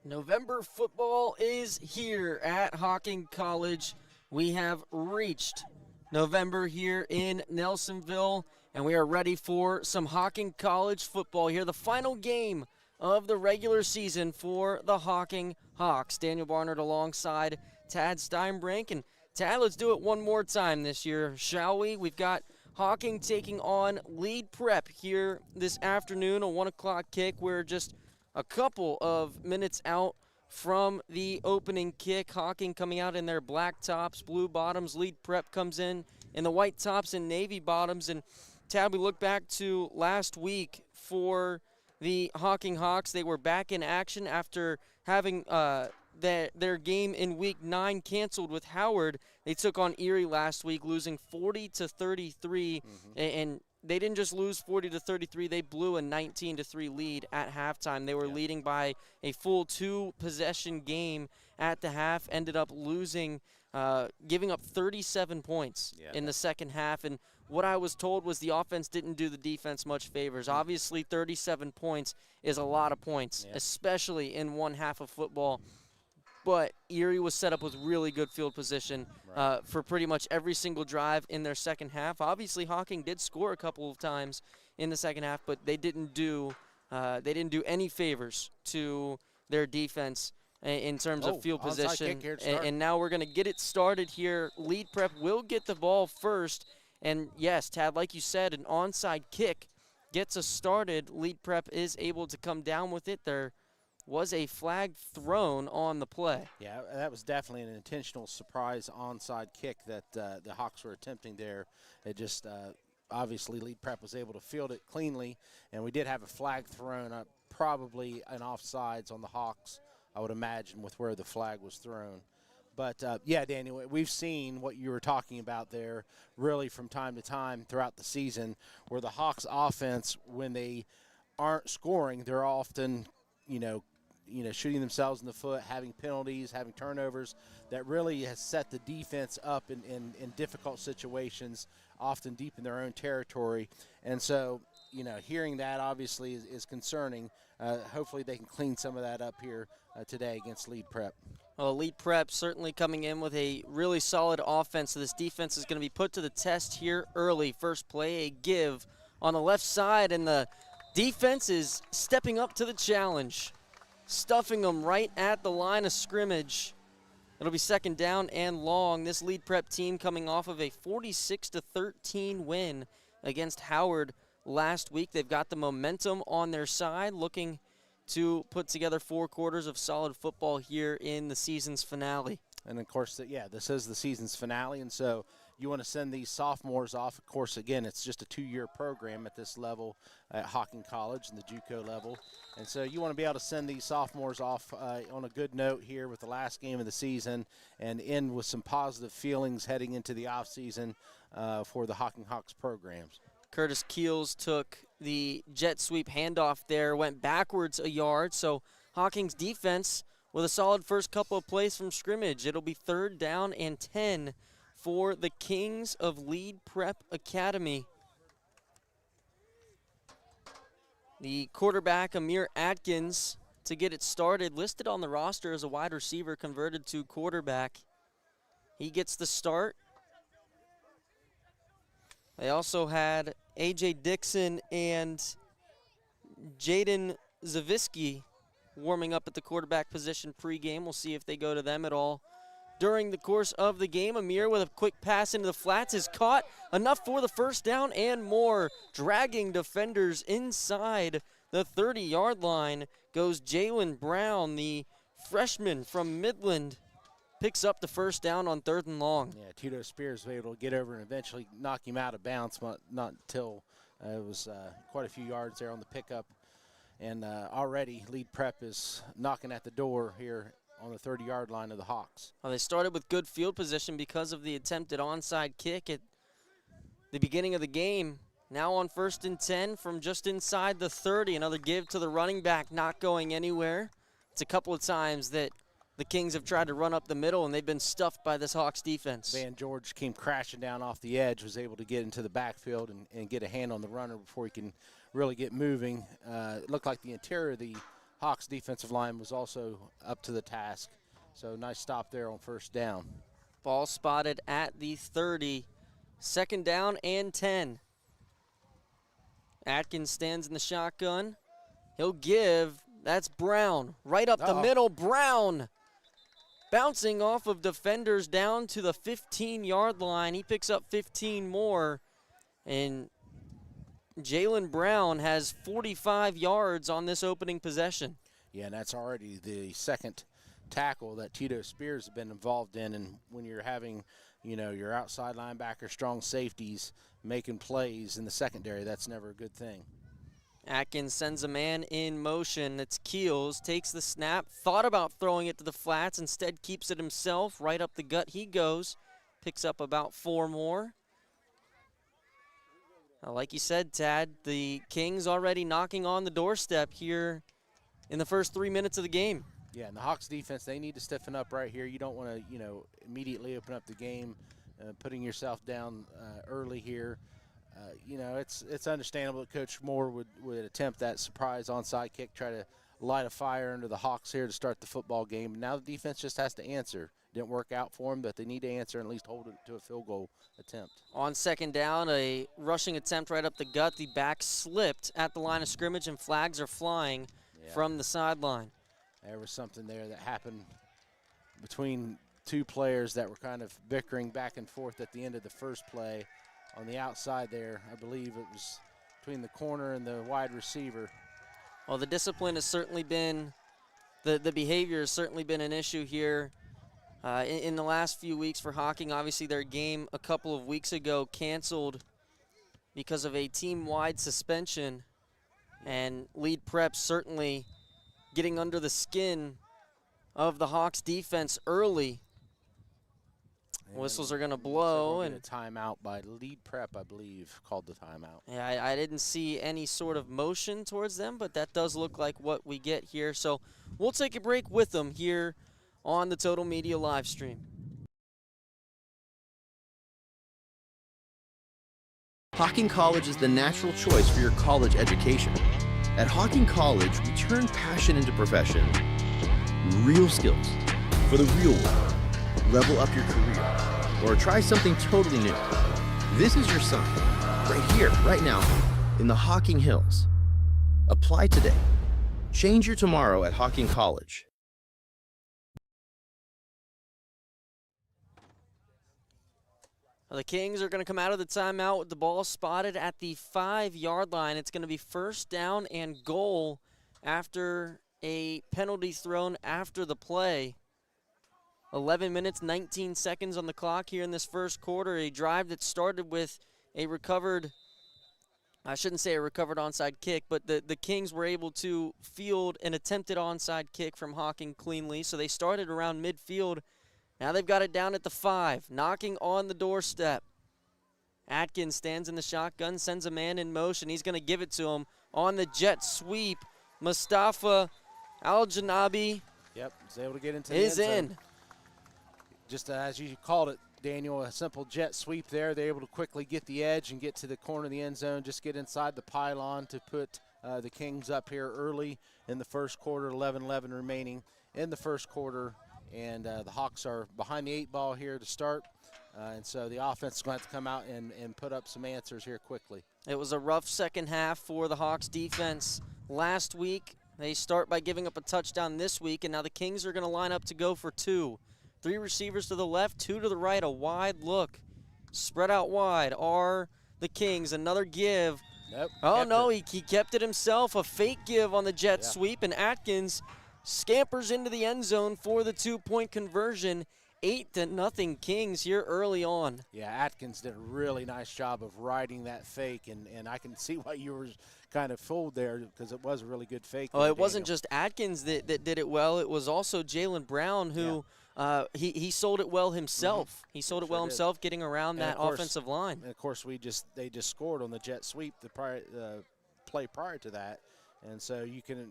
November football is here at Hocking College. We have reached November here in Nelsonville, and we are ready for some Hocking College football here. The final game of the regular season for the Hocking Hawks. Daniel Barnard alongside Tad Steinbrink. And Tad, let's do it one more time this year, shall we? We've got Hocking taking on Lead Prep here this afternoon, a 1 o'clock kick. We're just a couple of minutes out from the opening kick. Hocking coming out in their black tops, blue bottoms. Lead Prep comes in the white tops and navy bottoms. And Tad, we look back to last week for the Hocking Hawks. They were back in action after having their game in Week 9 canceled with Howard. They took on Erie last week, losing 40-33, and they didn't just lose 40-33. They blew a 19-3 lead at halftime. They were leading by a full 2-possession game at the half. Ended up losing, giving up 37 points in the second half. And what I was told was the offense didn't do the defense much favors. Obviously, 37 points is a lot of points, especially in one half of football. But Erie was set up with really good field position for pretty much every single drive in their second half. Obviously, Hocking did score a couple of times in the second half, but they didn't do any favors to their defense in terms of field position. And now we're going to get it started here. Lead Prep will get the ball first. And, yes, Tad, like you said, an onside kick gets us started. Lead Prep is able to come down with it. There was a flag thrown on the play. Yeah, that was definitely an intentional surprise onside kick that the Hawks were attempting there. It just obviously Lead Prep was able to field it cleanly, and we did have a flag thrown, probably an offsides on the Hawks, I would imagine, with where the flag was thrown. But, yeah, Daniel, we've seen what you were talking about there really from time to time throughout the season, where the Hawks offense, when they aren't scoring, they're often, shooting themselves in the foot, having penalties, having turnovers. That really has set the defense up in difficult situations, often deep in their own territory. And so, hearing that obviously is concerning. Hopefully they can clean some of that up here today against Lead Prep. Well, Lead Prep certainly coming in with a really solid offense. So this defense is going to be put to the test here early. First play, a give on the left side, and the defense is stepping up to the challenge, stuffing them right at the line of scrimmage. It'll be second down and long. This Lead Prep team coming off of a 46-13 win against Howard last week. They've got the momentum on their side, looking to put together 4 quarters of solid football here in the season's finale. And, of course, this is the season's finale, and so you want to send these sophomores off. Of course, again, it's just a 2-year program at this level at Hocking College and the JUCO level. And so you want to be able to send these sophomores off on a good note here with the last game of the season and end with some positive feelings heading into the offseason for the Hocking Hawks programs. Curtis Keels took the jet sweep handoff there, went backwards a yard. So Hocking's defense with a solid first couple of plays from scrimmage. It'll be third down and 10 for the Kings of Lead Prep Academy. The quarterback, Amir Atkins, to get it started, listed on the roster as a wide receiver, converted to quarterback. He gets the start. They also had A.J. Dixon and Jaden Zavisky warming up at the quarterback position pregame. We'll see if they go to them at all during the course of the game. Amir with a quick pass into the flats is caught. Enough for the first down and more. Dragging defenders inside the 30-yard line goes Jalen Brown, the freshman from Midland. Picks up the first down on 3rd and long. Yeah, Tito Spears was able to get over and eventually knock him out of bounds, not until it was quite a few yards there on the pickup. And already Lead Prep is knocking at the door here on the 30-yard line of the Hawks. Well, they started with good field position because of the attempted onside kick at the beginning of the game. Now on 1st and 10 from just inside the 30. Another give to the running back, not going anywhere. It's a couple of times that the Kings have tried to run up the middle, and they've been stuffed by this Hawks defense. Van George came crashing down off the edge, was able to get into the backfield and get a hand on the runner before he can really get moving. It looked like the interior of the Hawks defensive line was also up to the task. So nice stop there on first down. Ball spotted at the 30. Second down and 10. Atkins stands in the shotgun. He'll give, that's Brown, right up the middle. Brown bouncing off of defenders down to the 15-yard line. He picks up 15 more, and Jalen Brown has 45 yards on this opening possession. Yeah, and that's already the second tackle that Tito Spears has been involved in. And when you're having, your outside linebacker, strong safeties making plays in the secondary, that's never a good thing. Atkins sends a man in motion. It's Keels, takes the snap, thought about throwing it to the flats, instead keeps it himself. Right up the gut he goes, picks up about 4 more. Like you said, Tad, the Kings already knocking on the doorstep here in the first 3 minutes of the game. Yeah, and the Hawks defense, they need to stiffen up right here. You don't want to, immediately open up the game, putting yourself down early here. It's understandable that Coach Moore would attempt that surprise onside kick, try to light a fire under the Hawks here to start the football game. Now the defense just has to answer. Didn't work out for them, but they need to answer and at least hold it to a field goal attempt. On second down, a rushing attempt right up the gut. The back slipped at the line of scrimmage, and flags are flying from the sideline. There was something there that happened between two players that were kind of bickering back and forth at the end of the first play. On the outside there, I believe it was between the corner and the wide receiver. Well, the discipline has certainly been, the behavior has certainly been an issue here in the last few weeks for Hocking. Obviously, their game a couple of weeks ago canceled because of a team-wide suspension, and lead prep certainly getting under the skin of the Hawks defense early. And whistles are going to blow. And a timeout by lead prep, I believe, called the timeout. Yeah, I didn't see any sort of motion towards them, but that does look like what we get here. So we'll take a break with them here on the Total Media live stream. Hocking College is the natural choice for your college education. At Hocking College, we turn passion into profession. Real skills for the real world. Level up your career or try something totally new. This is your sign, right here, right now, in the Hocking Hills. Apply today. Change your tomorrow at Hocking College. The Kings are going to come out of the timeout with the ball spotted at the 5-yard line. It's going to be first down and goal after a penalty thrown after the play. 11 minutes, 19 seconds on the clock here in this first quarter. A drive that started with a recovered, I shouldn't say a recovered onside kick, but the Kings were able to field an attempted onside kick from Hocking cleanly. So they started around midfield. Now they've got it down at the 5, knocking on the doorstep. Atkins stands in the shotgun, sends a man in motion. He's going to give it to him on the jet sweep. Mustafa Al-Janabi is able to get into the end zone. in. Just as you called it, Daniel, a simple jet sweep there. They're able to quickly get the edge and get to the corner of the end zone, just get inside the pylon to put the Kings up here early in the first quarter, 11-11 remaining in the first quarter. And the Hawks are behind the 8 ball here to start. And so the offense is going to have to come out and put up some answers here quickly. It was a rough second half for the Hawks defense last week. They start by giving up a touchdown this week, and now the Kings are going to line up to go for 2. 3 receivers to the left, 2 to the right, a wide look. Spread out wide are the Kings. Another give. Nope. Oh, no, he kept it himself. A fake give on the jet sweep, and Atkins scampers into the end zone for the 2-point conversion. 8-0 Kings here early on. Yeah, Atkins did a really nice job of riding that fake, and I can see why you were kind of fooled there because it was a really good fake. Oh, it wasn't just Atkins that did it well. It was also Jalen Brown who he sold it well himself. He sold it well himself, getting around that offensive line. And, of course, they just scored on the jet sweep the play prior to that. And so you can,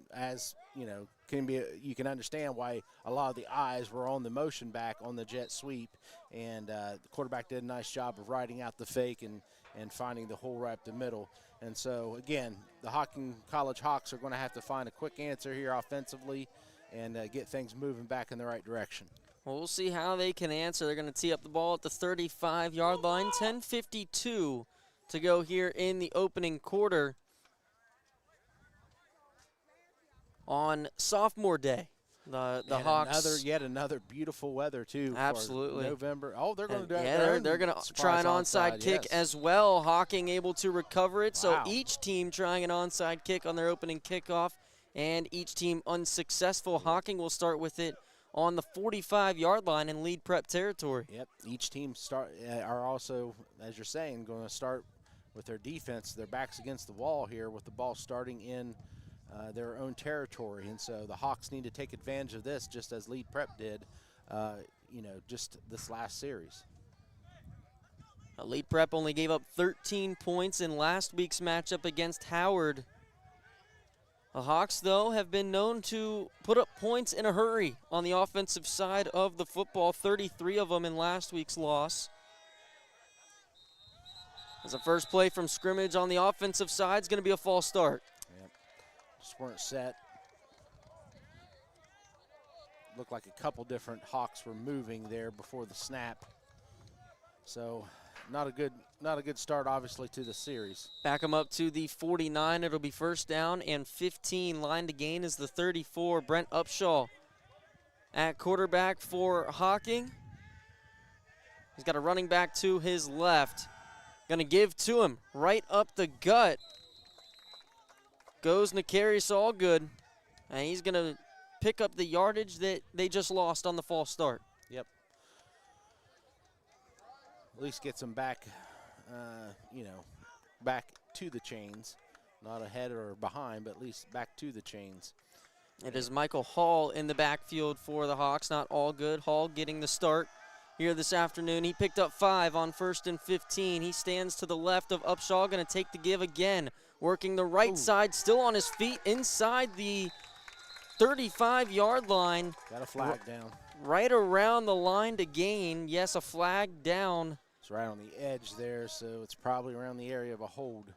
you can understand why a lot of the eyes were on the motion back on the jet sweep, and the quarterback did a nice job of riding out the fake and and finding the hole right up the middle. And so, again, the Hocking College Hawks are going to have to find a quick answer here offensively and get things moving back in the right direction. Well, we'll see how they can answer. They're going to tee up the ball at the 35-yard line. 10:52 to go here in the opening quarter on sophomore day. The Hawks. Yet another beautiful weather, too. Absolutely. For November. Oh, they're going to do it. Yeah, they're going to try an onside kick as well. Hocking able to recover it. Wow. So each team trying an onside kick on their opening kickoff, and each team unsuccessful. Hocking will start with it on the 45-yard line in lead prep territory. Yep. Each team are also, as you're saying, going to start with their defense. Their backs against the wall here with the ball starting in their own territory. And so the Hawks need to take advantage of this just as lead prep did, just this last series. Lead prep only gave up 13 points in last week's matchup against Howard. The Hawks, though, have been known to put up points in a hurry on the offensive side of the football, 33 of them in last week's loss. As the first play from scrimmage on the offensive side is going to be a false start. Yep. Just weren't set. Looked like a couple different Hawks were moving there before the snap. So not a good start, obviously, to the series. Back them up to the 49. It'll be first down and 15. Line to gain is the 34. Brent Upshaw at quarterback for Hocking. He's got a running back to his left. Going to give to him right up the gut. Goes Nakarius Allgood. And he's going to pick up the yardage that they just lost on the false start. Yep. At least gets them back, back to the chains. Not ahead or behind, but at least back to the chains. It is Michael Hall in the backfield for the Hawks, not Allgood. Hall getting the start here this afternoon. He picked up 5 on 1st and 15. He stands to the left of Upshaw, going to take the give again. Working the right side, still on his feet inside the 35-yard line. Got a flag down. Right around the line to gain. Yes, a flag down. It's right on the edge there, so it's probably around the area of a hold.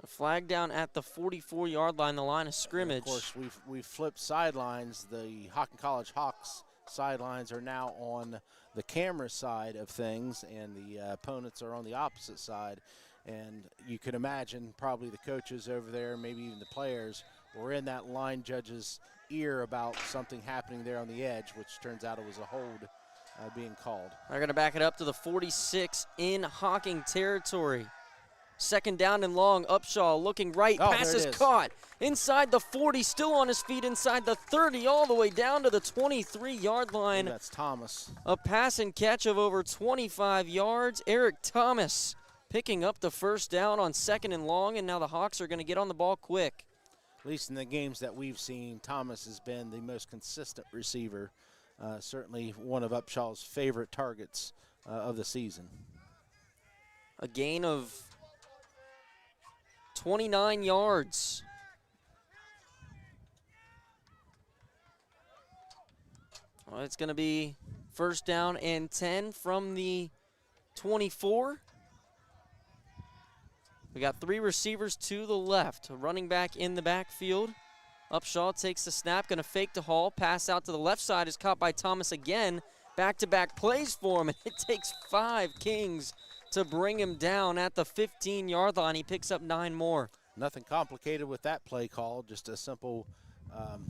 A flag down at the 44-yard line, the line of scrimmage. And of course, we've flipped sidelines. The Hocking College Hawks sidelines are now on the camera side of things, and the opponents are on the opposite side. And you can imagine probably the coaches over there, maybe even the players, were in that line judge's ear about something happening there on the edge, which turns out it was a hold being called. They're going to back it up to the 46 in Hocking territory. Second down and long. Upshaw looking right. Pass is caught. Inside the 40, still on his feet inside the 30, all the way down to the 23-yard line. That's Thomas. A pass and catch of over 25 yards. Eric Thomas picking up the first down on second and long, and now the Hawks are going to get on the ball quick. At least in the games that we've seen, Thomas has been the most consistent receiver. Certainly one of Upshaw's favorite targets of the season. A gain of 29 yards. Well, it's going to be first down and 10 from the 24. We got 3 receivers to the left. A running back in the backfield. Upshaw takes the snap, going to fake to Hall. Pass out to the left side is caught by Thomas again. Back-to-back plays for him, and it takes 5 Kings to bring him down at the 15-yard line. He picks up 9 more. Nothing complicated with that play call, just a simple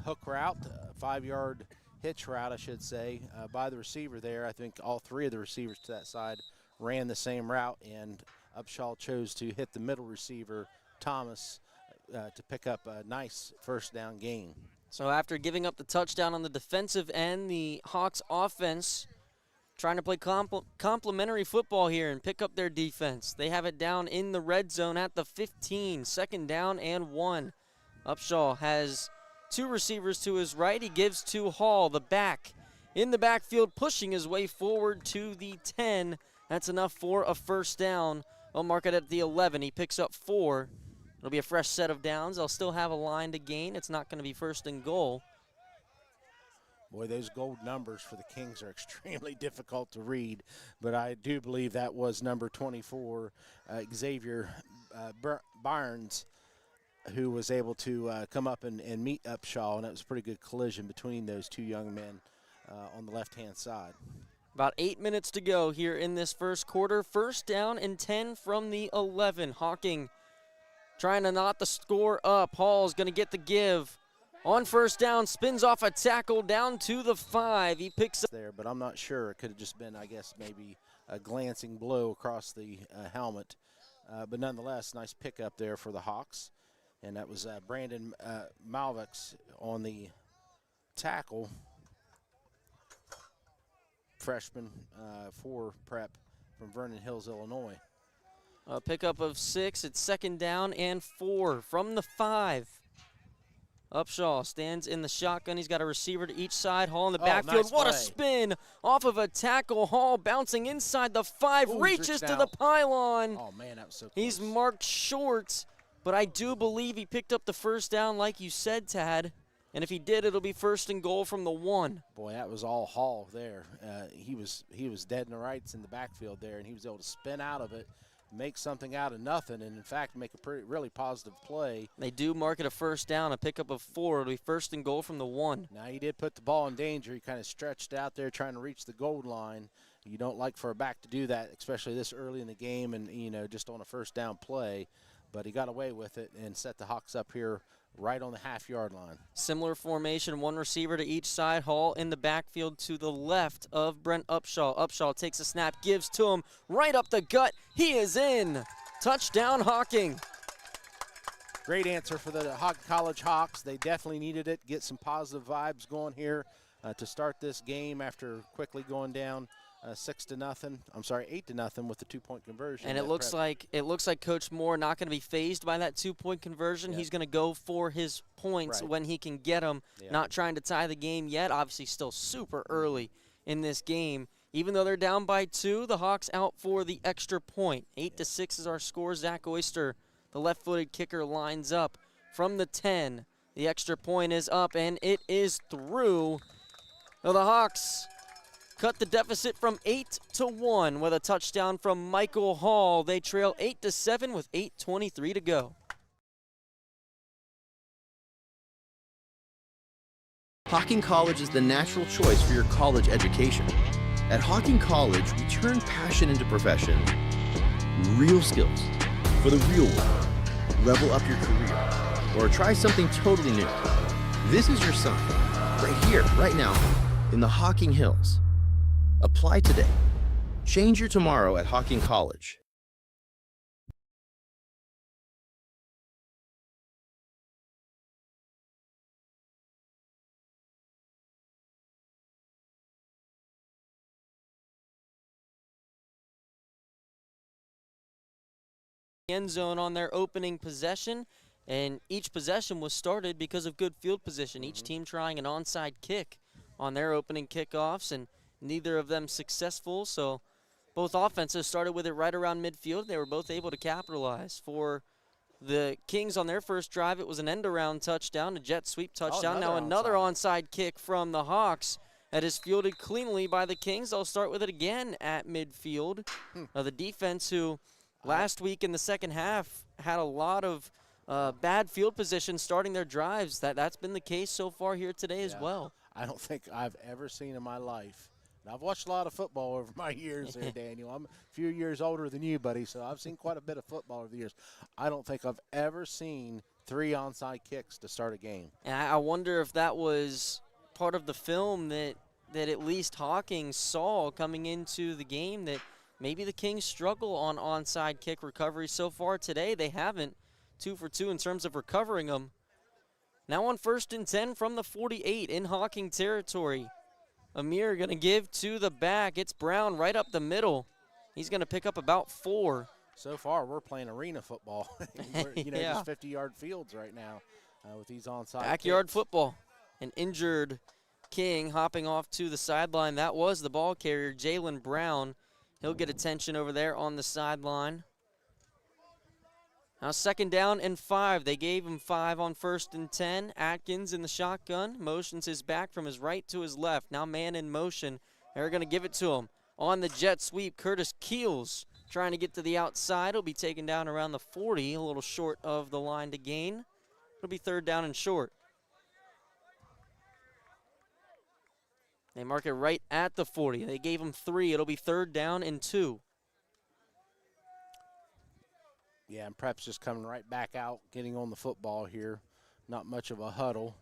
hook route, 5-yard hitch route, I should say, by the receiver there. I think all 3 of the receivers to that side ran the same route, and Upshaw chose to hit the middle receiver, Thomas, to pick up a nice first down gain. So after giving up the touchdown on the defensive end, the Hawks offense trying to play complementary football here and pick up their defense. They have it down in the red zone at the 15, second down and 1. Upshaw has 2 receivers to his right. He gives to Hall, the back, in the backfield, pushing his way forward to the 10. That's enough for a first down. They'll mark it at the 11. He picks up 4. It'll be a fresh set of downs. They'll still have a line to gain. It's not going to be first and goal. Boy, those gold numbers for the Kings are extremely difficult to read, but I do believe that was number 24, Xavier Barnes, who was able to come up and meet Upshaw, and it was a pretty good collision between those two young men on the left-hand side. About 8 minutes to go here in this first quarter. First down and 10 from the 11. Hocking trying to knot the score up. Hall's going to get the give. On first down, spins off a tackle down to the 5. He picks up there, but I'm not sure. It could have just been, I guess, maybe a glancing blow across the helmet. But nonetheless, nice pickup there for the Hawks. And that was Brandon Malvix on the tackle. Freshman for prep from Vernon Hills, Illinois. a pickup of 6. It's second down and 4 from the 5. Upshaw stands in the shotgun. He's got a receiver to each side. Hall in the backfield. Nice what play. a spin off of a tackle. Hall bouncing inside the 5. Ooh, reaches to out. the pylon. Oh, man, that was so close. He's marked short, but I do believe he picked up the first down like you said, Tad. And if he did, it'll be first and goal from the 1. Boy, that was all Hall there. He was dead in the rights in the backfield there, and he was able to spin out of it, make something out of nothing, and in fact make a really positive play. They do mark it a first down, a pickup of 4. It'll be first and goal from the 1. Now, he did put the ball in danger. He kind of stretched out there trying to reach the goal line. You don't like for a back to do that, especially this early in the game and, just on a first down play. But he got away with it and set the Hawks up here right on the half-yard line. Similar formation, 1 receiver to each side. Hall in the backfield to the left of Brent Upshaw. Upshaw takes a snap, gives to him right up the gut. He is in. Touchdown, Hocking. Great answer for the Hocking College Hawks. They definitely needed it. Get some positive vibes going here to start this game after quickly going down 6-0. I'm sorry, 8-0 with the 2-point conversion. And it looks like Coach Moore not going to be fazed by that 2-point conversion. Yeah. He's going to go for his points Right. when he can get them. Yeah. Not trying to tie the game yet. Obviously, still super early in this game. Even though they're down by 2, the Hawks out for the extra point. 8-6 is our score. Zach Oyster, the left-footed kicker, lines up from the 10. The extra point is up, and it is through. Now the Hawks cut the deficit from 8-1 with a touchdown from Michael Hall. They trail 8-7 with 8:23 to go. Hocking College is the natural choice for your college education. At Hocking College, we turn passion into profession. Real skills for the real world. Level up your career or try something totally new. This is your sign, right here, right now, in the Hocking Hills. Apply today. Change your tomorrow at Hocking College. End zone on their opening possession, and each possession was started because of good field position. Each team trying an onside kick on their opening kickoffs, and neither of them successful, so both offenses started with it right around midfield. They were both able to capitalize. For the Kings on their first drive, it was an end-around touchdown, a jet sweep touchdown. Now another onside kick from the Hawks that is fielded cleanly by the Kings. They'll start with it again at midfield. The defense, who last week in the second half had a lot of bad field position starting their drives, that's been the case so far here today as well. I don't think I've ever seen in my life. And I've watched a lot of football over my years there, Daniel. I'm a few years older than you, buddy, so I've seen quite a bit of football over the years. I don't think I've ever seen 3 onside kicks to start a game. And I wonder if that was part of the film that at least Hocking saw coming into the game, that maybe the Kings struggle on onside kick recovery. So far today, they haven't. 2 for 2 in terms of recovering them. Now on 1st and 10 from the 48 in Hocking territory. Amir going to give to the back. It's Brown right up the middle. He's going to pick up about 4. So far, we're playing arena football. Just 50-yard fields right now with these onside Backyard kicks. football. An injured King hopping off to the sideline. That was the ball carrier, Jalen Brown. He'll get attention over there on the sideline. Now 2nd down and 5. They gave him 5 on 1st and 10. Atkins in the shotgun, motions his back from his right to his left. Now man in motion. They're going to give it to him. On the jet sweep, Curtis Keels trying to get to the outside. He'll be taken down around the 40, a little short of the line to gain. It'll be 3rd down and short. They mark it right at the 40. They gave him 3. It'll be 3rd down and 2. Yeah, and Prep's just coming right back out, getting on the football here. Not much of a huddle.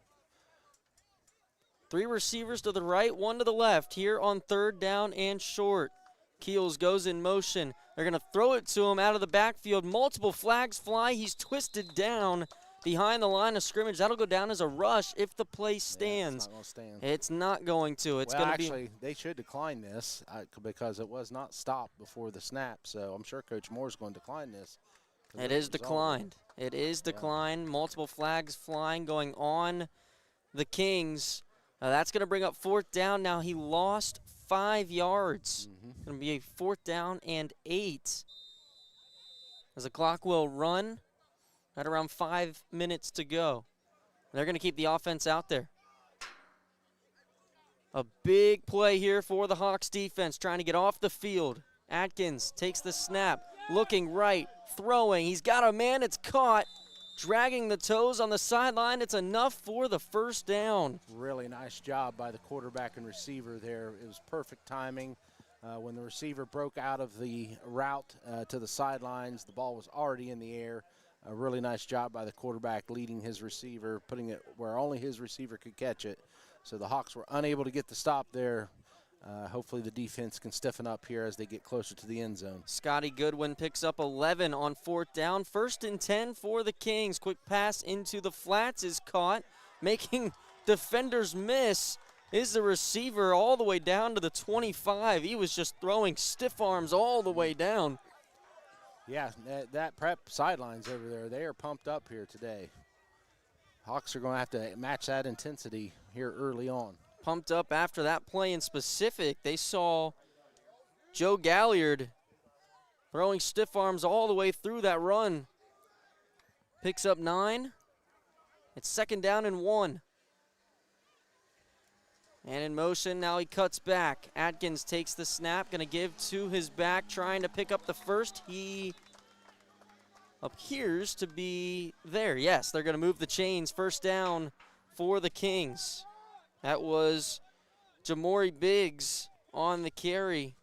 3 receivers to the right, 1 to the left here on 3rd down and short. Keels goes in motion. They're going to throw it to him out of the backfield. Multiple flags fly. He's twisted down behind the line of scrimmage. That'll go down as a rush if the play stands. Yeah, it's not going to stand. It's not going to. It's well, going to be. Actually, they should decline this because it was not stopped before the snap. So I'm sure Coach Moore's going to decline this. It is declined. It is declined. Multiple flags flying going on the Kings. That's going to bring up 4th down. Now he lost 5 yards. Going to be a 4th down and 8. As the clock will run at around 5 minutes to go. They're going to keep the offense out there. A big play here for the Hawks defense, trying to get off the field. Atkins takes the snap, looking right, throwing. He's got a man, it's caught, dragging the toes on the sideline. It's enough for the 1st down. Really nice job by the quarterback and receiver there. It was perfect timing. When the receiver broke out of the route to the sidelines, the ball was already in the air. A really nice job by the quarterback leading his receiver, putting it where only his receiver could catch it. So the Hawks were unable to get the stop there. Hopefully the defense can stiffen up here as they get closer to the end zone. Scotty Goodwin picks up 11 on 4th down. 1st and 10 for the Kings. Quick pass into the flats is caught, making defenders miss. Is the receiver all the way down to the 25. He was just throwing stiff arms all the way down. Yeah, that Prep sidelines over there, they are pumped up here today. Hawks are going to have to match that intensity here early on. Pumped up after that play in specific. They saw Joe Galliard throwing stiff arms all the way through that run. Picks up 9. It's 2nd down and 1. And in motion, now he cuts back. Atkins takes the snap, going to give to his back, trying to pick up the 1st. He appears to be there. Yes, they're going to move the chains. 1st down for the Kings. That was Jamori Biggs on the carry,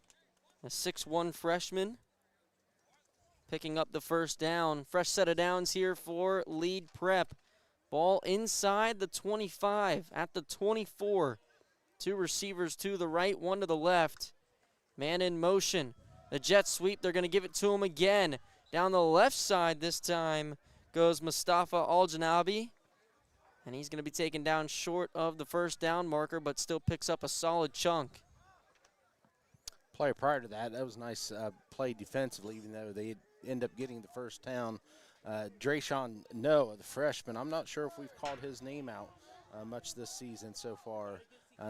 a 6'1" freshman, picking up the 1st down. Fresh set of downs here for Lead Prep. Ball inside the 25, at the 24. 2 receivers to the right, 1 to the left. Man in motion. The jet sweep, they're going to give it to him again. Down the left side this time goes Mustafa Aljanabi. And he's going to be taken down short of the 1st down marker, but still picks up a solid chunk. Play prior to that, that was a nice play defensively, even though they end up getting the 1st down. Drayshawn Noah, the freshman, I'm not sure if we've called his name out much this season so far.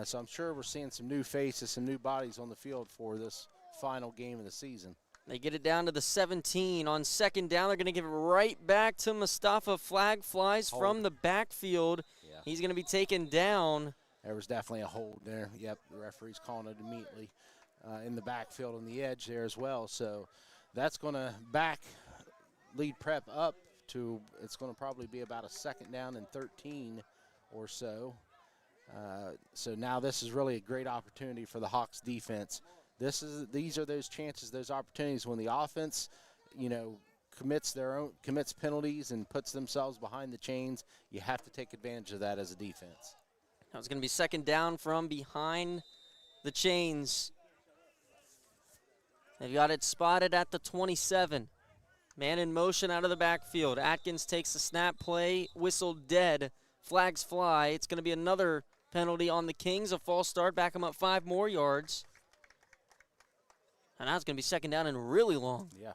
So I'm sure we're seeing some new faces, some new bodies on the field for this final game of the season. They get it down to the 17. On 2nd down, they're going to give it right back to Mustafa. Flag flies from the backfield. Yeah. He's going to be taken down. There was definitely a hold there. Yep, the referee's calling it immediately in the backfield on the edge there as well. So that's going to back Lead Prep up to, it's going to probably be about a 2nd down and 13 or so. So now this is really a great opportunity for the Hawks defense. These are those chances, those opportunities when the offense, commits penalties and puts themselves behind the chains. You have to take advantage of that as a defense. Now it's going to be 2nd down from behind the chains. They've got it spotted at the 27. Man in motion out of the backfield. Atkins takes the snap, play, whistle dead. Flags fly. It's going to be another penalty on the Kings. A false start, back them up 5 more yards. And now it's going to be 2nd down and really long. Yeah.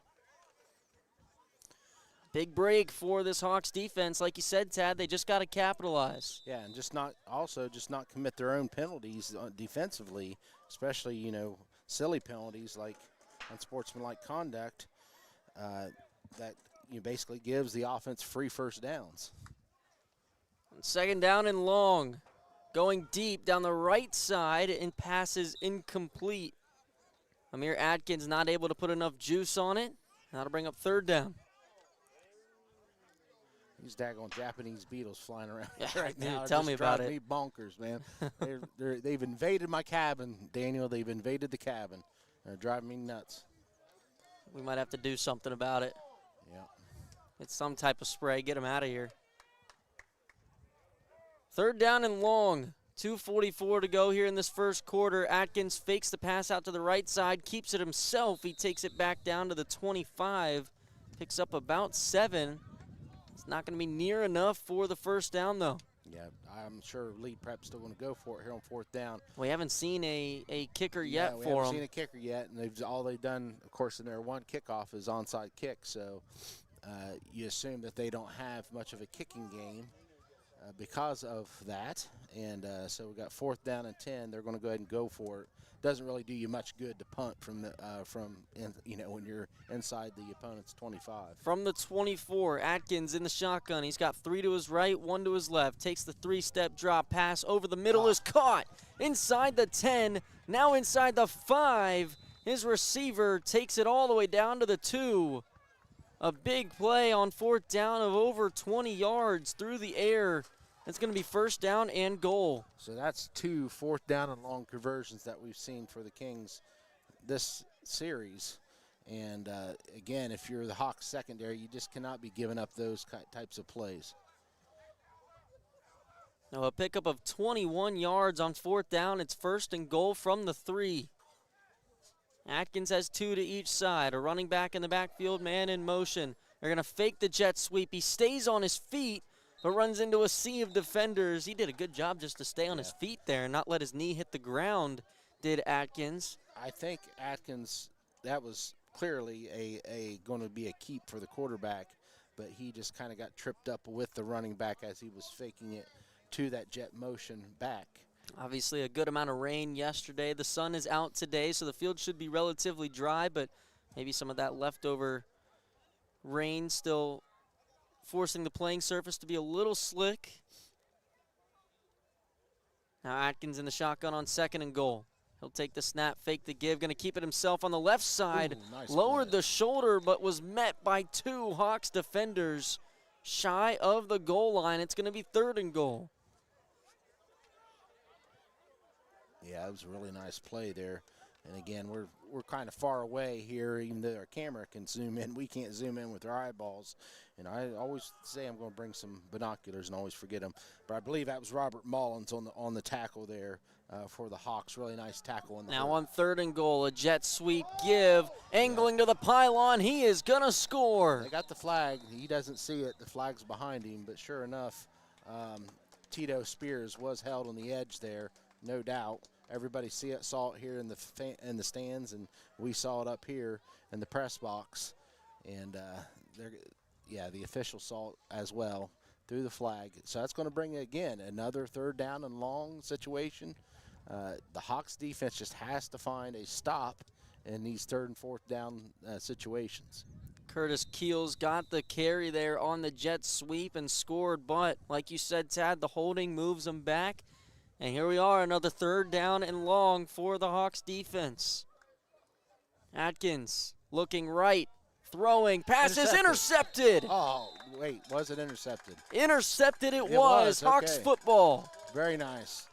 Big break for this Hawks defense. Like you said, Tad, they just got to capitalize. Yeah, and just not commit their own penalties defensively, especially, silly penalties like unsportsmanlike conduct that, basically gives the offense free first downs. Second down and long. Going deep down the right side and passes incomplete. Amir Atkins not able to put enough juice on it. That'll bring up third down. These daggone Japanese beetles flying around Yeah, right dude, now. tell me about driving it. me bonkers, man. They've invaded my cabin, Daniel. They've invaded the cabin. They're driving me nuts. We might have to do something about it. Yeah. It's some type of spray. Get him out of here. Third down and long. 2:44 to go here in this first quarter. Atkins fakes the pass out to the right side, keeps it himself. He takes it back down to the 25, picks up about 7. It's not going to be near enough for the first down, though. Yeah, I'm sure lead prep's still going to go for it here on fourth down. We haven't seen a kicker yet we for haven't him. seen a kicker yet, and all they've done, of course, in their one kickoff is onside kick. So you assume that they don't have much of a kicking game because of that. And so we got fourth down and 10. They're going to go ahead and go for it. Doesn't really do you much good to punt from when you're inside the opponent's 25. From the 24, Atkins in the shotgun. He's got 3 to his right, 1 to his left. Takes the 3-step drop pass over the middle, is caught inside the 10, now inside the 5. His receiver takes it all the way down to the 2. A big play on fourth down of over 20 yards through the air. It's going to be first down and goal. So that's 2 fourth down and long conversions that we've seen for the Kings this series. And again, if you're the Hawks secondary, you just cannot be giving up those types of plays. Now a pickup of 21 yards on fourth down. It's first and goal from the 3. Atkins has 2 to each side. A running back in the backfield, man in motion. They're going to fake the jet sweep. He stays on his feet, but runs into a sea of defenders. He did a good job just to stay on his feet there and not let his knee hit the ground, did Atkins. I think Atkins, that was clearly going to be a keep for the quarterback, but he just kind of got tripped up with the running back as he was faking it to that jet motion back. Obviously a good amount of rain yesterday. The sun is out today, so the field should be relatively dry, but maybe some of that leftover rain still forcing the playing surface to be a little slick. Now Atkins in the shotgun on second and goal. He'll take the snap, fake the give, going to keep it himself on the left side. Ooh, nice Lowered play. the shoulder, but was met by 2 Hawks defenders shy of the goal line. It's going to be third and goal. Yeah, it was a really nice play there. And again, we're kind of far away here, even though our camera can zoom in. We can't zoom in with our eyeballs. And I always say I'm going to bring some binoculars and always forget them. But I believe that was Robert Mullins on the tackle there for the Hawks. Really nice tackle. Now on third and goal, a jet sweep give, angling to the pylon. He is going to score. They got the flag. He doesn't see it. The flag's behind him. But sure enough, Tito Spears was held on the edge there, no doubt. Everybody saw it here in the stands, and we saw it up here in the press box. And the officials saw it as well through the flag. So that's going to bring, again, another third down and long situation. The Hawks defense just has to find a stop in these third and fourth down situations. Curtis Keels got the carry there on the jet sweep and scored, but like you said, Tad, the holding moves him back. And here we are, another third down and long for the Hawks defense. Atkins looking right, throwing, pass is intercepted. Oh, wait, was it intercepted? Intercepted it was. Hawks okay. Football. Very nice.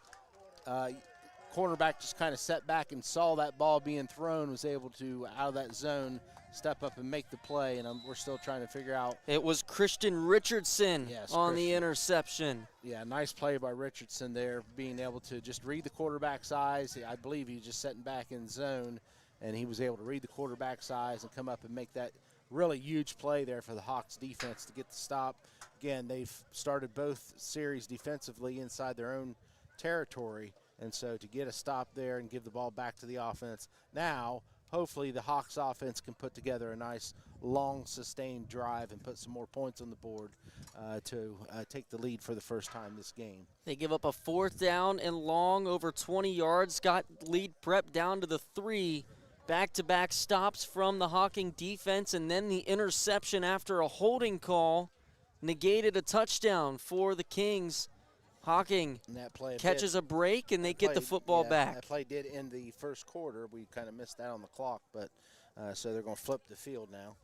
Cornerback just kind of sat back and saw that ball being thrown, was able to, out of that zone, step up and make the play, and we're still trying to figure out. It was Christian Richardson on the interception. Yeah, nice play by Richardson there, being able to just read the quarterback's eyes. I believe he was just sitting back in zone, and he was able to read the quarterback's eyes and come up and make that really huge play there for the Hawks defense to get the stop. Again, they've started both series defensively inside their own territory, and so to get a stop there and give the ball back to the offense. Now, hopefully the Hawks offense can put together a nice long sustained drive and put some more points on the board to take the lead for the first time this game. They give up a fourth down and long over 20 yards, got lead prep down to the 3. Back-to-back stops from the Hocking defense, and then the interception after a holding call negated a touchdown for the Kings. Hocking And that play catches a break, and they get the football back. That play did end the first quarter. We kind of missed that on the clock, but so they're going to flip the field now.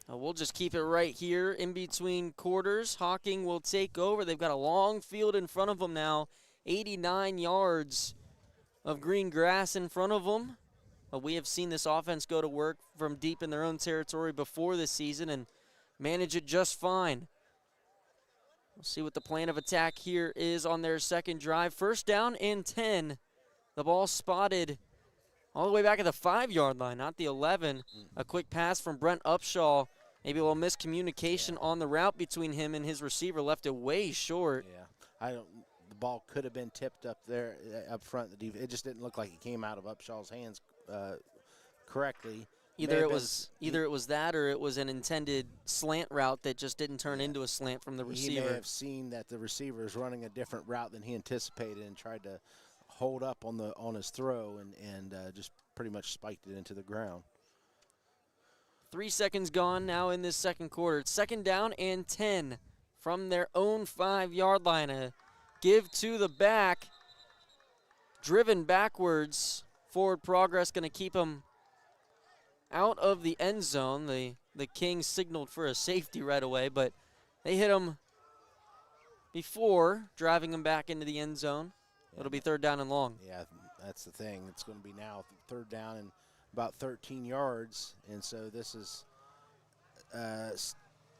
We'll just keep it right here in between quarters. Hocking will take over. They've got a long field in front of them now, 89 yards of green grass in front of them. We have seen this offense go to work from deep in their own territory before this season and manage it just fine. We'll see what the plan of attack here is on their second drive. First down and 10. The ball spotted all the way back at the 5-yard line, not the 11. A quick pass from Brent Upshaw. Maybe a little miscommunication on the route between him and his receiver left it way short. Yeah, the ball could have been tipped up there up front. It just didn't look like it came out of Upshaw's hands correctly. Either it was that, or it was an intended slant route that just didn't turn into a slant from the receiver. He may have seen that the receiver is running a different route than he anticipated and tried to hold up on his throw and just pretty much spiked it into the ground. 3 seconds gone now in this second quarter. It's second down and 10 from their own 5-yard line. A give to the back, driven backwards. Forward progress going to keep them out of the end zone. The Kings signaled for a safety right away, but they hit him before driving him back into the end zone. It'll be third down and long. Yeah, that's the thing. It's going to be now third down and about 13 yards, and so this is a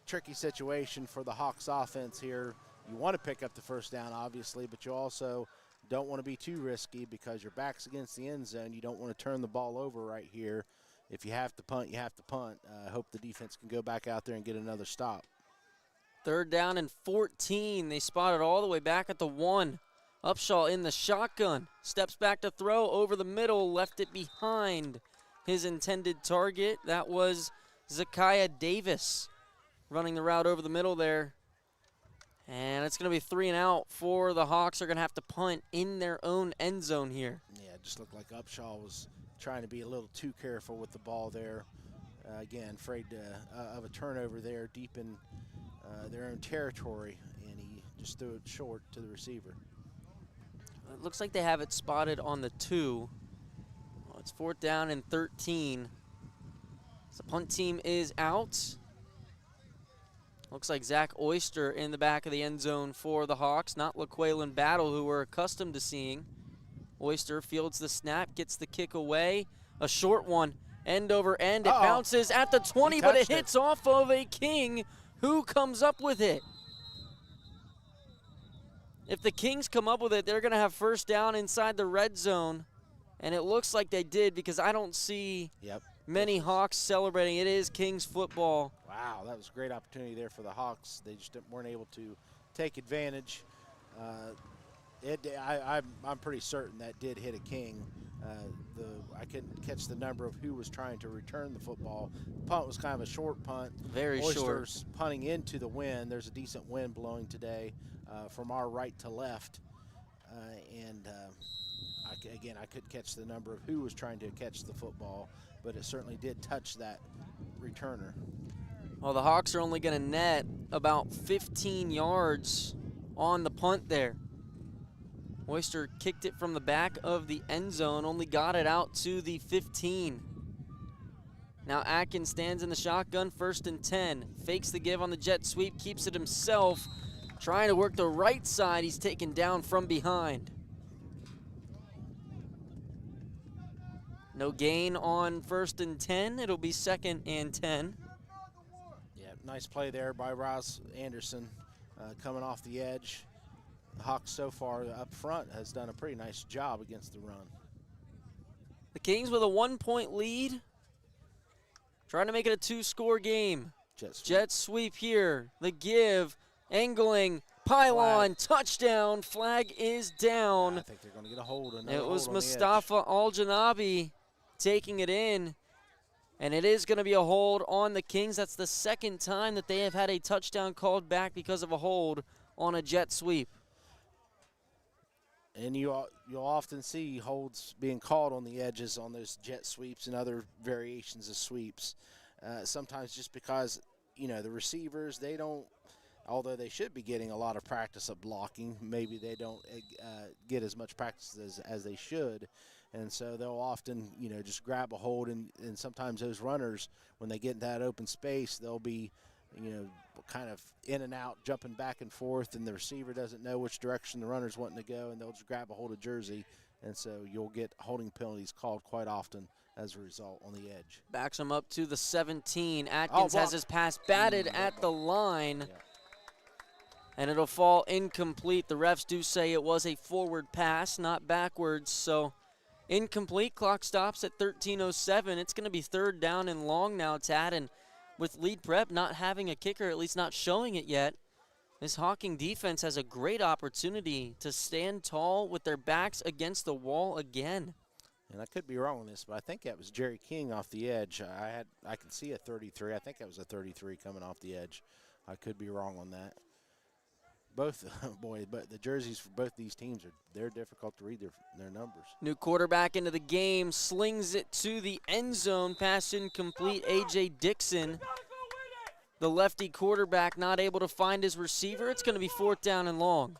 tricky situation for the Hawks offense here. You want to pick up the first down, obviously, but you also don't want to be too risky because your back's against the end zone. You don't want to turn the ball over right here. If you have to punt, you have to punt. I hope the defense can go back out there and get another stop. Third down and 14. They spotted all the way back at the 1. Upshaw in the shotgun. Steps back to throw over the middle. Left it behind his intended target. That was Zakiah Davis running the route over the middle there. And it's going to be 3 and out for the Hawks. They're going to have to punt in their own end zone here. Yeah, it just looked like Upshaw was trying to be a little too careful with the ball there. Again, afraid of a turnover there deep in their own territory, and he just threw it short to the receiver. It looks like they have it spotted on the 2. Well, it's fourth down and 13. So the punt team is out. Looks like Zach Oyster in the back of the end zone for the Hawks, not LaQuaylen Battle, who we're accustomed to seeing. Oyster fields the snap, gets the kick away. A short one, end over end. It bounces at the 20, but it hits off of a King who comes up with it. If the Kings come up with it, they're going to have first down inside the red zone. And it looks like they did because I don't see many Hawks celebrating. It is Kings football. Wow, that was a great opportunity there for the Hawks. They just weren't able to take advantage. I'm pretty certain that did hit a King. I couldn't catch the number of who was trying to return the football. The punt was kind of a short punt. Very short. Oysters punting into the wind. There's a decent wind blowing today from our right to left. Again, I couldn't catch the number of who was trying to catch the football, but it certainly did touch that returner. Well, the Hawks are only going to net about 15 yards on the punt there. Oyster kicked it from the back of the end zone, only got it out to the 15. Now Atkins stands in the shotgun, first and 10. Fakes the give on the jet sweep, keeps it himself. Trying to work the right side, he's taken down from behind. No gain on first and 10. It'll be second and 10. Yeah, nice play there by Ross Anderson coming off the edge. The Hawks so far up front has done a pretty nice job against the run. The Kings with a 1-point lead. Trying to make it a 2-score game. Jet sweep here. The give. Angling. Pylon. Touchdown. Flag is down. I think they're going to get a hold. It was Mustafa Al-Janabi taking it in. And it is going to be a hold on the Kings. That's the second time that they have had a touchdown called back because of a hold on a jet sweep. And you'll often see holds being called on the edges on those jet sweeps and other variations of sweeps. Sometimes just because, the receivers, they don't, although they should be getting a lot of practice of blocking, maybe they don't get as much practice as they should. And so they'll often, just grab a hold. And sometimes those runners, when they get in that open space, they'll be, kind of in and out, jumping back and forth, and the receiver doesn't know which direction the runner's wanting to go, and they'll just grab a hold of jersey, and so you'll get holding penalties called quite often as a result on the edge. Backs him up to the 17. Atkins has his pass batted at the line, and it'll fall incomplete. The refs do say it was a forward pass, not backwards, so incomplete. Clock stops at 13:07. It's going to be 3rd down and long now, Tad, and with Lead Prep not having a kicker, at least not showing it yet, this Hocking defense has a great opportunity to stand tall with their backs against the wall again. And I could be wrong on this, but I think that was Jerry King off the edge. I can see a 33. I think that was a 33 coming off the edge. I could be wrong on that. But the jerseys for both these teams they're difficult to read their numbers. New quarterback into the game, slings it to the end zone, pass incomplete. A.J. Dixon, the lefty quarterback, not able to find his receiver. It's going to be 4th down and long.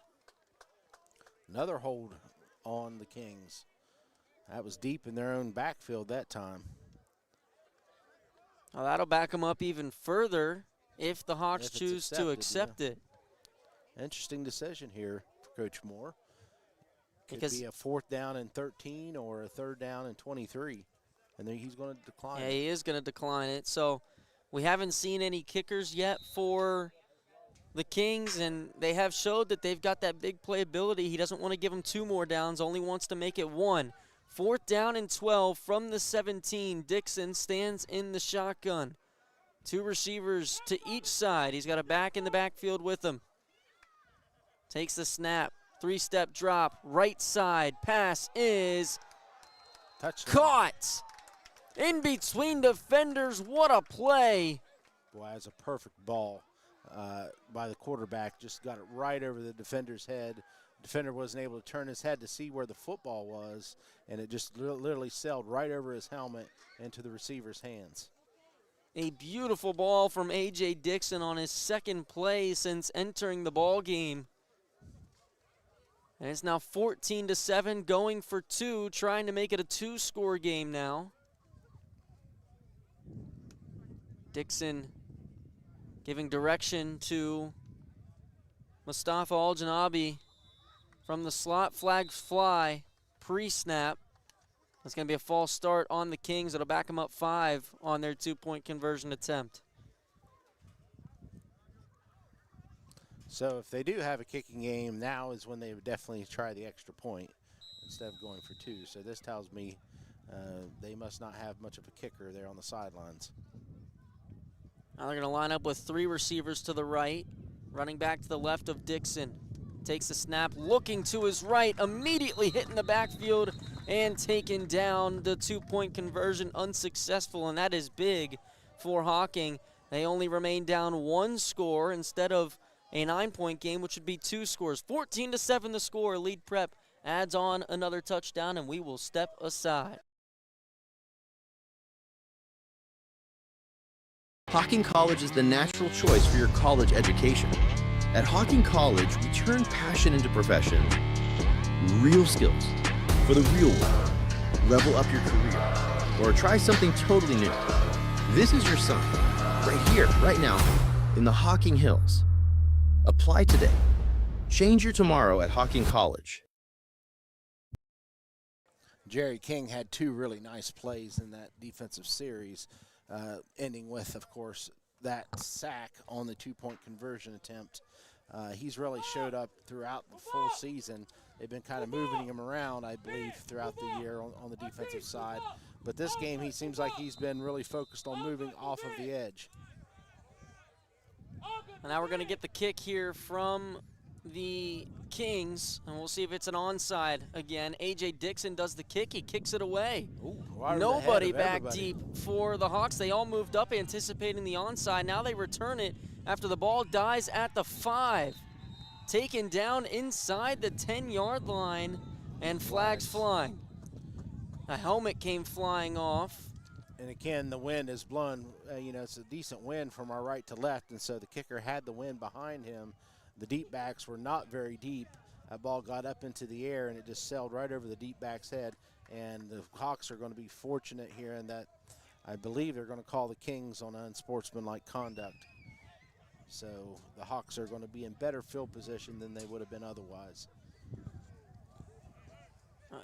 Another hold on the Kings. That was deep in their own backfield that time. Well, that'll back them up even further if the Hawks choose to accept it. Interesting decision here for Coach Moore. Could Because be a 4th down and 13 or a 3rd down and 23. And then he's going to decline Yeah, it. he is going to decline it. So we haven't seen any kickers yet for the Kings, and they have showed that they've got that big playability. He doesn't want to give them 2 more downs, only wants to make it 1. 4th down and 12 from the 17. Dixon stands in the shotgun. 2 receivers to each side. He's got a back in the backfield with him. Takes the snap, 3-step drop, right side, pass is Touchdown. caught in between defenders. What a play. Boy, that's a perfect ball by the quarterback. Just got it right over the defender's head. The defender wasn't able to turn his head to see where the football was, and it just literally sailed right over his helmet into the receiver's hands. A beautiful ball from A.J. Dixon on his 2nd play since entering the ball game. And it's now 14-7, going for 2, trying to make it a 2-score game now. Dixon giving direction to Mustafa Al-Janabi from the slot. Flags fly, pre-snap. That's going to be a false start on the Kings. It'll back them up 5 on their 2-point conversion attempt. So if they do have a kicking game, now is when they would definitely try the extra point instead of going for 2. So this tells me they must not have much of a kicker there on the sidelines. Now they're going to line up with 3 receivers to the right, running back to the left of Dixon. Takes the snap, looking to his right, immediately hitting the backfield and taking down. The 2-point conversion unsuccessful, and that is big for Hocking. They only remain down 1 score instead of a 9-point game, which would be 2 scores. 14-7 the score. Lead Prep adds on another touchdown, and we will step aside. Hocking College is the natural choice for your college education. At Hocking College, we turn passion into profession. Real skills for the real world. Level up your career or try something totally new. This is your sign, right here, right now, in the Hocking Hills. Apply today. Change your tomorrow at Hocking College. Jerry King had 2 really nice plays in that defensive series, ending with, of course, that sack on the 2-point conversion attempt. He's really showed up throughout the full season. They've been kind of moving him around, I believe, throughout the year on the defensive side. But this game, he seems like he's been really focused on moving off of the edge. And now we're going to get the kick here from the Kings, and we'll see if it's an onside again. A.J. Dixon does the kick. He kicks it away. Ooh, right Nobody back deep for the Hawks. They all moved up anticipating the onside. Now they return it after the ball dies at the 5. taken down inside the 10-yard line, and flags flying. A helmet came flying off. And again, the wind is blowing, it's a decent wind from our right to left, and so the kicker had the wind behind him. The deep backs were not very deep. That ball got up into the air, and it just sailed right over the deep back's head. And the Hawks are going to be fortunate here in that I believe they're going to call the Kings on unsportsmanlike conduct. So the Hawks are going to be in better field position than they would have been otherwise.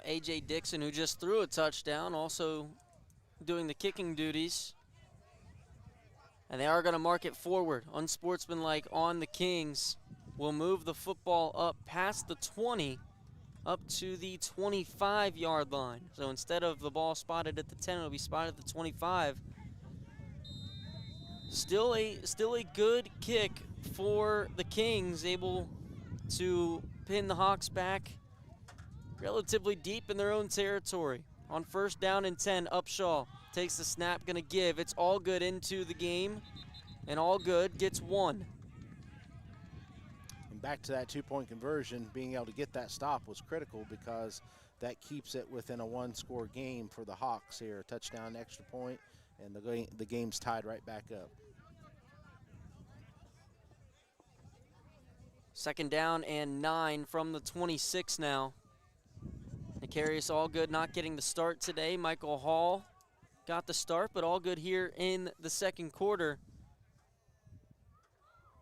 A.J. Dixon, who just threw a touchdown, also doing the kicking duties. And they are going to mark it forward. Unsportsmanlike on the Kings. Will move the football up past the 20, up to the 25-yard line. So instead of the ball spotted at the 10, it'll be spotted at the 25. Still a good kick for the Kings, able to pin the Hawks back relatively deep in their own territory. On first down and 10, Upshaw takes the snap, gonna give. It's all good into the game, and all good gets one. And back to that two-point conversion, being able to get that stop was critical because that keeps it within a one-score game for the Hawks here. A touchdown, extra point, and the game's tied right back up. Second down and 9 from the 26 now. Nicarius Allgood not getting the start today. Michael Hall got the start, but Allgood here in the second quarter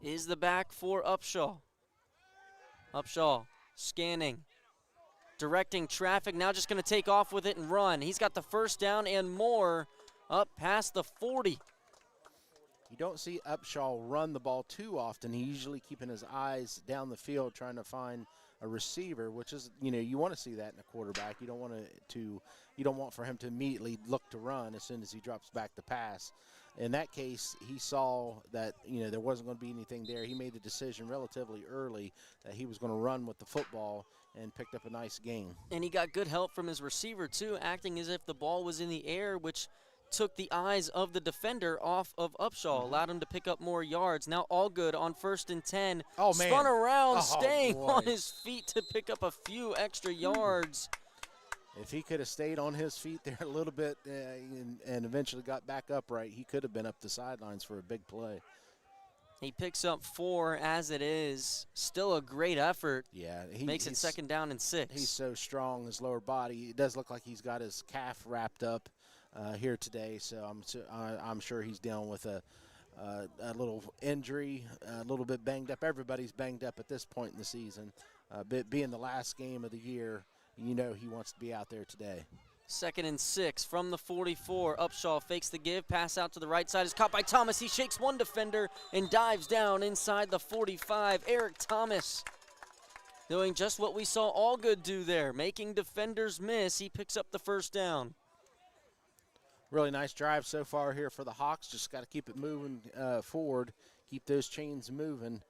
is the back for Upshaw. Upshaw scanning, directing traffic, now just going to take off with it and run. He's got the first down and more up past the 40. You don't see Upshaw run the ball too often. He's usually keeping his eyes down the field trying to find a receiver, which is, you want to see that in a quarterback. You don't want for him to immediately look to run as soon as he drops back to pass. In that case, he saw that, there wasn't going to be anything there. He made the decision relatively early that he was going to run with the football and picked up a nice gain. And he got good help from his receiver too, acting as if the ball was in the air, which took the eyes of the defender off of Upshaw, allowed him to pick up more yards. Now Allgood on first and 10. Oh, man. Spun around, Oh, staying boy. on his feet to pick up a few extra yards. If he could have stayed on his feet there a little bit and eventually got back upright, he could have been up the sidelines for a big play. He picks up 4 as it is. Still a great effort. Yeah. Makes it second down and 6. He's so strong, his lower body. It does look like he's got his calf wrapped up here today, so I'm sure he's dealing with a little injury, a little bit banged up. Everybody's banged up at this point in the season. Being the last game of the year, he wants to be out there today. Second and 6 from the 44. Upshaw fakes the give. Pass out to the right side is caught by Thomas. He shakes one defender and dives down inside the 45. Eric Thomas doing just what we saw Allgood do there, making defenders miss. He picks up the first down. Really nice drive so far here for the Hawks. Just got to keep it moving forward, keep those chains moving.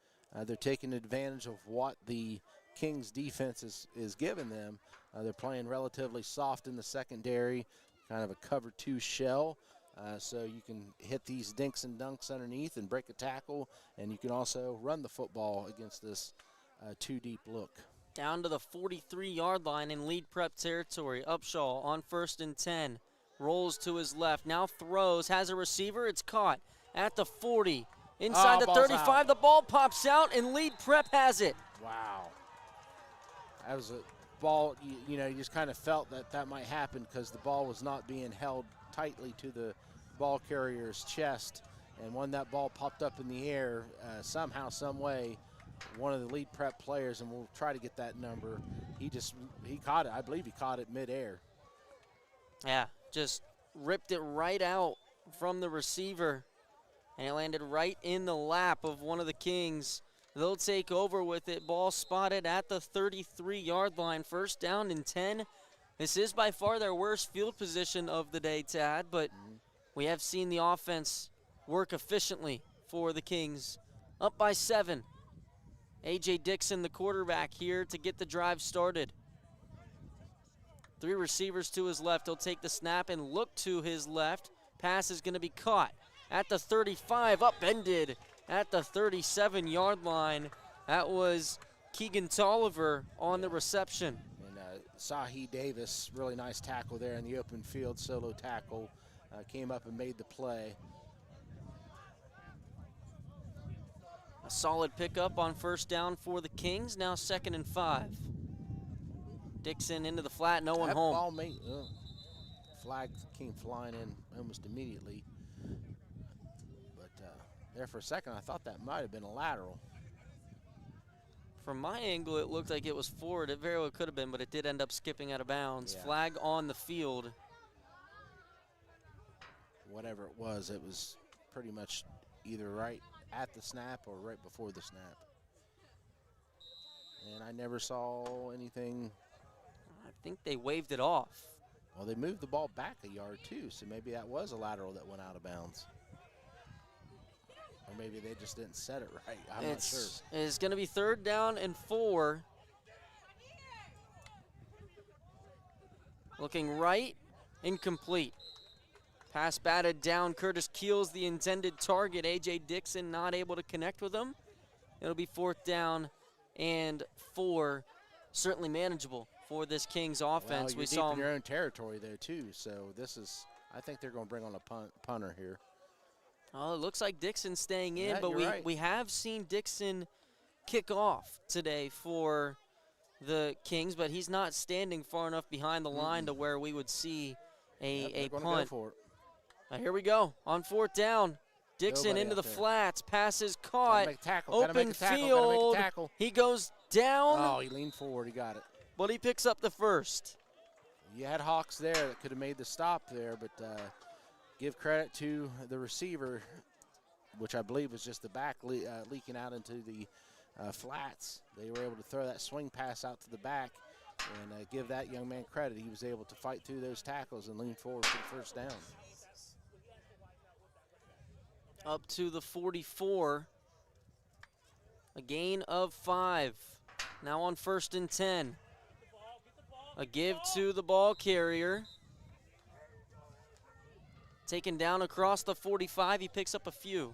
They're taking advantage of what the Kings defense is giving them. They're playing relatively soft in the secondary, kind of a cover 2 shell. So you can hit these dinks and dunks underneath and break a tackle, and you can also run the football against this 2-deep look. Down to the 43-yard line in lead prep territory. Upshaw on first and 10. Rolls to his left, now throws, has a receiver, it's caught at the 40. Inside the 35, out. The ball pops out, and lead prep has it. Wow. That was a ball, you just kind of felt that might happen because the ball was not being held tightly to the ball carrier's chest. And when that ball popped up in the air, somehow, some way, one of the lead prep players, and we'll try to get that number, he caught it. I believe he caught it midair. Yeah, just ripped it right out from the receiver, and it landed right in the lap of one of the Kings. They'll take over with it. Ball spotted at the 33-yard line. First down and 10. This is by far their worst field position of the day, Tad, but we have seen the offense work efficiently for the Kings. Up by 7. A.J. Dixon, the quarterback, here to get the drive started. 3 receivers to his left. He'll take the snap and look to his left. Pass is going to be caught at the 35, upended at the 37-yard line. That was Keegan Tolliver on the reception. And Sahi Davis, really nice tackle there in the open field, solo tackle, came up and made the play. A solid pickup on first down for the Kings, now 2nd and 5. Dixon into the flat, no one That home. ball flag came flying in almost immediately. But there for a second, I thought that might have been a lateral. From my angle, it looked like it was forward. It very well could have been, but it did end up skipping out of bounds. Yeah. Flag on the field. Whatever it was pretty much either right at the snap or right before the snap. And I never saw anything. I think they waved it off. Well, they moved the ball back a yard too, so maybe that was a lateral that went out of bounds. Or maybe they just didn't set it right. I'm not sure. It's going to be 3rd down and 4. Looking right, incomplete. Pass batted down. Curtis Keel's the intended target. A.J. Dixon not able to connect with him. It'll be 4th down and 4. Certainly manageable for this Kings offense. Well, we saw in your own territory there too, so I think they're going to bring on a punter here. Oh, it looks like Dixon's staying in, Yeah, but you're right. we have seen Dixon kick off today for the Kings, but he's not standing far enough behind the line to where we would see a They're gonna punt. go for it. Here we go on 4th down. Dixon Nobody into out the there. flats, passes Gotta caught, make a tackle, gotta open make a tackle, field. gotta make a tackle. He goes down, Oh, he leaned forward, he got it. but he picks up the first. You had Hawks there that could have made the stop there, but give credit to the receiver, which I believe was just the back leaking out into the flats. They were able to throw that swing pass out to the back and give that young man credit. He was able to fight through those tackles and lean forward for the first down. Up to the 44. A gain of 5. Now on 1st and 10. A give to the ball carrier. Taken down across the 45. He picks up a few.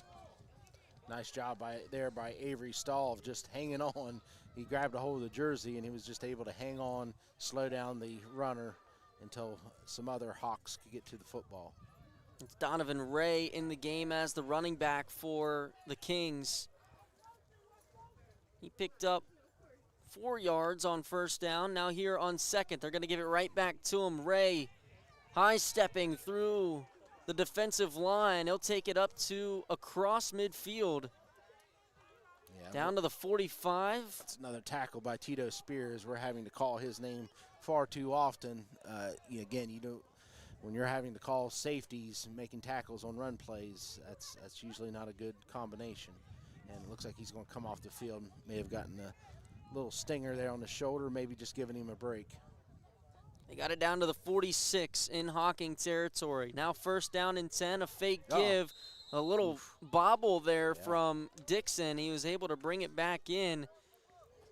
Nice job by Avery Stahl of just hanging on. He grabbed a hold of the jersey and he was just able to hang on, slow down the runner until some other Hawks could get to the football. It's Donovan Ray in the game as the running back for the Kings. He picked up 4 yards on first down. Now here on 2nd, they're going to give it right back to him. Ray high stepping through the defensive line. He'll take it up to across midfield. Yeah, Down to the 45. That's another tackle by Tito Spears. We're having to call his name far too often. Again, when you're having to call safeties making tackles on run plays, that's usually not a good combination. And it looks like he's going to come off the field. May have gotten a little stinger there on the shoulder, maybe just giving him a break. They got it down to the 46 in Hocking territory. Now 1st down and 10, a fake give. A little bobble there from Dixon. He was able to bring it back in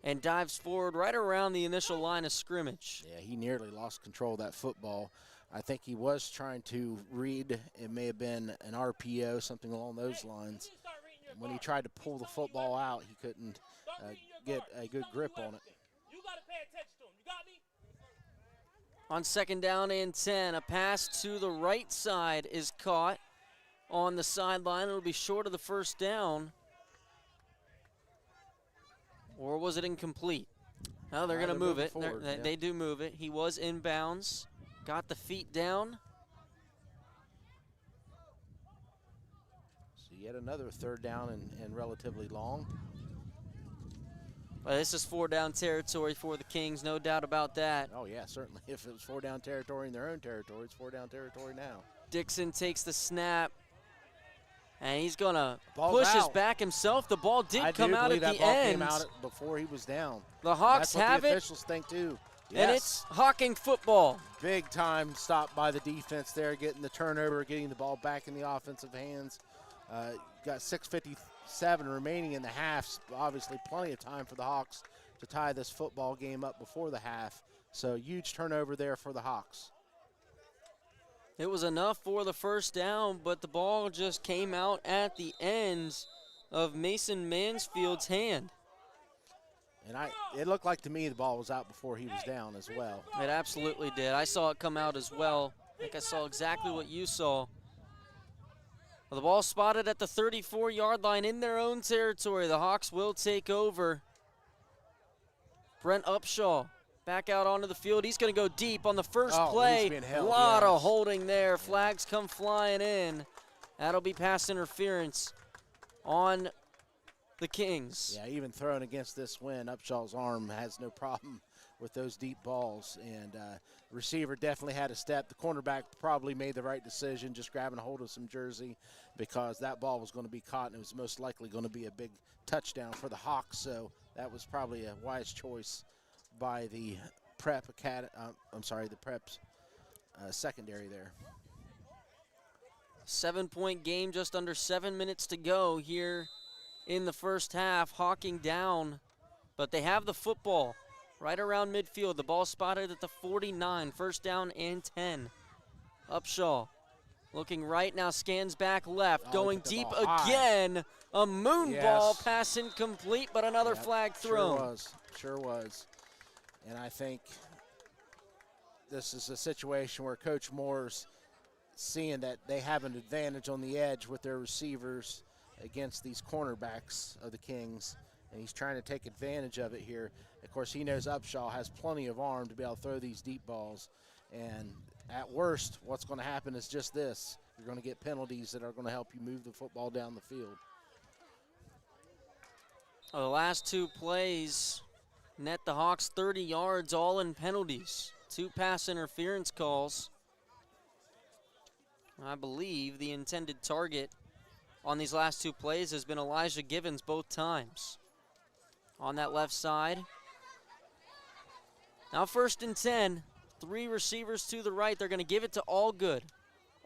and dives forward right around the initial line of scrimmage. Yeah, he nearly lost control of that football. I think he was trying to read, it may have been an RPO, something along those lines. And when he tried to pull the football out, he couldn't get a good grip on it. On 2nd down and 10, a pass to the right side is caught on the sideline. It'll be short of the first down. Or was it incomplete? No, they're going to move it. They do move it. He was inbounds. Got the feet down. So yet another 3rd down and relatively long. But this is 4-down territory for the Kings, no doubt about that. Oh, yeah, certainly. If it was 4-down territory in their own territory, it's 4-down territory now. Dixon takes the snap, and he's going to Ball's push his out. back himself. The ball did come out at the that ball end. came out before he was down. The Hawks That's what have the it, officials think too. and Yes. it's Hocking football. Big time stop by the defense there, getting the turnover, getting the ball back in the offensive hands. Got 6:57 remaining in the half. Obviously plenty of time for the Hawks to tie this football game up before the half. So huge turnover there for the Hawks. It was enough for the first down, but the ball just came out at the ends of Mason Mansfield's hand. And it looked like to me the ball was out before he was down as well. It absolutely did. I saw it come out as well. I think I saw exactly what you saw. Well, the ball spotted at the 34-yard line in their own territory. The Hawks will take over. Brent Upshaw back out onto the field. He's going to go deep on the first play. A lot of holding there. Flags come flying in. That'll be pass interference on the Kings. Yeah, even throwing against this wind, Upshaw's arm has no problem with those deep balls. And receiver definitely had a step. The cornerback probably made the right decision, just grabbing a hold of some jersey, because that ball was going to be caught and it was most likely going to be a big touchdown for the Hawks. So that was probably a wise choice by the Prep's secondary there. 7-point game, just under 7 minutes to go here in the first half. Hocking down, but they have the football right around midfield. The ball spotted at the 49, first down and 10. Upshaw looking right now, scans back left, going deep again. A moon ball, pass incomplete, but another flag thrown. Sure was. And I think this is a situation where Coach Moore's seeing that they have an advantage on the edge with their receivers against these cornerbacks of the Kings, and he's trying to take advantage of it here. Of course, he knows Upshaw has plenty of arm to be able to throw these deep balls, and at worst, what's going to happen is just this. You're going to get penalties that are going to help you move the football down the field. The last two plays net the Hawks 30 yards, all in penalties. 2 pass interference calls. I believe the intended target on these last 2 plays has been Elijah Givens both times. On that left side. Now 1st and 10. 3 receivers to the right. They're going to give it to Allgood.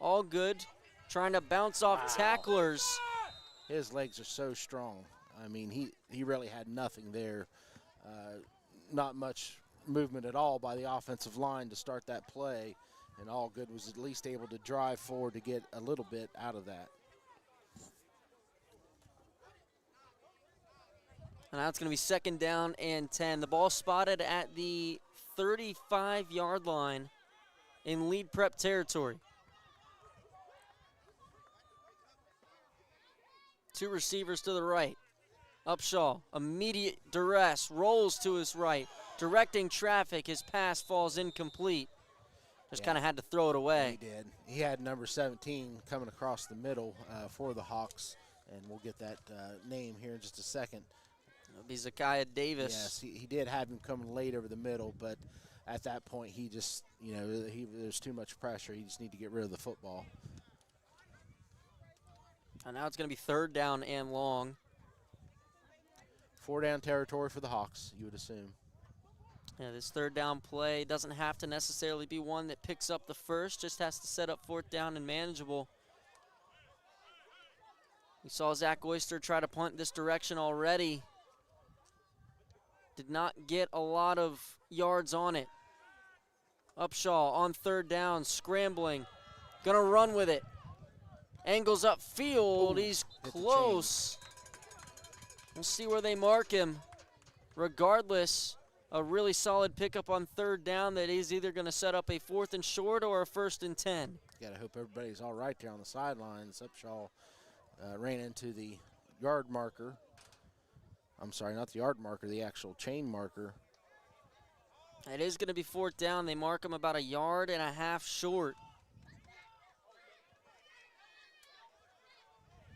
Allgood trying to bounce off tacklers. His legs are so strong. I mean, he really had nothing there. Not much movement at all by the offensive line to start that play. And Allgood was at least able to drive forward to get a little bit out of that. And now it's going to be 2nd down and 10. The ball spotted at the 35-yard line in lead prep territory. 2 receivers to the right. Upshaw, immediate duress, rolls to his right, directing traffic. His pass falls incomplete. Just kind of had to throw it away. He did. He had number 17 coming across the middle for the Hawks, and we'll get that name here in just a second. It'll be Zakiah Davis. Yes, he did have him coming late over the middle, but at that point he just, there's too much pressure. He just need to get rid of the football. And now it's going to be 3rd down and long. 4-down territory for the Hawks, you would assume. Yeah, this 3rd down play doesn't have to necessarily be one that picks up the first, just has to set up 4th down and manageable. We saw Zach Oyster try to punt this direction already. Did not get a lot of yards on it. Upshaw on 3rd down, scrambling, gonna run with it. Angles upfield, he's close. We'll see where they mark him. Regardless, a really solid pickup on 3rd down that is either going to set up a 4th and short or a 1st and 10. Got to hope everybody's all right there on the sidelines. Upshaw ran into the yard marker. I'm sorry, not the yard marker, the actual chain marker. It is going to be 4th down. They mark him about 1.5 yards short.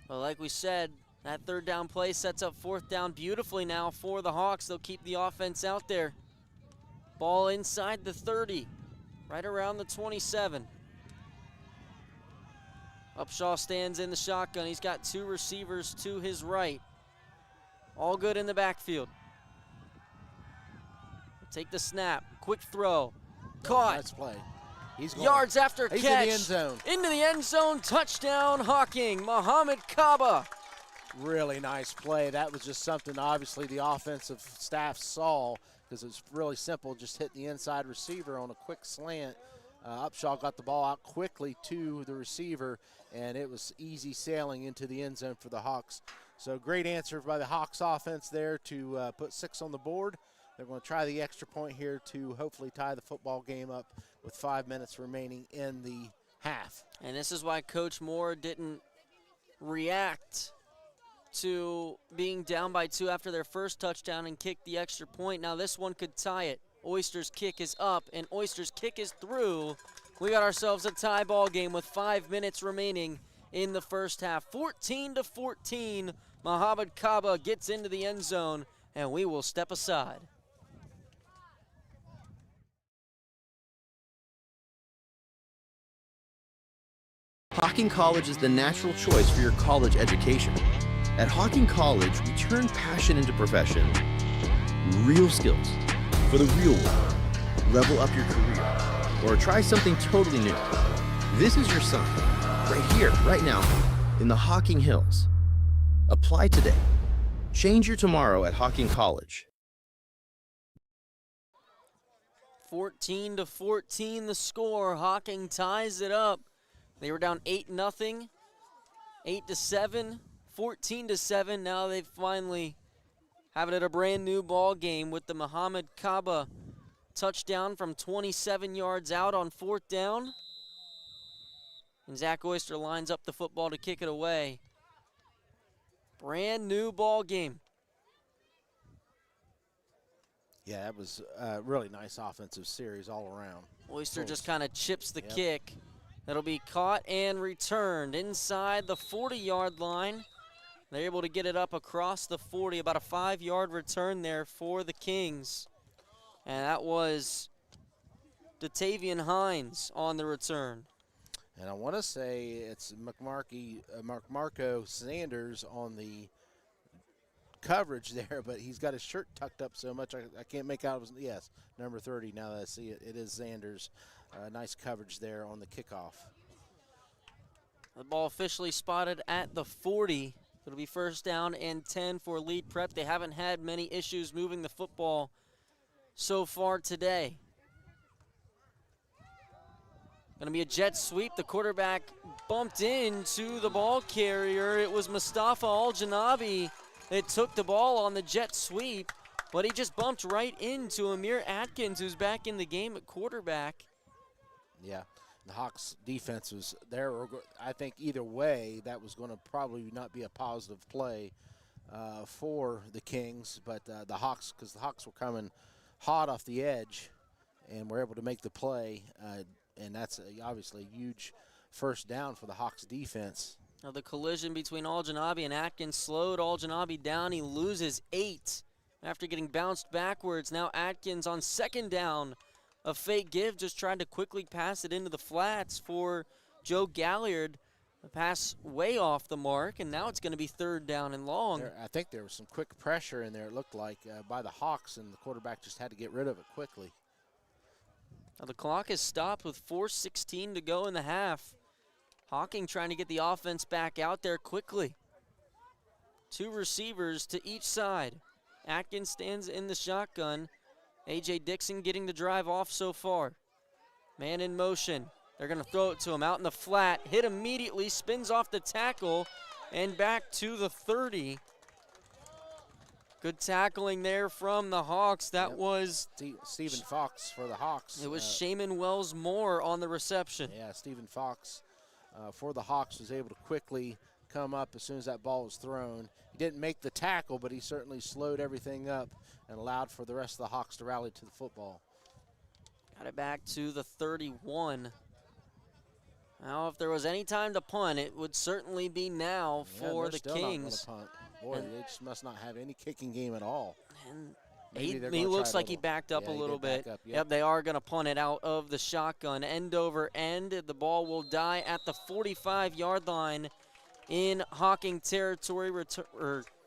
Well, like we said, that 3rd down play sets up 4th down beautifully now for the Hawks. They'll keep the offense out there. Ball inside the 30, right around the 27. Upshaw stands in the shotgun. He's got 2 receivers to his right. Allgood in the backfield. Take the snap. Quick throw. Caught. Nice play. He's going. Yards after catch. He's in the end zone. Into the end zone. Touchdown, Hocking. Muhammad Kaba. Really nice play. That was just something obviously the offensive staff saw, because it was really simple. Just hit the inside receiver on a quick slant. Upshaw got the ball out quickly to the receiver, and it was easy sailing into the end zone for the Hawks. So great answer by the Hawks offense there to put 6 on the board. They're going to try the extra point here to hopefully tie the football game up with 5 minutes remaining in the half. And this is why Coach Moore didn't react to being down by 2 after their first touchdown and kick the extra point. Now this one could tie it. Oysters' kick is up, and Oysters' kick is through. We got ourselves a tie ball game with 5 minutes remaining in the first half. 14-14, Muhammad Kaba gets into the end zone, and we will step aside. Hocking College is the natural choice for your college education. At Hocking College, we turn passion into profession, real skills for the real world. Level up your career or try something totally new. This is your sign, right here, right now, in the Hocking Hills. Apply today. Change your tomorrow at Hocking College. 14-14 the score. Hocking ties it up. They were down 8-0, 8-7, 14-7. Now they finally have it at a brand new ball game with the Muhammad Kaba touchdown from 27 yards out on 4th down. And Zach Oyster lines up the football to kick it away. Brand new ball game. Yeah, that was a really nice offensive series all around. Oyster just kind of chips the kick. That'll be caught and returned inside the 40-yard line. They're able to get it up across the 40, about a 5-yard return there for the Kings. And that was Datavian Hines on the return. And I want to say it's Marco Sanders on the coverage there, but he's got his shirt tucked up so much I can't make out. Yes, number 30, now that I see it. It is Sanders. Nice coverage there on the kickoff. The ball officially spotted at the 40. It'll be 1st down and 10 for Lead Prep. They haven't had many issues moving the football so far today. Going to be a jet sweep. The quarterback bumped into the ball carrier. It was Mustafa Al-Janabi that took the ball on the jet sweep, but he just bumped right into Amir Atkins, who's back in the game at quarterback. Yeah, the Hawks defense was there. I think either way, that was going to probably not be a positive play for the Kings, but the Hawks, because the Hawks were coming hot off the edge and were able to make the play, and that's obviously a huge 1st down for the Hawks defense. Now the collision between Al-Janabi and Atkins slowed Al-Janabi down. He loses 8 after getting bounced backwards. Now Atkins on 2nd down. A fake give, just trying to quickly pass it into the flats for Joe Galliard. The pass way off the mark, and now it's going to be 3rd down and long. I think there was some quick pressure in there, it looked like, by the Hawks, and the quarterback just had to get rid of it quickly. Now the clock is stopped with 4:16 to go in the half. Hocking trying to get the offense back out there quickly. 2 receivers to each side. Atkins stands in the shotgun. A.J. Dixon getting the drive off so far. Man in motion. They're going to throw it to him out in the flat. Hit immediately, spins off the tackle, and back to the 30. Good tackling there from the Hawks. That was Stephen Fox for the Hawks. It was Shaman Wells Moore on the reception. Yeah, Stephen Fox for the Hawks was able to quickly come up as soon as that ball was thrown. He didn't make the tackle, but he certainly slowed everything up and allowed for the rest of the Hawks to rally to the football. Got it back to the 31. Now, if there was any time to punt, it would certainly be now for the Kings. Not punt. Boy, they just must not have any kicking game at all. And he looks like he backed up a little bit. Yep, they are going to punt it out of the shotgun. End over end. The ball will die at the 45-yard line in Hocking territory.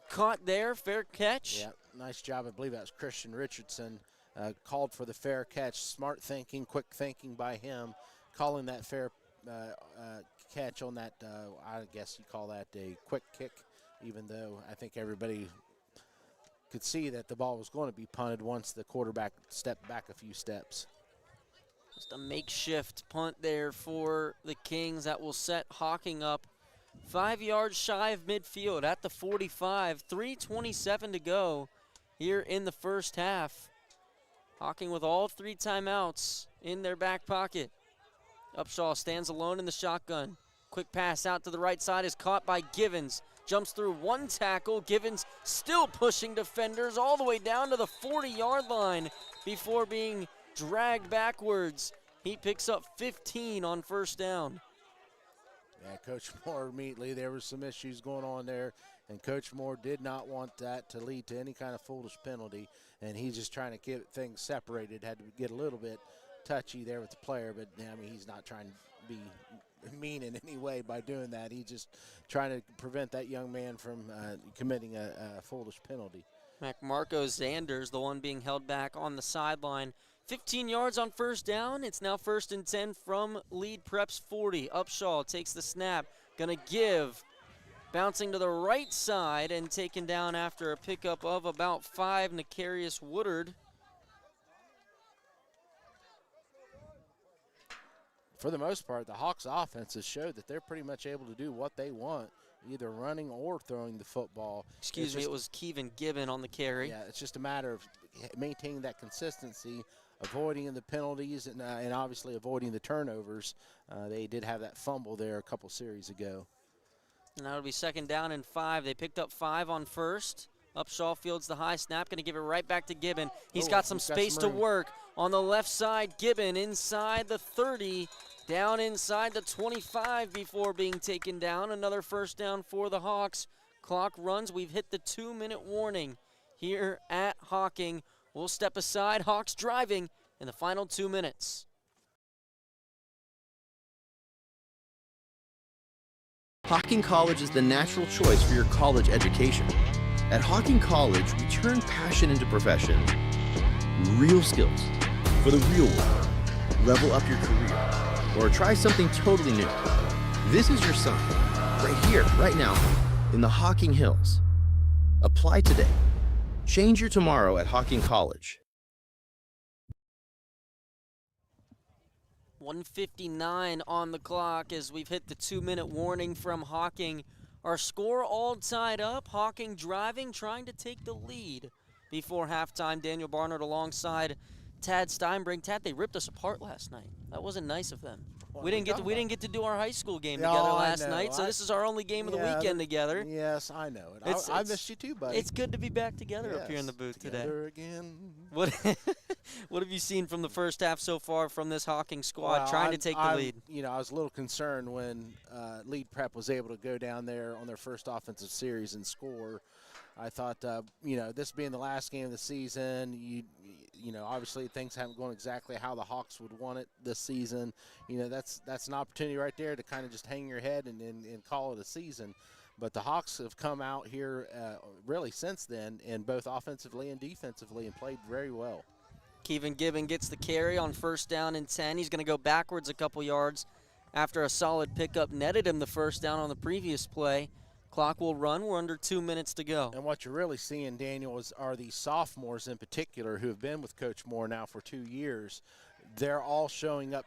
Caught there, fair catch. Yeah, nice job. I believe that was Christian Richardson. Called for the fair catch. Smart thinking, quick thinking by him. Calling that fair catch on that, I guess you call that a quick kick, even though I think everybody could see that the ball was going to be punted once the quarterback stepped back a few steps. Just a makeshift punt there for the Kings that will set Hocking up 5 yards shy of midfield at the 45. 3:27 to go here in the first half. Hocking with all 3 timeouts in their back pocket. Upshaw stands alone in the shotgun. Quick pass out to the right side is caught by Givens. Jumps through 1 tackle. Givens still pushing defenders all the way down to the 40-yard line before being dragged backwards. He picks up 15 on first down. Yeah, Coach Moore immediately, there was some issues going on there, and Coach Moore did not want that to lead to any kind of foolish penalty, and he's just trying to get things separated. Had to get a little bit touchy there with the player, but I mean, he's not trying to be mean in any way by doing that. He's just trying to prevent that young man from committing a foolish penalty. Marco Zanders, the one being held back on the sideline. 15 yards on first down. It's now 1st and 10 from Lead Prep's 40. Upshaw takes the snap. Gonna give. Bouncing to the right side and taken down after a pickup of about 5, Nicarius Woodard. For the most part, the Hawks offense has showed that they're pretty much able to do what they want, either running or throwing the football. Excuse me, it was Kevin Gibbon on the carry. Yeah, it's just a matter of maintaining that consistency, avoiding the penalties, and obviously avoiding the turnovers. They did have that fumble there a couple series ago. And that'll be 2nd down and 5. They picked up 5 on first. Upshaw fields the high snap, going to give it right back to Gibbon. He's got some space to work on the left side. Gibbon inside the 30, down inside the 25 before being taken down. Another first down for the Hawks. Clock runs. We've hit the 2-minute warning here at Hocking. We'll step aside. Hawks driving in the final 2 minutes. Hocking College is the natural choice for your college education. At Hocking College, we turn passion into profession, real skills for the real world. Level up your career or try something totally new. This is your sign, right here, right now, in the Hocking Hills. Apply today. Change your tomorrow at Hocking College. 1:59 on the clock as we've hit the 2-minute warning from Hocking. Our score all tied up. Hocking driving, trying to take the lead before halftime. Daniel Barnard alongside Tad Steinbrink. Tad, they ripped us apart last night. That wasn't nice of them. We didn't get to do our high school game together last night, so this is our only game of the weekend together. Yes, I know it. I missed you too, buddy. It's good to be back together up here in the booth together today. Again. What have you seen from the first half so far from this Hocking squad trying to take the lead? You know, I was a little concerned when Lead Prep was able to go down there on their first offensive series and score. I thought, you know, this being the last game of the season, you know, obviously things haven't gone exactly how the Hawks would want it this season. You know, that's an opportunity right there to kind of just hang your head and call it a season. But the Hawks have come out here really since then, and both offensively and defensively, and played very well. Kevin Gibbon gets the carry on 1st down and 10. He's going to go backwards a couple yards after a solid pickup netted him the first down on the previous play. Clock will run. We're under 2 minutes to go. And what you're really seeing, Daniel, are these sophomores in particular who have been with Coach Moore now for 2 years. They're all showing up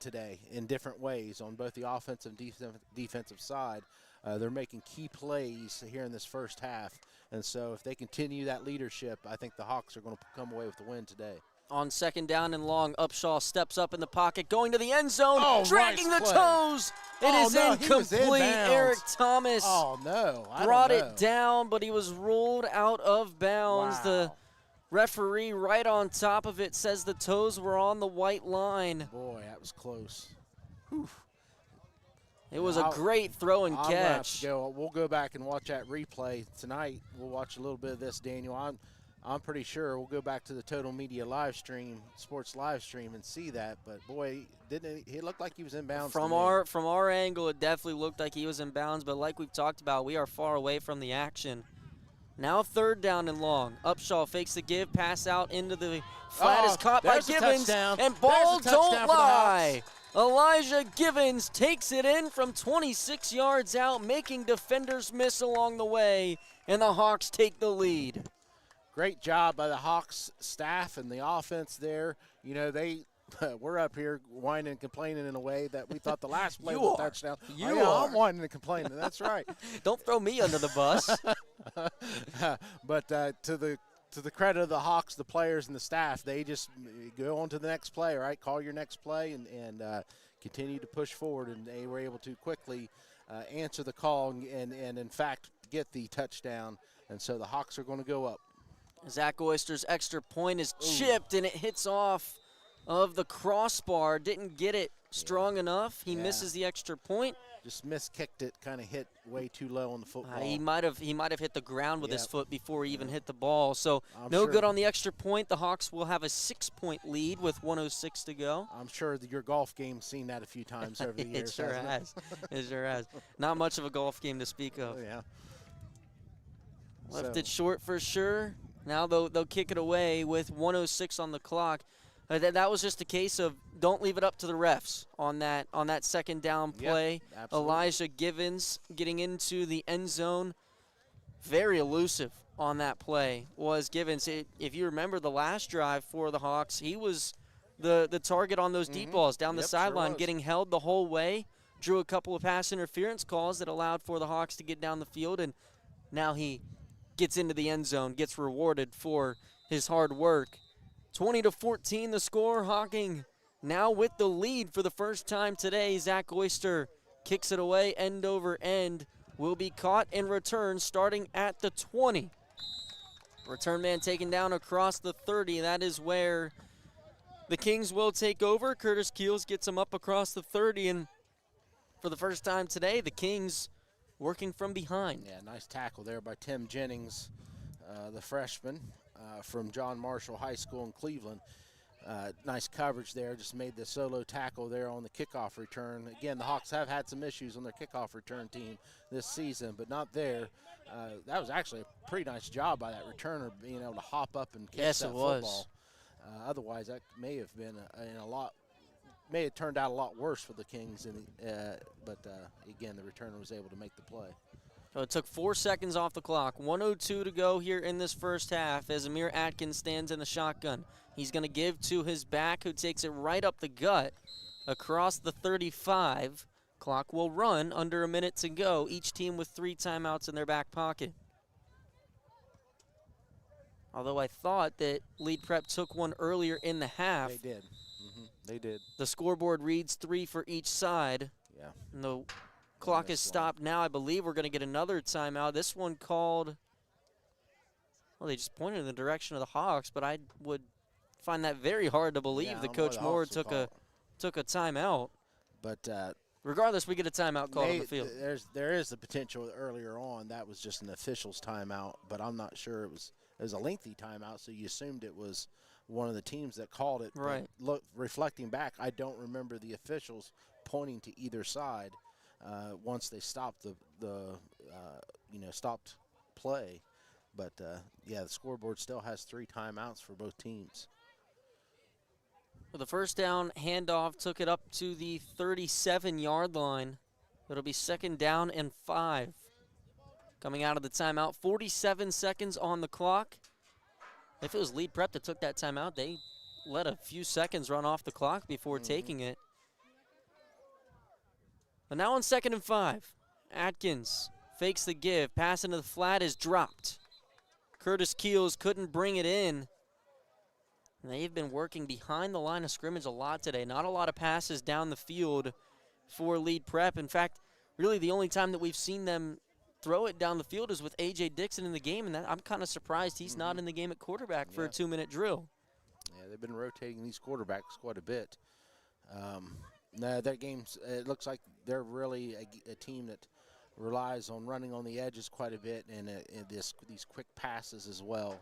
today in different ways on both the offensive and defensive side. They're making key plays here in this first half. And so if they continue that leadership, I think the Hawks are going to come away with the win today. On 2nd down and long, Upshaw steps up in the pocket, going to the end zone, dragging nice the play. toes. It is incomplete. Eric Thomas brought it down, but he was ruled out of bounds. Wow. The referee right on top of it says the toes were on the white line. Boy, that was close. It was a great throw and catch. We'll go back and watch that replay tonight. We'll watch a little bit of this, Daniel. I'm pretty sure we'll go back to the Total Media live stream, sports live stream, and see that. But boy, he looked like he was in bounds. From our angle, it definitely looked like he was in bounds. But like we've talked about, we are far away from the action. Now 3rd down and long. Upshaw fakes the give, pass out into the flat is caught by Givens, and ball don't lie. Elijah Givens takes it in from 26 yards out, making defenders miss along the way, and the Hawks take the lead. Great job by the Hawks staff and the offense there. You know, they we're up here whining and complaining in a way that we thought the last play You was a are. touchdown. You Yeah, are. I'm whining and complaining. That's right. Don't throw me under the bus. But to the credit of the Hawks, the players and the staff, they just go on to the next play, right? Call your next play and continue to push forward, and they were able to quickly answer the call and in fact get the touchdown, and so the Hawks are going to go up. Zach Oyster's extra point is chipped, and it hits off of the crossbar. Didn't get it strong enough. He misses the extra point. Just miskicked it, kind of hit way too low on the football. He might have hit the ground with his foot before he even hit the ball. So no sure. good on the extra point. The Hawks will have a 6-point lead with 1:06 to go. I'm sure that your golf game's seen that a few times over the years. It sure has. It sure has. Not much of a golf game to speak of. Oh, yeah. Left it short for sure. Now they'll kick it away with 1:06 on the clock. That was just a case of don't leave it up to the refs on that second down play. Yep, Elijah Givens getting into the end zone. Very elusive on that play was Givens. If you remember the last drive for the Hawks, he was the target on those deep balls down the sideline, getting held the whole way. Drew a couple of pass interference calls that allowed for the Hawks to get down the field, and now he gets into the end zone, gets rewarded for his hard work. 20-14 the score. Hocking now with the lead for the first time today. Zach Oyster kicks it away end over end. Will be caught and returned starting at the 20. Return man taken down across the 30. That is where the Kings will take over. Curtis Keels gets him up across the 30, and for the first time today, the Kings working from behind. Yeah, nice tackle there by Tim Jennings, the freshman from John Marshall High School in Cleveland. Nice coverage there, just made the solo tackle there on the kickoff return. Again, the Hawks have had some issues on their kickoff return team this season, but not there. That was actually a pretty nice job by that returner being able to hop up and catch that football. Otherwise, that may have been may have turned out a lot worse for the Kings, but again, the returner was able to make the play. So it took 4 seconds off the clock. 1:02 to go here in this first half as Amir Atkins stands in the shotgun. He's going to give to his back, who takes it right up the gut across the 35. Clock will run under a minute to go. Each team with 3 timeouts in their back pocket. Although I thought that Lead Prep took one earlier in the half. They did. They did. The scoreboard reads 3 for each side. Yeah. And the clock is stopped now. I believe we're going to get another timeout. This one called, well, they just pointed in the direction of the Hawks, but I would find that very hard to believe that Coach Moore took a timeout. But regardless, we get a timeout call on the field. There is the potential earlier on that was just an official's timeout, but I'm not sure it was a lengthy timeout, so you assumed it was one of the teams that called it. Right. But look, reflecting back, I don't remember the officials pointing to either side once they stopped stopped play. But yeah, the scoreboard still has 3 timeouts for both teams. For the first down handoff, took it up to the 37-yard line. It'll be 2nd down and 5. Coming out of the timeout, 47 seconds on the clock. If it was Lead Prep that took that timeout, they let a few seconds run off the clock before taking it. But now on 2nd and 5, Atkins fakes the give. Pass into the flat is dropped. Curtis Keels couldn't bring it in. And they've been working behind the line of scrimmage a lot today. Not a lot of passes down the field for Lead Prep. In fact, really the only time that we've seen them throw it down the field is with A.J. Dixon in the game, and I'm kind of surprised he's not in the game at quarterback for a 2-minute drill. Yeah, they've been rotating these quarterbacks quite a bit. That game's, it looks like they're really a team that relies on running on the edges quite a bit and these quick passes as well.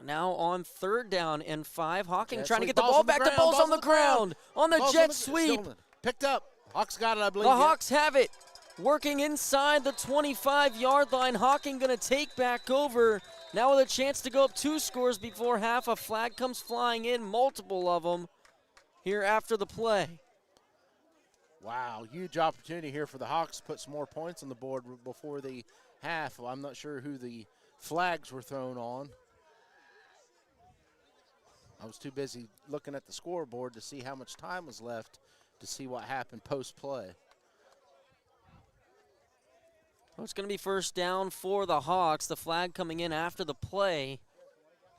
Now on 3rd down and 5, Hocking Jet trying to sweep, get the ball back. The ball's on the ground. On the jet sweep. Picked up. Hawks got it, I believe. The Hawks have it. Working inside the 25-yard line. Hocking going to take back over. Now with a chance to go up 2 scores before half. A flag comes flying in, multiple of them here after the play. Wow, huge opportunity here for the Hawks to put some more points on the board before the half. Well, I'm not sure who the flags were thrown on. I was too busy looking at the scoreboard to see how much time was left to see what happened post-play. Well, it's going to be first down for the Hawks. The flag coming in after the play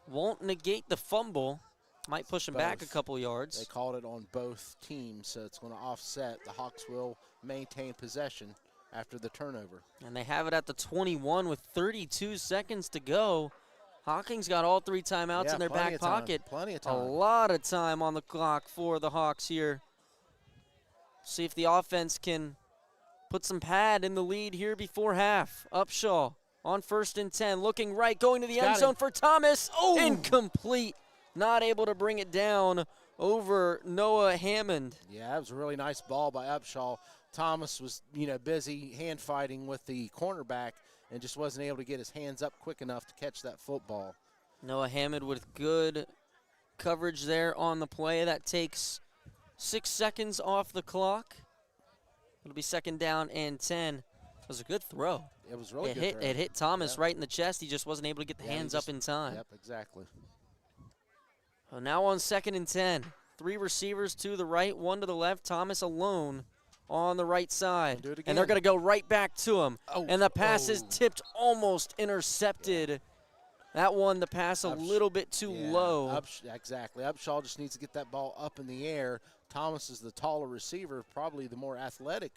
won't negate the fumble. Might push them back a couple yards. They called it on both teams, so it's going to offset. The Hawks will maintain possession after the turnover. And they have it at the 21 with 32 seconds to go. Hocking's got all 3 timeouts in their back pocket. Plenty of time. A lot of time on the clock for the Hawks here. See if the offense can put some pad in the lead here before half. Upshaw on 1st and 10, looking right, going to the end zone for Thomas. Oh! Incomplete. Not able to bring it down over Noah Hammond. Yeah, that was a really nice ball by Upshaw. Thomas was, busy hand fighting with the cornerback and just wasn't able to get his hands up quick enough to catch that football. Noah Hammond with good coverage there on the play. That takes 6 seconds off the clock. It'll be 2nd down and 10. It was a good throw. It was really good throw. It hit Thomas right in the chest. He just wasn't able to get the hands up in time. Yep, exactly. So now on 2nd and 10. 3 receivers to the right, 1 to the left. Thomas alone on the right side. Do it again. And they're going to go right back to him. And the pass is tipped, almost intercepted. Yeah. That one, the pass a little bit too low. Exactly. Upshaw just needs to get that ball up in the air. Thomas is the taller receiver, probably the more athletic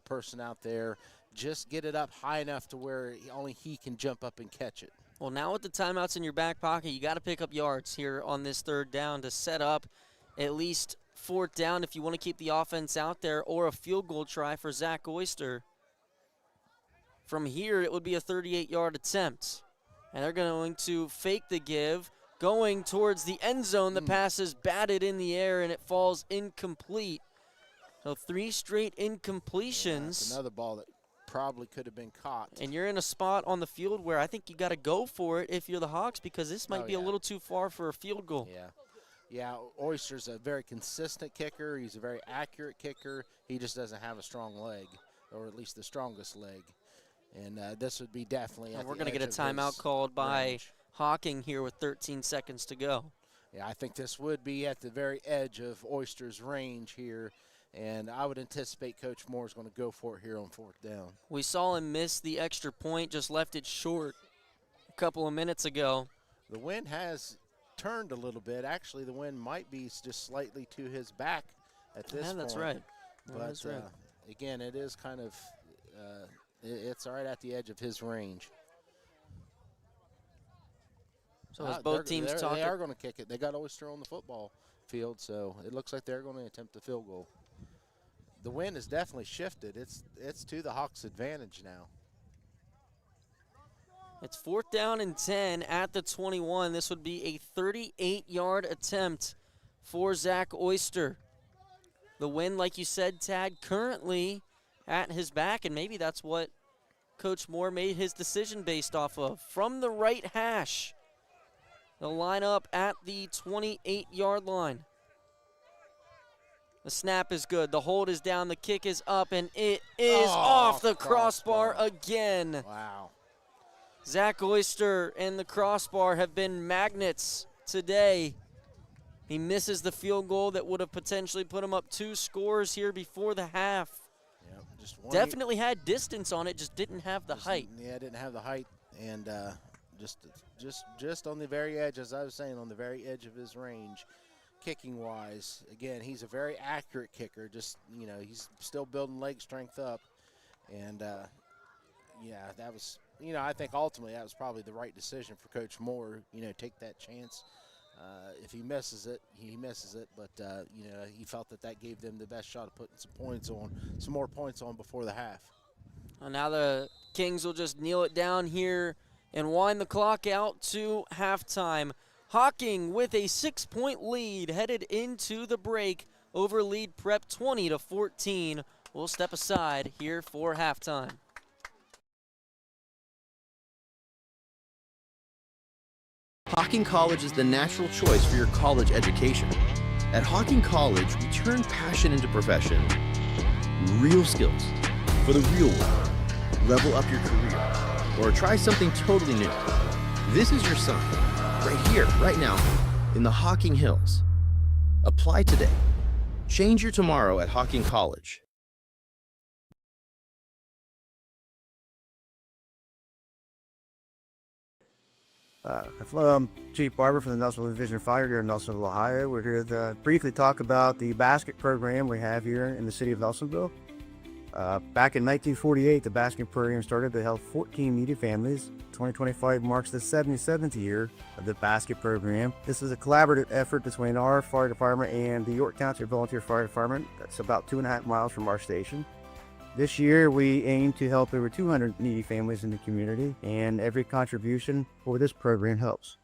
person out there. Just get it up high enough to where only he can jump up and catch it. Well, now with the timeouts in your back pocket, you got to pick up yards here on this 3rd down to set up at least 4th down if you want to keep the offense out there, or a field goal try for Zach Oyster. From here, it would be a 38-yard attempt. And they're going to fake the give. Going towards the end zone, the pass is batted in the air, and it falls incomplete. So 3 straight incompletions. Yeah, that's another ball that probably could have been caught. And you're in a spot on the field where I think you got to go for it if you're the Hawks, because this might be a little too far for a field goal. Yeah, Oyster's a very consistent kicker. He's a very accurate kicker. He just doesn't have a strong leg, or at least the strongest leg. And this would be definitely we're going to get a timeout called by Hocking here with 13 seconds to go. Yeah, I think this would be at the very edge of Oyster's range here. And I would anticipate Coach Moore is going to go for it here on 4th down. We saw him miss the extra point, just left it short a couple of minutes ago. The wind has turned a little bit. Actually, the wind might be just slightly to his back at this point. That's right. But that's right. Again, it is kind of it's right at the edge of his range. So as both teams talking, they are going to kick it. They got Oyster on the football field, so it looks like they're going to attempt a field goal. The wind has definitely shifted. It's to the Hawks' advantage now. It's 4th down and 10 at the 21. This would be a 38-yard attempt for Zach Oyster. The wind, like you said, Tad, currently at his back, and maybe that's what Coach Moore made his decision based off of. From the right hash, they'll line up at the 28-yard line. The snap is good. The hold is down. The kick is up, and it is off the crossbar again. Wow. Zach Oyster and the crossbar have been magnets today. He misses the field goal that would have potentially put him up 2 scores here before the half. Yep, just one. Definitely had distance on it, just didn't have the height. Yeah, didn't have the height, and just on the very edge, as I was saying, on the very edge of his range. Kicking wise, again, he's a very accurate kicker. Just, he's still building leg strength up. And, that was, I think ultimately that was probably the right decision for Coach Moore. Take that chance. If he misses it, he misses it. But, he felt that gave them the best shot of putting some more points on before the half. Well, now the Kings will just kneel it down here and wind the clock out to halftime. Hocking with a 6-point lead headed into the break over Lead Prep 20-14. We'll step aside here for halftime. Hocking College is the natural choice for your college education. At Hocking College, we turn passion into profession. Real skills for the real world. Level up your career or try something totally new. This is your sign. Right here, right now. in the Hocking Hills. Apply today. Change your tomorrow at Hocking College. Hello, I'm Chief Barber from the Nelsonville Division of Fire here in Nelsonville, Ohio. We're here to briefly talk about the basket program we have here in the city of Nelsonville. Back in 1948, the basket program started to help 14 needy families. 2025 marks the 77th year of the basket program. This is a collaborative effort between our fire department and the York Township Volunteer Fire Department. That's about 2.5 miles from our station. This year, we aim to help over 200 needy families in the community, and every contribution for this program helps.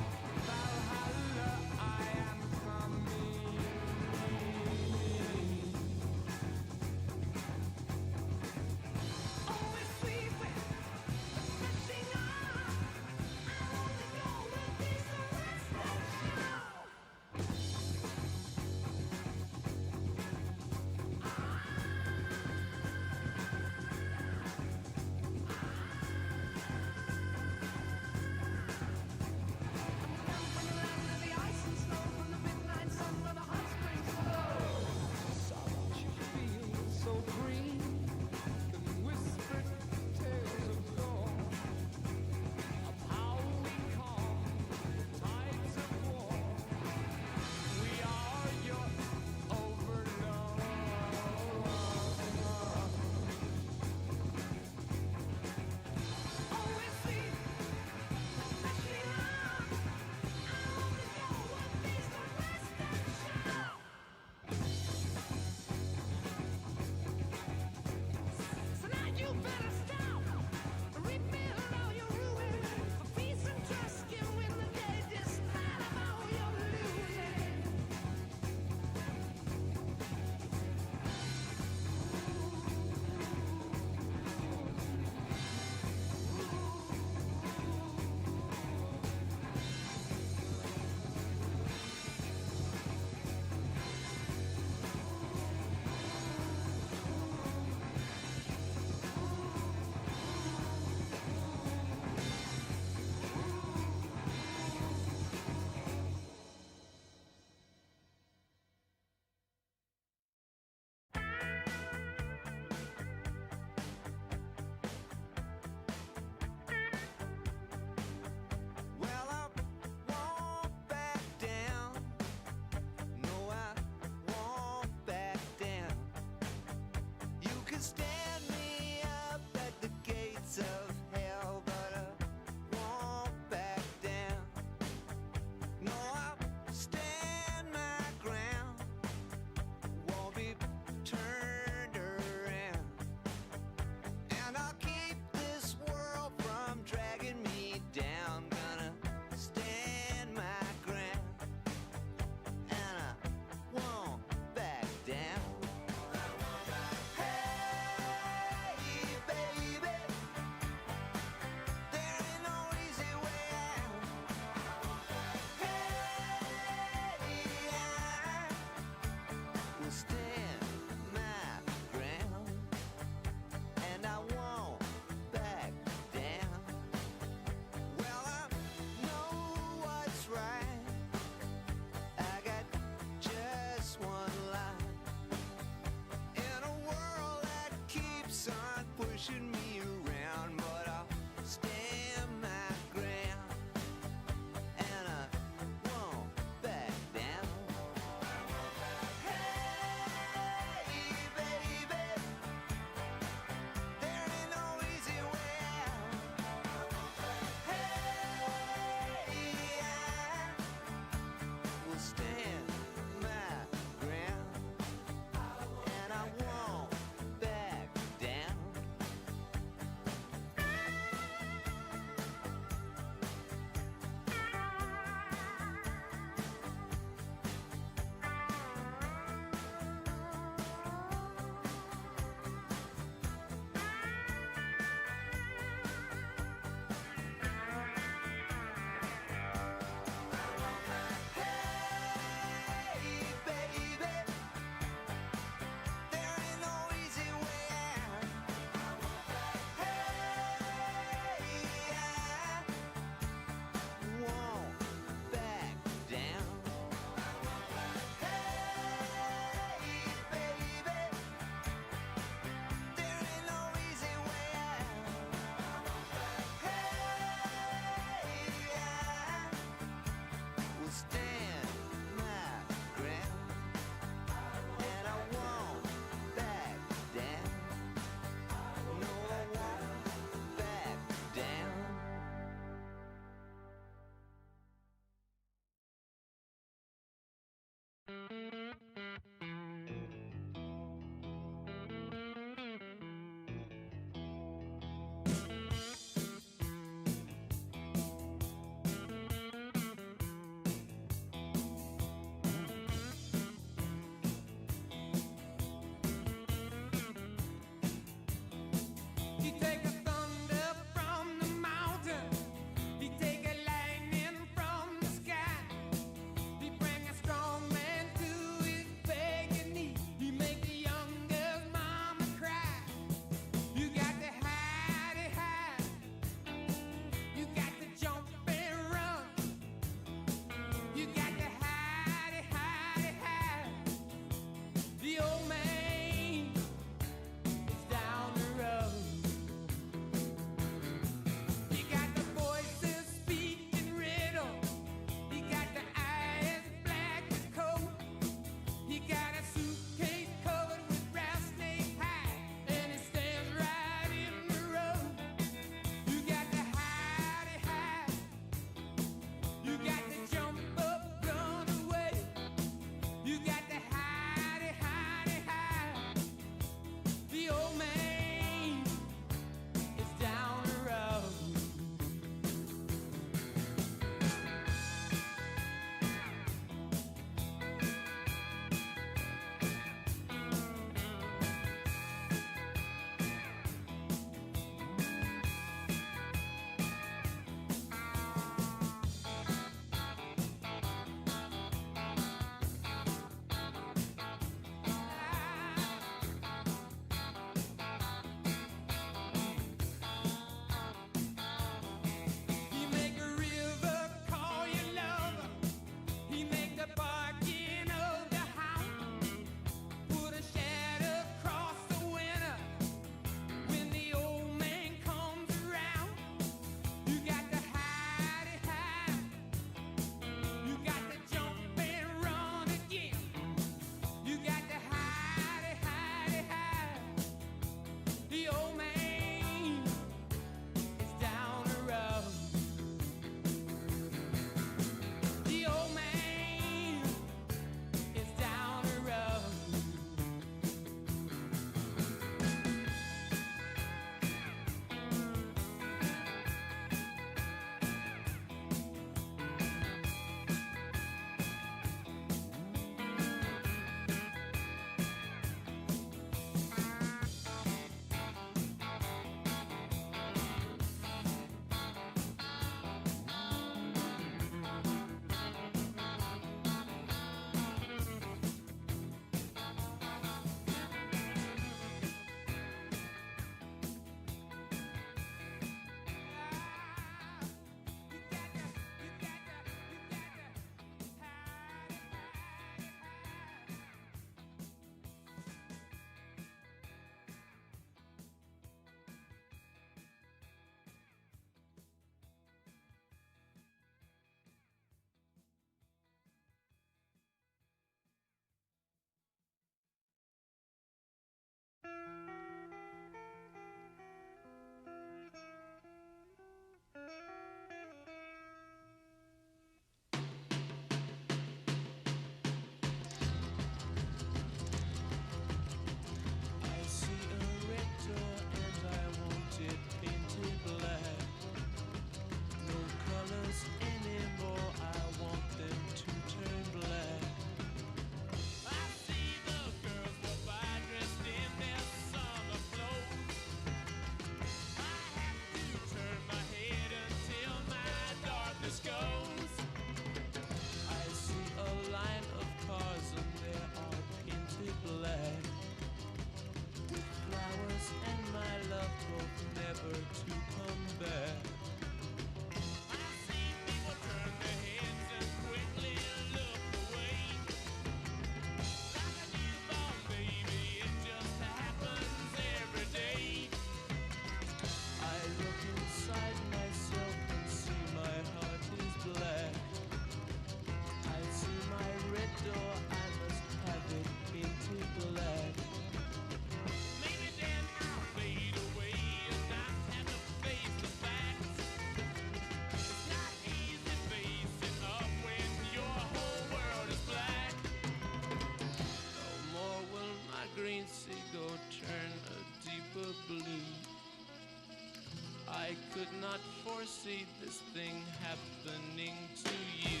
could not foresee this thing happening to you.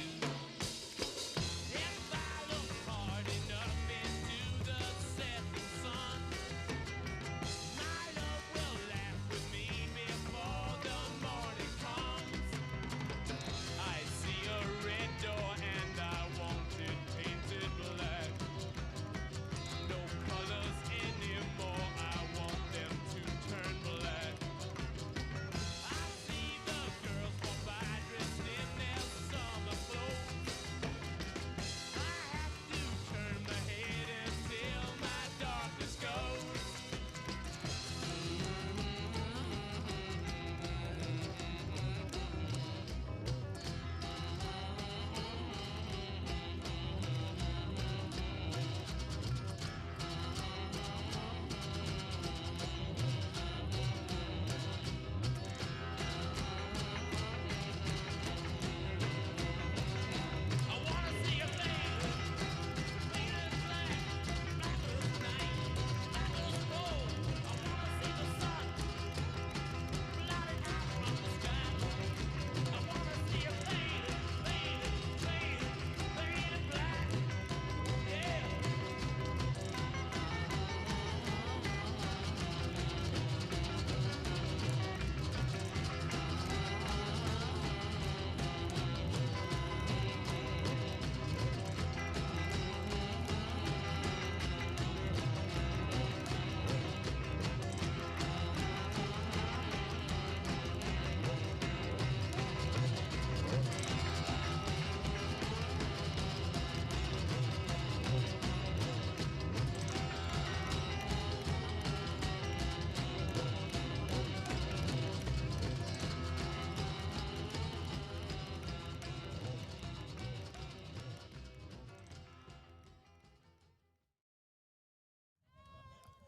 If I look hard enough into the setting sun, my love will laugh with me before the morning comes. I see a red door and I want it painted black. No colors anymore, I want them to turn black. I see the girls walk by dressed in their summer clothes. I have to turn my head until my darkness goes. I wanna see a lady, clean as black, black as night, black as gold. I wanna see the sun, blotted out from the sky. I wanna see a lady, lady black, yeah.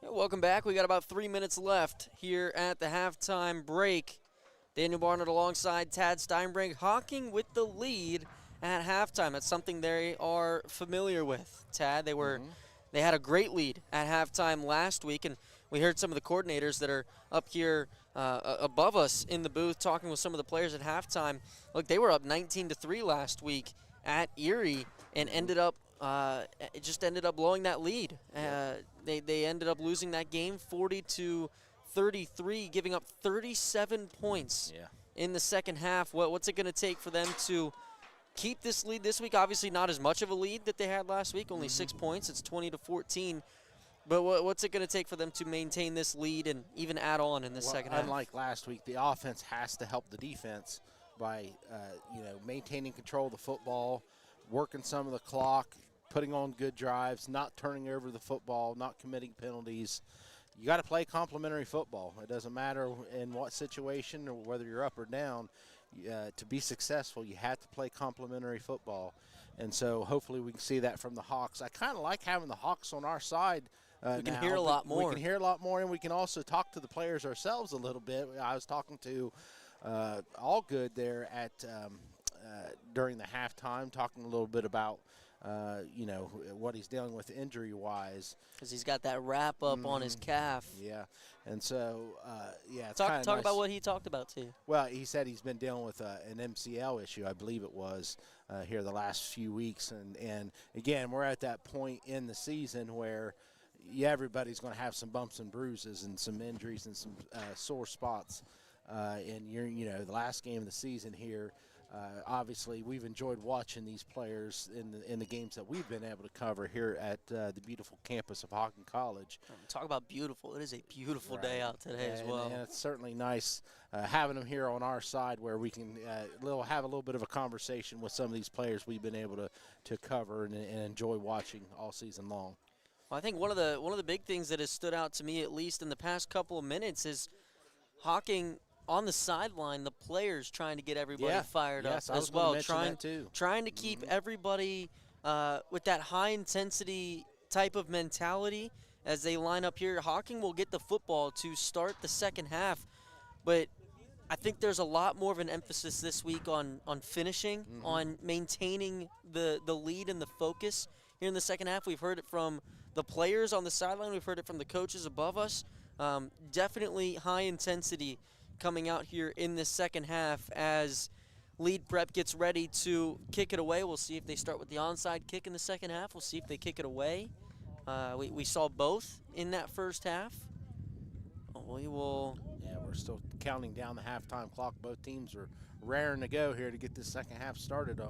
Yeah, welcome back. We got about 3 minutes left here at the halftime break. Daniel Barnett alongside Tad Steinbrink, Hocking with the lead at halftime. That's something they are familiar with. Tad, they had a great lead at halftime last week, and we heard some of the coordinators that are up here above us in the booth talking with some of the players at halftime. Look, they were up 19-3 last week at Erie and ended up blowing that lead. They ended up losing that game 40-33, giving up 37 points in the second half. What's it going to take for them to keep this lead this week? Obviously not as much of a lead that they had last week, only 6 points. It's 20-14. But what's it going to take for them to maintain this lead and even add on in the second half? Unlike last week, the offense has to help the defense by maintaining control of the football, working some of the clock, putting on good drives, not turning over the football, not committing penalties. You got to play complementary football. It doesn't matter in what situation or whether you're up or down. To be successful, you have to play complementary football. And so hopefully we can see that from the Hawks. I kind of like having the Hawks on our side. We can hear a lot more. We can hear a lot more, and we can also talk to the players ourselves a little bit. I was talking to Allgood there at during the halftime, talking a little bit about what he's dealing with injury-wise. Because he's got that wrap up on his calf. Yeah, and so it's talk nice. about what he talked about too. Well, he said he's been dealing with an MCL issue, I believe it was, here the last few weeks, and again, we're at that point in the season where everybody's going to have some bumps and bruises and some injuries and some sore spots. And the last game of the season here, obviously we've enjoyed watching these players in the games that we've been able to cover here at the beautiful campus of Hocking College. Talk about beautiful. It is a beautiful day out today as well. And it's certainly nice having them here on our side where we can have a little bit of a conversation with some of these players we've been able to cover and enjoy watching all season long. Well, I think one of the big things that has stood out to me, at least in the past couple of minutes, is Hocking on the sideline, the players trying to get everybody fired up as well, trying to keep everybody with that high intensity type of mentality as they line up here. Hocking will get the football to start the second half, but I think there's a lot more of an emphasis this week on finishing, on maintaining the lead and the focus here in the second half. We've heard it from the players on the sideline. We've heard it from the coaches above us. Definitely high intensity coming out here in the second half as Lead Prep gets ready to kick it away. We'll see if they start with the onside kick in the second half. We'll see if they kick it away. We saw both in that first half. We will. Yeah, we're still counting down the halftime clock. Both teams are raring to go here to get this second half started.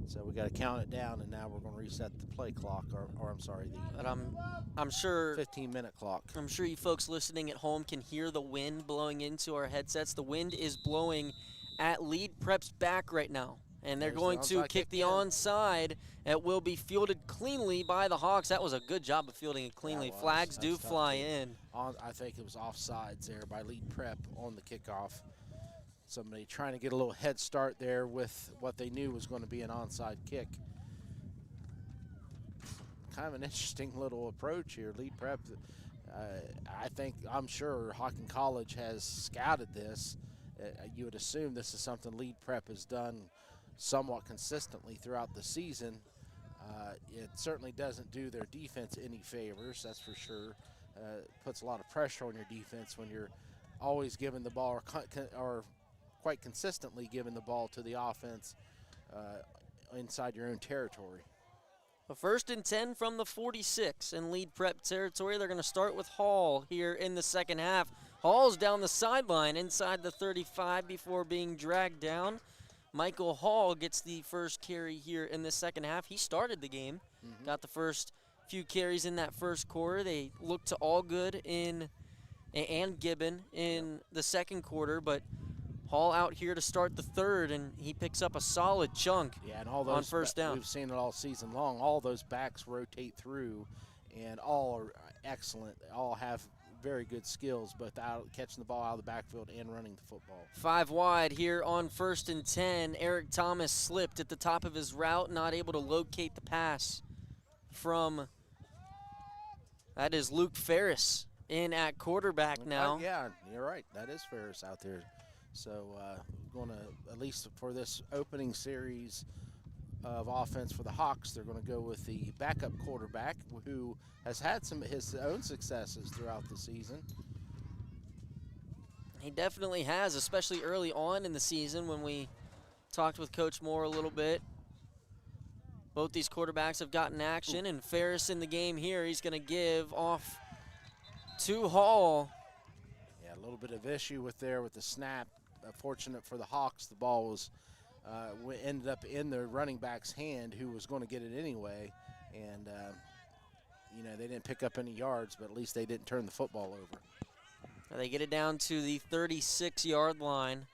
So we got to count it down, and now we're going to reset the play clock, or I'm sorry, But I'm sure 15-minute clock. I'm sure you folks listening at home can hear the wind blowing into our headsets. The wind is blowing at Lead Prep's back right now, and they're There's going the to onside kick the kick in. onside. It will be fielded cleanly by the Hawks. That was a good job of fielding it cleanly. That was. Flags That's do tough fly to- in. I think it was offsides there by Lead Prep on the kickoff. Somebody trying to get a little head start there with what they knew was going to be an onside kick. Kind of an interesting little approach here. Lead Prep, I'm sure Hocking College has scouted this. You would assume this is something Lead Prep has done somewhat consistently throughout the season. It certainly doesn't do their defense any favors, that's for sure. Puts a lot of pressure on your defense when you're always giving the ball or quite consistently giving the ball to the offense inside your own territory. A 1st and 10 from the 46 in Lead Prep territory. They're going to start with Hall here in the second half. Hall's down the sideline inside the 35 before being dragged down. Michael Hall gets the first carry here in the second half. He started the game, got the first few carries in that first quarter. They looked to all good and Gibbon in the second quarter, but Hall out here to start the third, and he picks up a solid chunk and all those on first down. We've seen it all season long. All those backs rotate through, and all are excellent. All have very good skills, both catching the ball out of the backfield and running the football. 5 wide here on 1st and 10. Eric Thomas slipped at the top of his route, not able to locate the pass from, that is Luke Ferris in at quarterback now. Yeah, you're right. That is Ferris out there. So going to, at least for this opening series of offense for the Hawks, they're going to go with the backup quarterback who has had some of his own successes throughout the season. He definitely has, especially early on in the season when we talked with Coach Moore a little bit. Both these quarterbacks have gotten action, and Ferris in the game here. He's going to give off to Hall. Yeah, a little bit of issue with the snap. Fortunate for the Hawks, the ball was ended up in the running back's hand, who was going to get it anyway, and they didn't pick up any yards, but at least they didn't turn the football over. They get it down to the 36-yard line.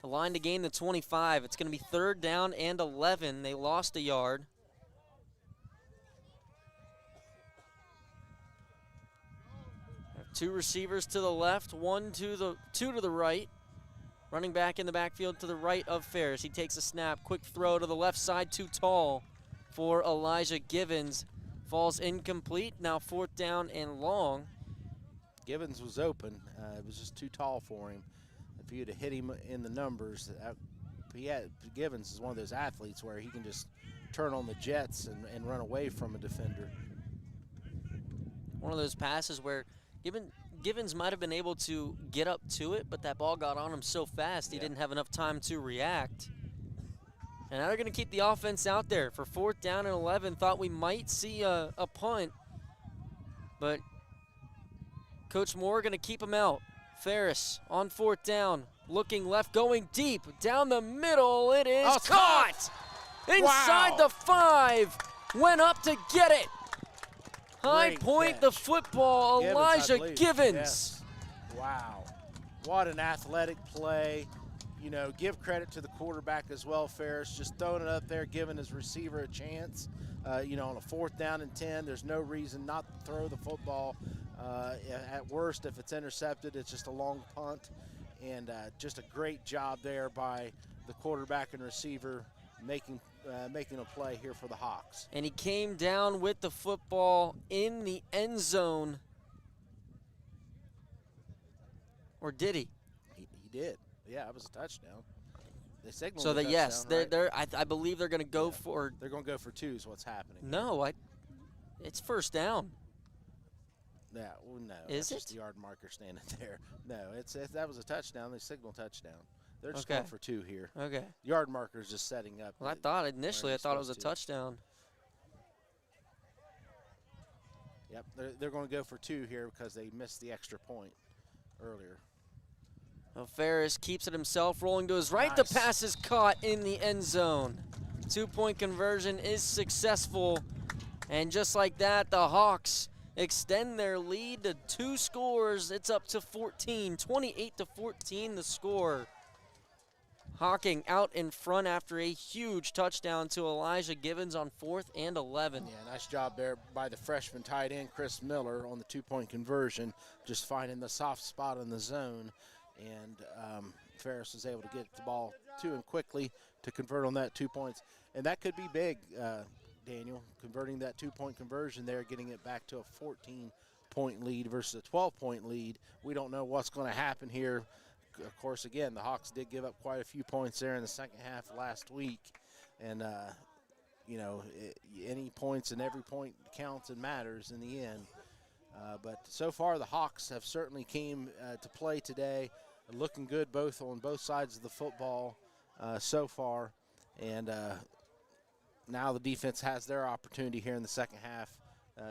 The line to gain the 25. It's going to be 3rd down and 11. They lost a yard. Have 2 receivers to the left, two to the right. Running back in the backfield to the right of Ferris. He takes a snap, quick throw to the left side, too tall for Elijah Givens. Falls incomplete, now 4th down and long. Givens was open. It was just too tall for him. If you'd have hit him in the numbers, Givens is one of those athletes where he can just turn on the jets and run away from a defender. One of those passes where Givens might have been able to get up to it, but that ball got on him so fast he didn't have enough time to react. And now they're going to keep the offense out there for 4th down and 11. Thought we might see a punt, but Coach Moore going to keep him out. Ferris on 4th down, looking left, going deep, down the middle. It is caught! Inside the 5, went up to get it. High Great point catch. the football, Givens, I Elijah believe. Givens. Yes. Wow. What an athletic play. Give credit to the quarterback as well, Ferris, just throwing it up there, giving his receiver a chance. On a 4th down and 10, there's no reason not to throw the football. At worst, if it's intercepted, it's just a long punt. And just a great job there by the quarterback and receiver making a play here for the Hawks. And he came down with the football in the end zone. Or did he? He did. Yeah, it was a touchdown. They signaled So a that yes, touchdown, right? I believe they're going to go for. They're going to go for 2 is what's happening. No, it's 1st down. Yeah, well, no. Is that's just it? the yard marker standing there. No, that was a touchdown. They signal touchdown. They're just Okay. going for 2 here. Okay. Yard marker's just setting up. Well, I thought initially, I thought it was a supposed to. touchdown. Yep, they're going to go for 2 here because they missed the extra point earlier. Well, Ferris keeps it himself, rolling to his right. Nice. The pass is caught in the end zone. 2-point conversion is successful. And just like that, the Hawks extend their lead to 2 scores. It's up to 14, 28-14 the score. Hocking out in front after a huge touchdown to Elijah Givens on 4th and 11. Yeah, nice job there by the freshman tight end, Chris Miller, on the 2-point conversion, just finding the soft spot in the zone. And Ferris was able to get the ball to him quickly to convert on that 2 points. And that could be big, Daniel, converting that 2-point conversion there, getting it back to a 14-point lead versus a 12-point lead. We don't know what's going to happen here. Of course, again, the Hawks did give up quite a few points there in the second half last week. And, you know, any points and every point counts and matters in the end. But so far, the Hawks have certainly came to play today, looking good on both sides of the football so far. And now the defense has their opportunity here in the second half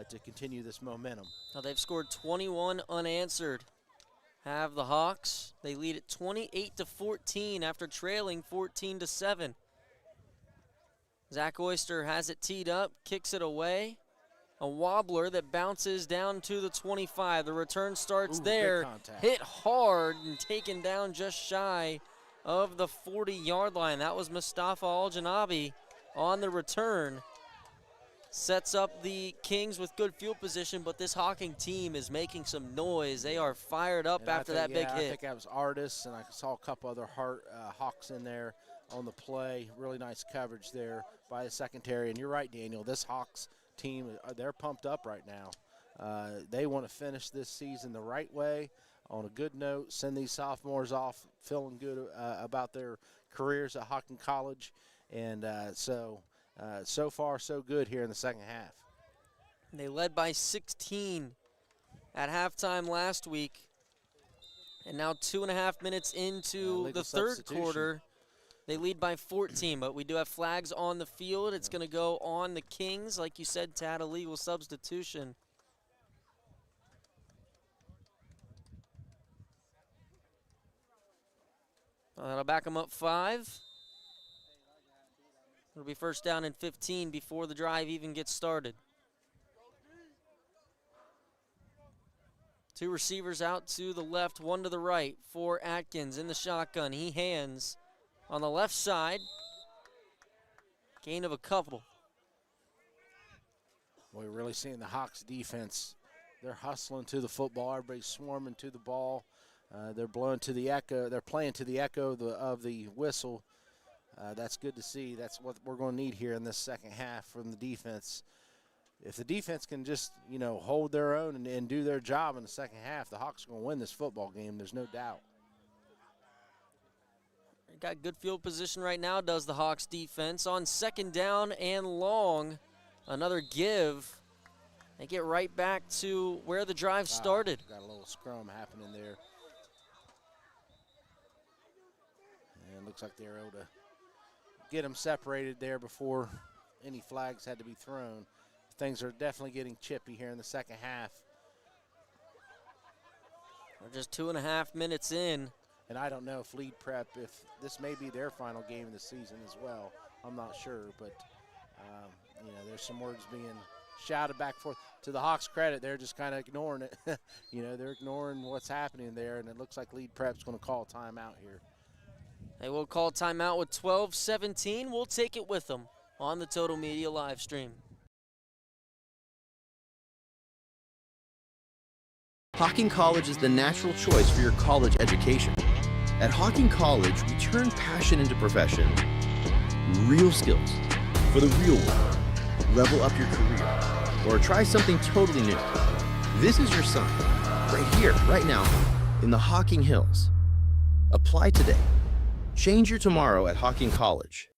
to continue this momentum. Now they've scored 21 unanswered. Have the Hawks. They lead at 28-14 after trailing 14-7. Zach Oyster has it teed up, kicks it away. A wobbler that bounces down to the 25. The return starts there. Hit hard and taken down just shy of the 40-yard line. That was Mustafa Al-Janabi on the return. Sets up the Kings with good field position, but this Hocking team is making some noise. They are fired up after that big hit. I think that was Artis, and I saw a couple other Hawks in there on the play. Really nice coverage there by the secondary. And you're right, Daniel, this Hawks team, they're pumped up right now. They want to finish this season the right way, on a good note, send these sophomores off feeling good about their careers at Hocking College. And so far, so good here in the second half. They led by 16 at halftime last week. And now 2.5 minutes into the third quarter, they lead by 14. But we do have flags on the field. It's going to go on the Kings. Like you said, Tad, a legal substitution. That'll back them up 5. It'll be first down and 15 before the drive even gets started. 2 receivers out to the left, 1 to the right for Atkins in the shotgun. He hands on the left side. Gain of a couple. We're really seeing the Hawks defense. They're hustling to the football. Everybody's swarming to the ball. They're blowing to the echo. They're playing to the echo of the whistle. That's good to see. That's what we're going to need here in this second half from the defense. If the defense can just, hold their own and do their job in the second half, the Hawks are going to win this football game. There's no doubt. Got good field position right now, does the Hawks defense. On second down and long, another give. They get right back to where the drive started. Got a little scrum happening there. And it looks like they're able to get them separated there before any flags had to be thrown. Things are definitely getting chippy here in the second half. We're just 2.5 minutes in. And I don't know if Lead Prep, if this may be their final game of the season as well. I'm not sure, but there's some words being shouted back and forth. To the Hawks' credit, they're just kind of ignoring it. They're ignoring what's happening there, and it looks like Lead Prep's going to call a timeout here. They will call timeout with 12:17. We'll take it with them on the Total Media live stream. Hocking College is the natural choice for your college education. At Hocking College, we turn passion into profession. Real skills for the real world. Level up your career or try something totally new. This is your sign, right here, right now, in the Hocking Hills. Apply today. Change your tomorrow at Hocking College.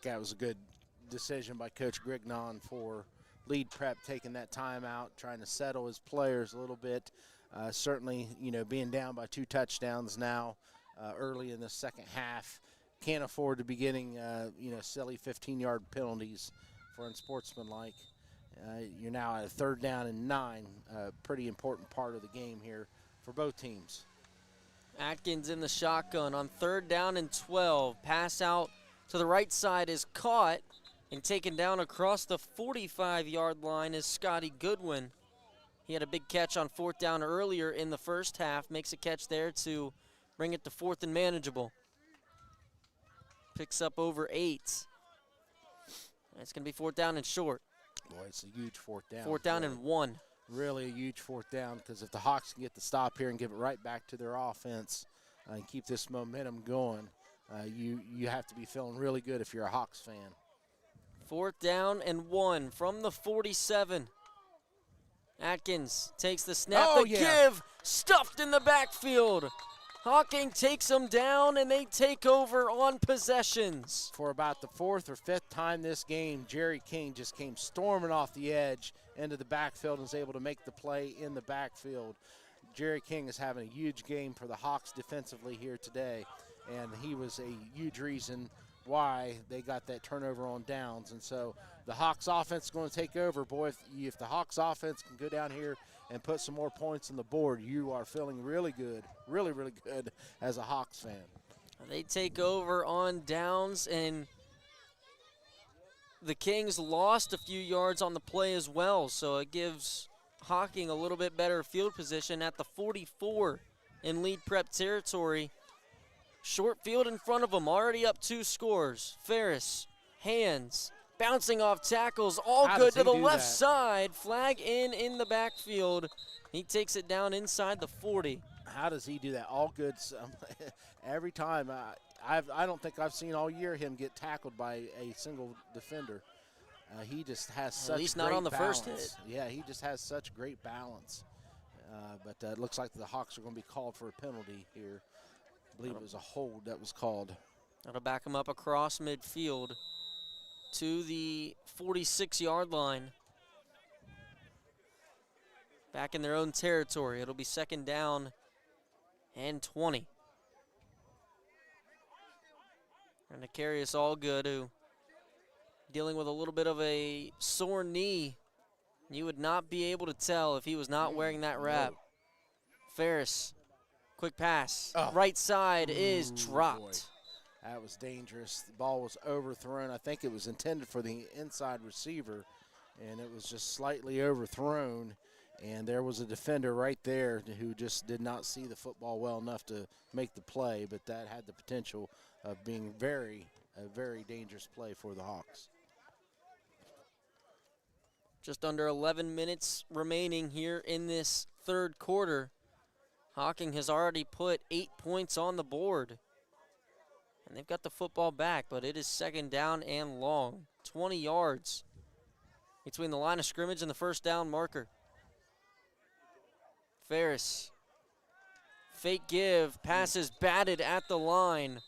That was a good decision by Coach Grignon for lead prep taking that time out, trying to settle his players a little bit. Certainly, being down by 2 touchdowns now early in the second half, can't afford to be getting, silly 15-yard penalties for unsportsmanlike. You're now at a 3rd down and 9, a pretty important part of the game here for both teams. Atkins in the shotgun on 3rd down and 12. Pass out to the right side is caught and taken down across the 45-yard line is Scotty Goodwin. He had a big catch on 4th down earlier in the first half. Makes a catch there to bring it to 4th and manageable. Picks up over 8. It's going to be 4th down and short. Boy, it's a huge 4th down. 4th down and 1. Really a huge 4th down, because if the Hawks can get the stop here and give it right back to their offense and keep this momentum going, you have to be feeling really good if you're a Hawks fan. 4th down and 1 from the 47. Atkins takes the snap, give, stuffed in the backfield. Hocking takes them down, and they take over on possessions. For about the 4th or 5th time this game, Jerry King just came storming off the edge into the backfield and was able to make the play in the backfield. Jerry King is having a huge game for the Hawks defensively here today, and he was a huge reason why they got that turnover on downs. And so the Hawks offense is going to take over. Boy, if the Hawks offense can go down here and put some more points on the board, you are feeling really good, really, really good as a Hawks fan. They take over on downs, and the Kings lost a few yards on the play as well, so it gives Hocking a little bit better field position at the 44 in lead prep territory. Short field in front of them, already up 2 scores. Ferris, hands, bouncing off tackles, all good to the left side. Flag in the backfield. He takes it down inside the 40. How does he do that? All good. Every time. I don't think I've seen all year him get tackled by a single defender. He just has such great balance. At least not on the first hit. Yeah, he just has such great balance. But it looks like the Hawks are going to be called for a penalty here. I believe it was a hold that was called. That'll back him up across midfield to the 46-yard line. Back in their own territory. It'll be 2nd down and 20. And Nakarius Allgood, who dealing with a little bit of a sore knee. You would not be able to tell if he was not wearing that wrap. Ferris, quick pass. Right side is dropped. Boy. That was dangerous. The ball was overthrown. I think it was intended for the inside receiver, and it was just slightly overthrown. And there was a defender right there who just did not see the football well enough to make the play, but that had the potential of being a very dangerous play for the Hawks. Just under 11 minutes remaining here in this 3rd quarter. Hocking has already put 8 points on the board. And they've got the football back, but it is 2nd down and long. 20 yards between the line of scrimmage and the 1st down marker. Ferris, fake give, passes batted at the line.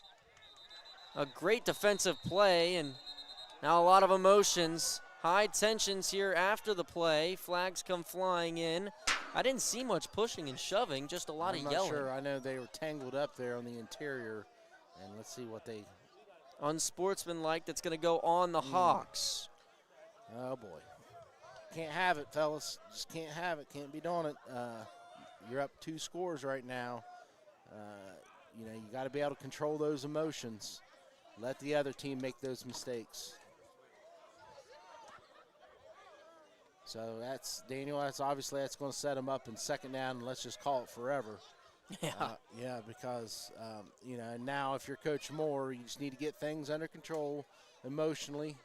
A great defensive play, and now a lot of emotions. High tensions here after the play. Flags come flying in. I didn't see much pushing and shoving, just a lot of yelling. I'm not sure. I know they were tangled up there on the interior, and let's see what they... Unsportsmanlike, that's going to go on the Hawks. Oh, boy. Can't have it, fellas. Just can't have it. Can't be doing it. You're up 2 scores right now. You got to be able to control those emotions. Let the other team make those mistakes. So that's, Daniel, that's obviously that's going to set them up in 2nd down, and let's just call it forever. Yeah. Because, now if you're Coach Moore, you just need to get things under control emotionally,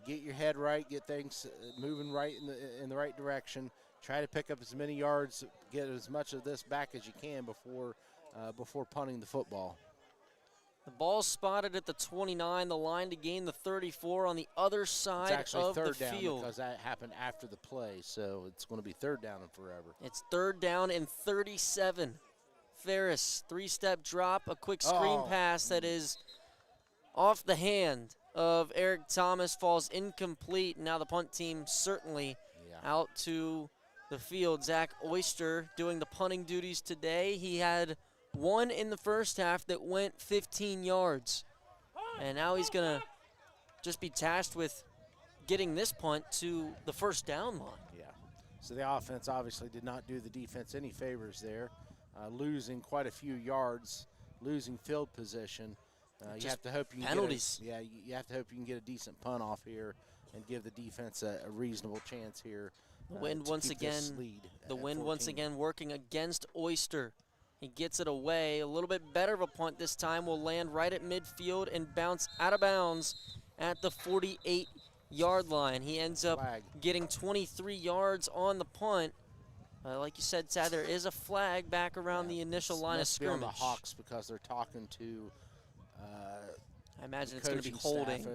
get your head right, get things moving right in the right direction, try to pick up as many yards, get as much of this back as you can before punting the football. The ball's spotted at the 29, the line to gain the 34 on the other side of the field. It's actually 3rd down because that happened after the play, so it's going to be 3rd down and forever. It's 3rd down and 37. Ferris, 3-step drop, a quick screen pass that is off the hand of Eric Thomas falls incomplete. Now the punt team certainly out to the field. Zach Oyster doing the punting duties today. He had one in the first half that went 15 yards. And now he's going to just be tasked with getting this punt to the first down line. Yeah. So the offense obviously did not do the defense any favors there, losing quite a few yards, losing field position. You have to hope you can penalties. you have to hope you can get a decent punt off here and give the defense a reasonable chance here. The wind once again working against Oyster. He gets it away. A little bit better of a punt this time. Will land right at midfield and bounce out of bounds at the 48-yard line. He ends up getting 23 yards on the punt. Like you said, Tad, there is a flag back around the initial line of scrimmage. The Hawks, because they're talking to I imagine it's going to be holding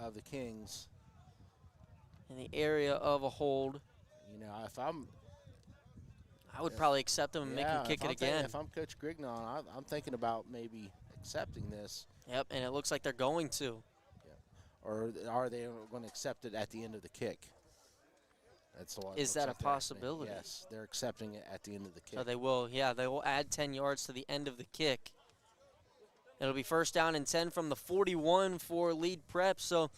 of the Kings in the area of a hold. You know, I would probably accept him and make him kick it again. If I'm Coach Grignon, I'm thinking about maybe accepting this. Yep, and it looks like they're going to. Yeah. Or are they going to accept it at the end of the kick? Is that a possibility? Yes, they're accepting it at the end of the kick. So they will, they will add 10 yards to the end of the kick. It'll be first down and 10 from the 41 for lead prep. So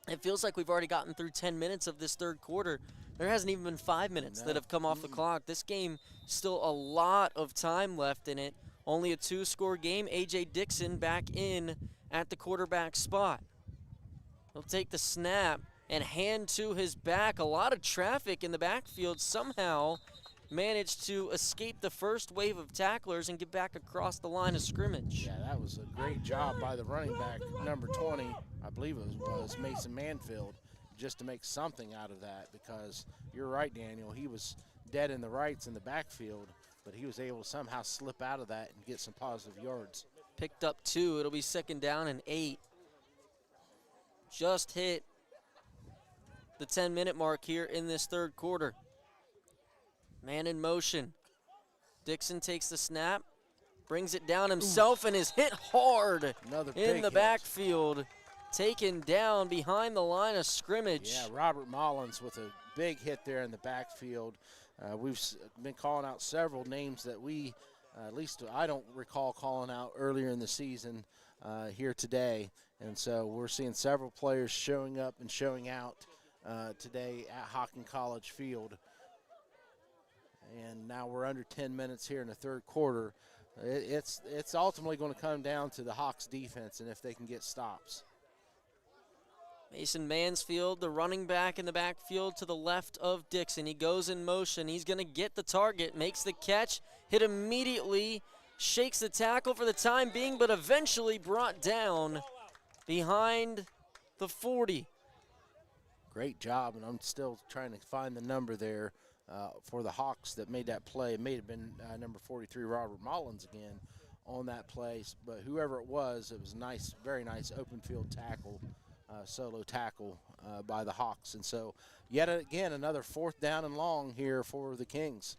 it feels like we've already gotten through 10 minutes of this third quarter. There hasn't even been 5 minutes that have come off the clock. This game, still a lot of time left in it. Only a 2-score game. A.J. Dixon back in at the quarterback spot. He'll take the snap and hand to his back. A lot of traffic in the backfield. Somehow managed to escape the first wave of tacklers and get back across the line of scrimmage. Yeah, that was a great job by the running back, number 20, I believe it was Mason Manfield, just to make something out of that, because you're right, Daniel, he was dead in the rights in the backfield, but he was able to somehow slip out of that and get some positive yards. Picked up 2. It'll be second down and 8. Just hit the 10-minute mark here in this third quarter. Man in motion. Dixon takes the snap, brings it down himself, and is hit hard in the backfield. Taken down behind the line of scrimmage. Yeah, Robert Mullins with a big hit there in the backfield. We've been calling out several names that we, at least I don't recall calling out earlier in the season here today. And so we're seeing several players showing up and showing out today at Hocking College Field. And now we're under 10 minutes here in the third quarter. It's ultimately going to come down to the Hawks defense and if they can get stops. Mason Mansfield, the running back in the backfield to the left of Dixon. He goes in motion. He's going to get the target, makes the catch, hit immediately, shakes the tackle for the time being, but eventually brought down behind the 40. Great job, and I'm still trying to find the number there for the Hawks that made that play. It may have been number 43, Robert Mullins again on that play, but whoever it was nice, very nice open field tackle. Solo tackle by the Hawks. And so yet again, another fourth down and long here for the Kings.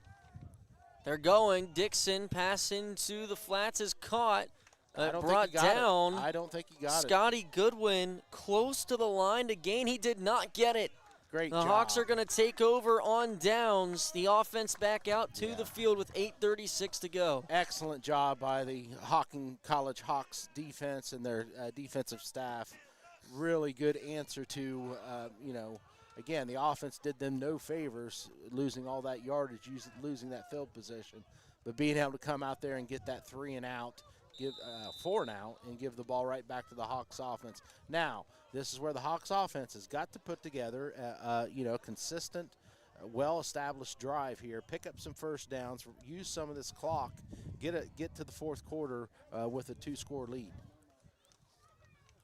They're going. Dixon pass into the flats is caught. Brought down. I don't think he got Scotty Goodwin close to the line to gain. He did not get it. Great job. The Hawks are going to take over on downs. The offense back out to the field with 8:36 to go. Excellent job by the Hocking College Hawks defense and their defensive staff. Really good answer to, again, the offense did them no favors, losing all that yardage, losing that field position, but being able to come out there and get that 4 and out, and give the ball right back to the Hawks offense. Now, this is where the Hawks offense has got to put together, consistent, well-established drive here, pick up some first downs, use some of this clock, get to the fourth quarter with a 2-score lead.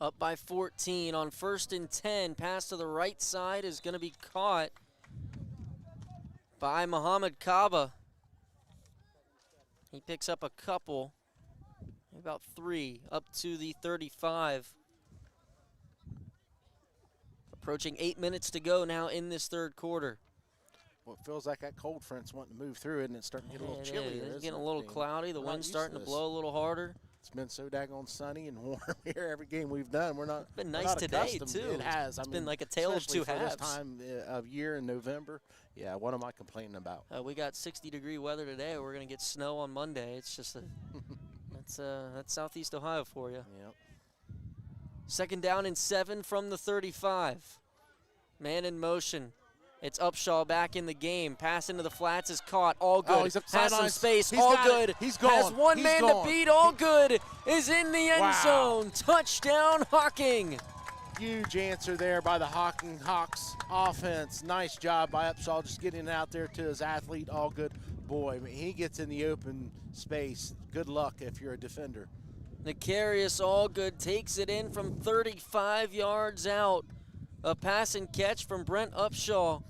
Up by 14 on 1st and 10. Pass to the right side is going to be caught by Muhammad Kaba. He picks up a couple, about 3, up to the 35. Approaching 8 minutes to go now in this third quarter. Well, it feels like that cold front's wanting to move through it, and it's starting to get a little chillier. It's getting a little cloudy. The wind's starting to blow a little harder. It's been so daggone sunny and warm here every game we've done. It's been nice today, too. It has. It's been like a tale of two especially halves. for this time of year in November. Yeah, what am I complaining about? We got 60-degree weather today. We're going to get snow on Monday. It's just that's Southeast Ohio for you. Yep. Second down and 7 from the 35. Man in motion. It's Upshaw back in the game. Pass into the flats is caught. All good. Oh, he's up Has some sidelines. space. He's All got good. it. He's gone. Has one He's man gone. to beat. All good. Is in the end Wow. zone. Touchdown, Hocking. Huge answer there by the Hocking Hawks offense. Nice job by Upshaw just getting it out there to his athlete. All good. Boy, I mean, he gets in the open space. Good luck if you're a defender. Nicarius Allgood takes it in from 35 yards out. A pass and catch from Brent Upshaw.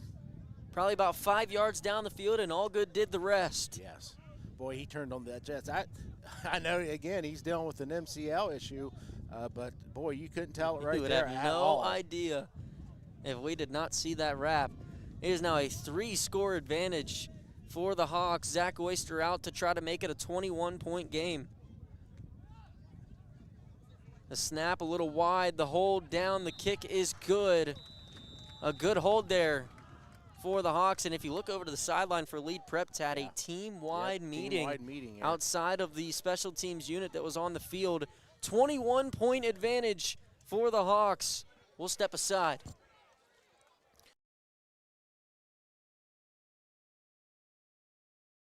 Probably about 5 yards down the field, and Allgood did the rest. Yes. Boy, he turned on the Jets. I know, again, he's dealing with an MCL issue, but, boy, you couldn't tell it right You would there have at no all. idea if we did not see that wrap. It is now a 3-score advantage for the Hawks. Zach Oyster out to try to make it a 21-point game. The snap a little wide, the hold down, the kick is good. A good hold there for the Hawks. And if you look over to the sideline for Lead Prep, Tad, a team-wide meeting, Team-wide meeting, yeah. outside of the special teams unit that was on the field. 21-point advantage for the Hawks. We'll step aside.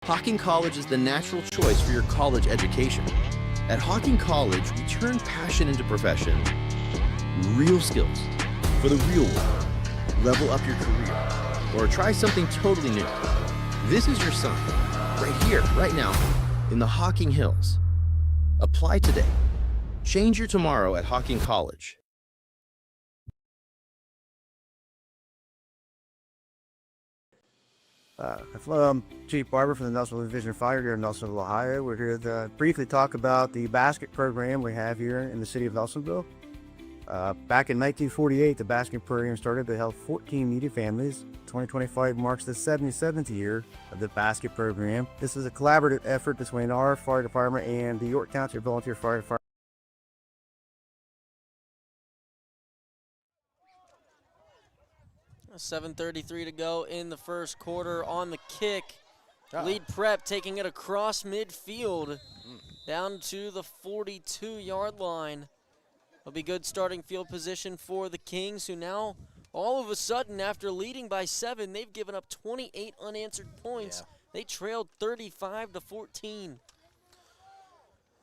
Hocking College is the natural choice for your college education. At Hocking College, we turn passion into profession, real skills for the real world. Level up your career or try something totally new. This is your sign, right here, right now, in the Hocking Hills. Apply today. Change your tomorrow at Hocking College. I'm Chief Barber from the Nelsonville Division of Fire here in Nelsonville, Ohio. We're here to briefly talk about the basket program we have here in the city of Nelsonville. Back in 1948, the basket program started to help 14 needy families. 2025 marks the 77th year of the basket program. This is a collaborative effort between our fire department and the York Township Volunteer Fire Department. 7:33 to go in the first quarter. On the kick, Uh-oh. Lead Prep taking it across midfield down to the 42-yard line. It'll be good starting field position for the Kings, who now, all of a sudden, after leading by 7, they've given up 28 unanswered points. Yeah. They trailed 35-14.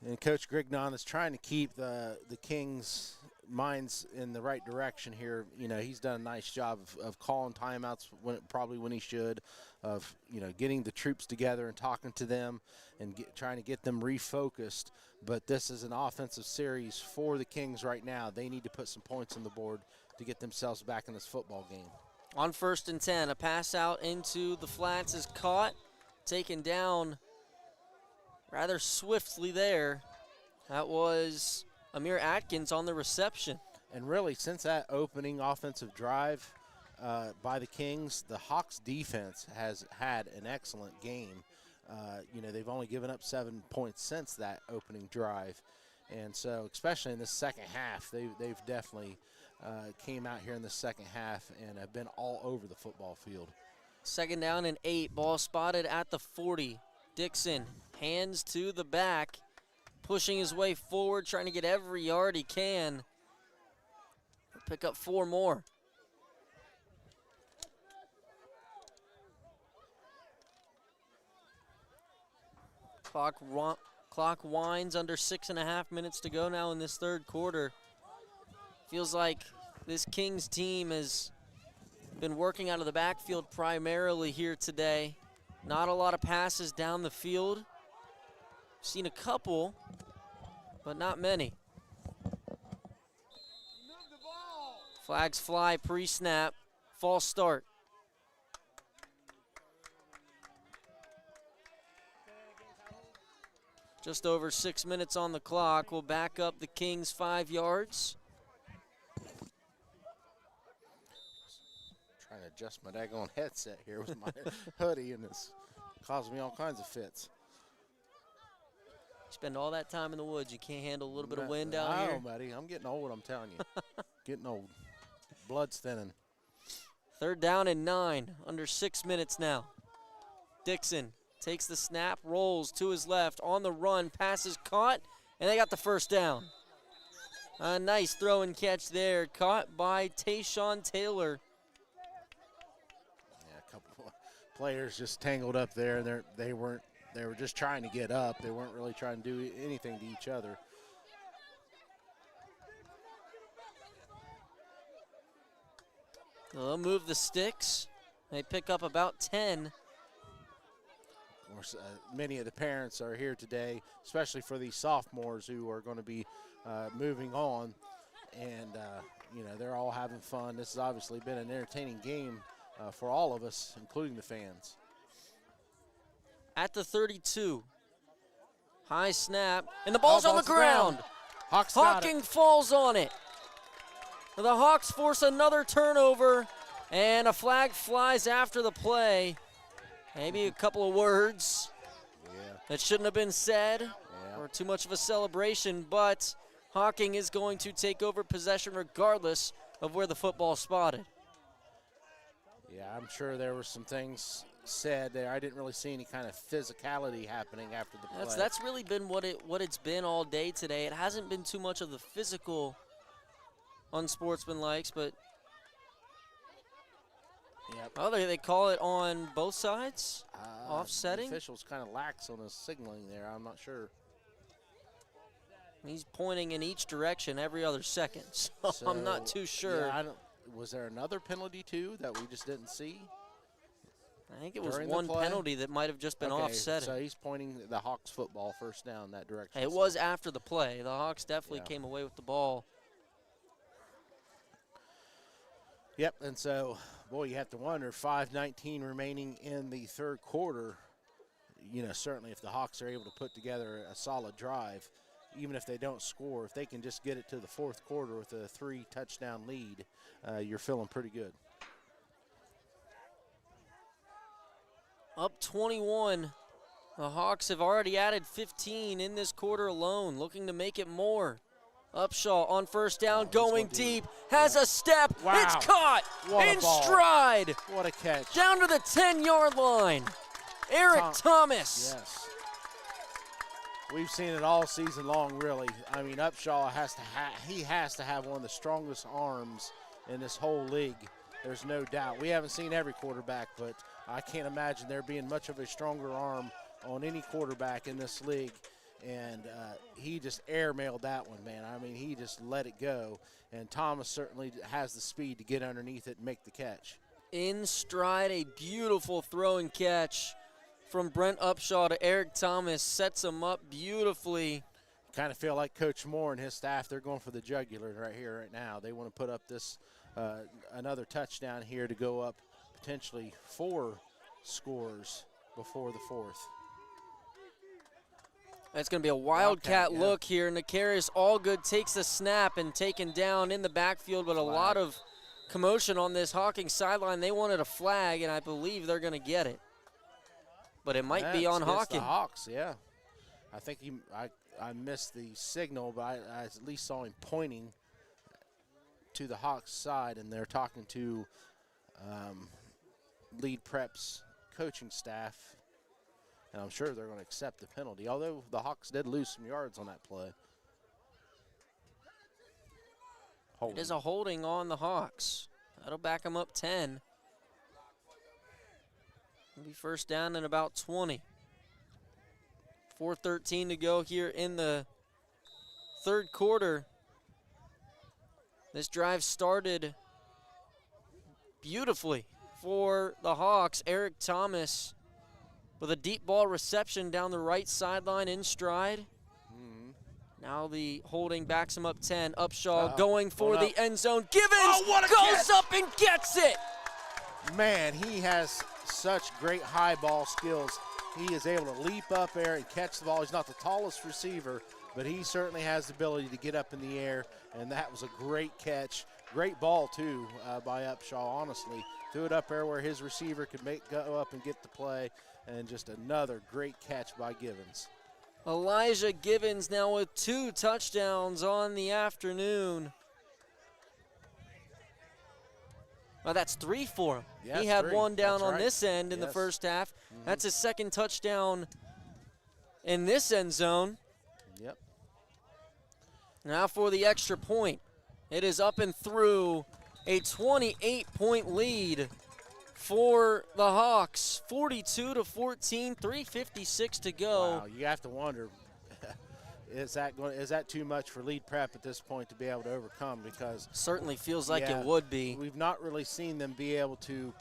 And Coach Grignon is trying to keep the Kings' minds in the right direction here. You know, he's done a nice job of calling timeouts probably when he should, of, you know, getting the troops together and talking to them and trying to get them refocused. But this is an offensive series for the Kings right now. They need to put some points on the board to get themselves back in this football game. On 1st and 10, a pass out into the flats is caught, taken down rather swiftly there. That was Amir Atkins on the reception. And really, since that opening offensive drive by the Kings, the Hawks defense has had an excellent game. You know, they've only given up 7 points since that opening drive. And so, especially in the second half, they've definitely came out here in the second half and have been all over the football field. 2nd down and 8, ball spotted at the 40. Dixon, hands to the back, pushing his way forward, trying to get every yard he can. Pick up 4 more. Clock winds, under 6.5 minutes to go now in this 3rd quarter. Feels like this Kings team has been working out of the backfield primarily here today. Not a lot of passes down the field. Seen a couple, but not many. Flags fly pre-snap. False start. Just over 6 minutes on the clock. We'll back up the Kings 5 yards. Trying to adjust my daggone headset here with my hoodie, and it's causing me all kinds of fits. spend all that time in the woods. You can't handle a little bit of wind out here. No, buddy. I'm getting old, I'm telling you. Getting old. Blood's thinning. 3rd down and 9, under 6 minutes now. Dixon takes the snap, rolls to his left, on the run, passes caught, and they got the 1st down. A nice throw and catch there, caught by Tayshawn Taylor. Yeah, a couple of players just tangled up there, and they were just trying to get up. They weren't really trying to do anything to each other. They'll move the sticks. They pick up about 10. Of course, many of the parents are here today, especially for these sophomores who are going to be moving on. And, you know, they're all having fun. This has obviously been an entertaining game for all of us, including the fans. At the 32. High snap, and the ball's on the ground. Hawks got Hocking it. falls on it. The Hawks force another turnover, and a flag flies after the play. Maybe a couple of words that shouldn't have been said, or too much of a celebration, but Hocking is going to take over possession regardless of where the football's spotted. Yeah, I'm sure there were some things said there. I didn't really see any kind of physicality happening after the play. That's really been what it's been all day today. It hasn't been too much of the physical unsportsmanlikes, but oh, they call it on both sides, offsetting. The official's kind of lax on his signaling there. I'm not sure. He's pointing in each direction every other second, so I'm not too sure. Yeah, was there another penalty too that we just didn't see? I think it was during the one play? penalty that might have just been offsetting. So he's pointing the Hawks football 1st down that direction. It was after the play. The Hawks definitely came away with the ball. Yep, and so, boy, you have to wonder, 5:19 remaining in the 3rd quarter. You know, certainly if the Hawks are able to put together a solid drive, even if they don't score, if they can just get it to the 4th quarter with a 3-touchdown lead, you're feeling pretty good. Up 21. The Hawks have already added 15 in this quarter alone, looking to make it more. Upshaw on 1st down, going deep, has a step, Wow. It's caught What a in ball. stride, What a catch. down to the 10-yard line. Eric Thomas. Yes. We've seen it all season long, really. I mean, Upshaw has to have one of the strongest arms in this whole league. There's no doubt. We haven't seen every quarterback, but I can't imagine there being much of a stronger arm on any quarterback in this league. And he just airmailed that one, man. I mean, he just let it go. And Thomas certainly has the speed to get underneath it and make the catch. In stride, a beautiful throw and catch from Brent Upshaw to Eric Thomas. Sets him up beautifully. Kind of feel like Coach Moore and his staff, they're going for the jugular right here, right now. They want to put up this another touchdown here to go up potentially 4 scores before the 4th. That's going to be a wildcat look here. Nakarius Allgood takes the snap and taken down in the backfield, but a lot of commotion on this Hocking sideline. They wanted a flag, and I believe they're going to get it. But it might be on Hocking. The Hawks, yeah. I think I missed the signal, but I at least saw him pointing to the Hawks side, and they're talking to Lead Prep's coaching staff. And I'm sure they're going to accept the penalty, although the Hawks did lose some yards on that play. It is a holding on the Hawks. That'll back them up 10. It'll be 1st down and about 20. 4:13 to go here in the 3rd quarter. This drive started beautifully for the Hawks. Eric Thomas with a deep ball reception down the right sideline in stride. Now the holding backs him up 10. Upshaw going for the end zone. Givens goes up and gets it. Man, he has such great high ball skills. He is able to leap up there and catch the ball. He's not the tallest receiver, but he certainly has the ability to get up in the air, and that was a great catch. Great ball, too, by Upshaw, honestly. Threw it up there where his receiver could go up and get the play, and just another great catch by Givens. Elijah Gibbons now with 2 touchdowns on the afternoon. Oh, that's 3 for him. Yeah, he had 3. 1 down That's on right. this end in the Yes. first half. That's his 2nd touchdown in this end zone. Yep. Now for the extra point. It is up and through, a 28-point lead for the Hawks. 42-14, 3:56 to go. Wow, you have to wonder, is that too much for Lead Prep at this point to be able to overcome? Because Certainly feels like yeah, it would be. we've not really seen them be able to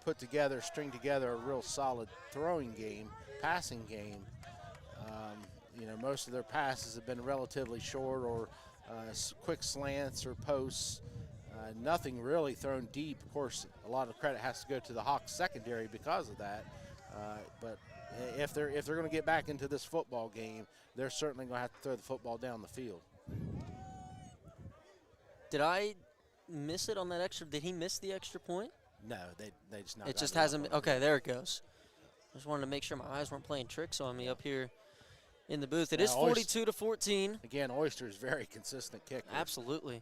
string together a real solid throwing game, passing game. Most of their passes have been relatively short or quick slants or posts. Nothing really thrown deep. Of course, a lot of credit has to go to the Hawks secondary because of that. But if they're going to get back into this football game, they're certainly going to have to throw the football down the field. Did I miss it on that extra? Did he miss the extra point? No, they just not. It just got hasn't up been. on it. Okay, there it goes. Just wanted to make sure my eyes weren't playing tricks on me up here in the booth. It Yeah, is 42-14. Again, Oyster is very consistent kicker. Absolutely.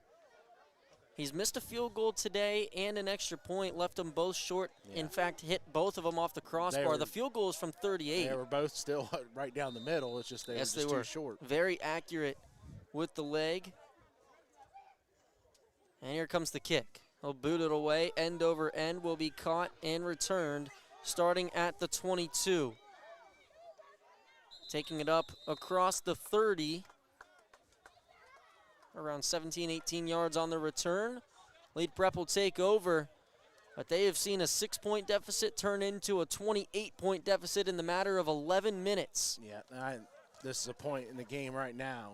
He's missed a field goal today and an extra point, left them both short. Yeah. In fact, hit both of them off the crossbar. The field goal is from 38. They were both still right down the middle. It's just they Yes, were just they were. too short. Very accurate with the leg. And here comes the kick. He'll boot it away. End over end will be caught and returned, starting at the 22. Taking it up across the 30. Around 17, 18 yards on the return. Lead Prep will take over, but they have seen a 6-point deficit turn into a 28-point deficit in the matter of 11 minutes. Yeah, this is a point in the game right now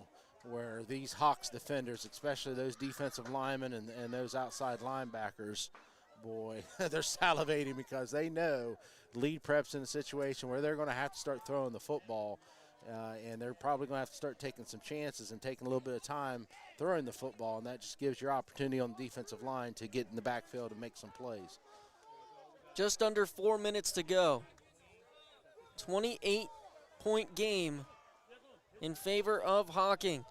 where these Hawks defenders, especially those defensive linemen and those outside linebackers, boy, they're salivating because they know Lead Prep's in a situation where they're going to have to start throwing the football. And they're probably going to have to start taking some chances and taking a little bit of time throwing the football, and that just gives your opportunity on the defensive line to get in the backfield and make some plays. Just under 4 minutes to go. 28-point game in favor of Hocking.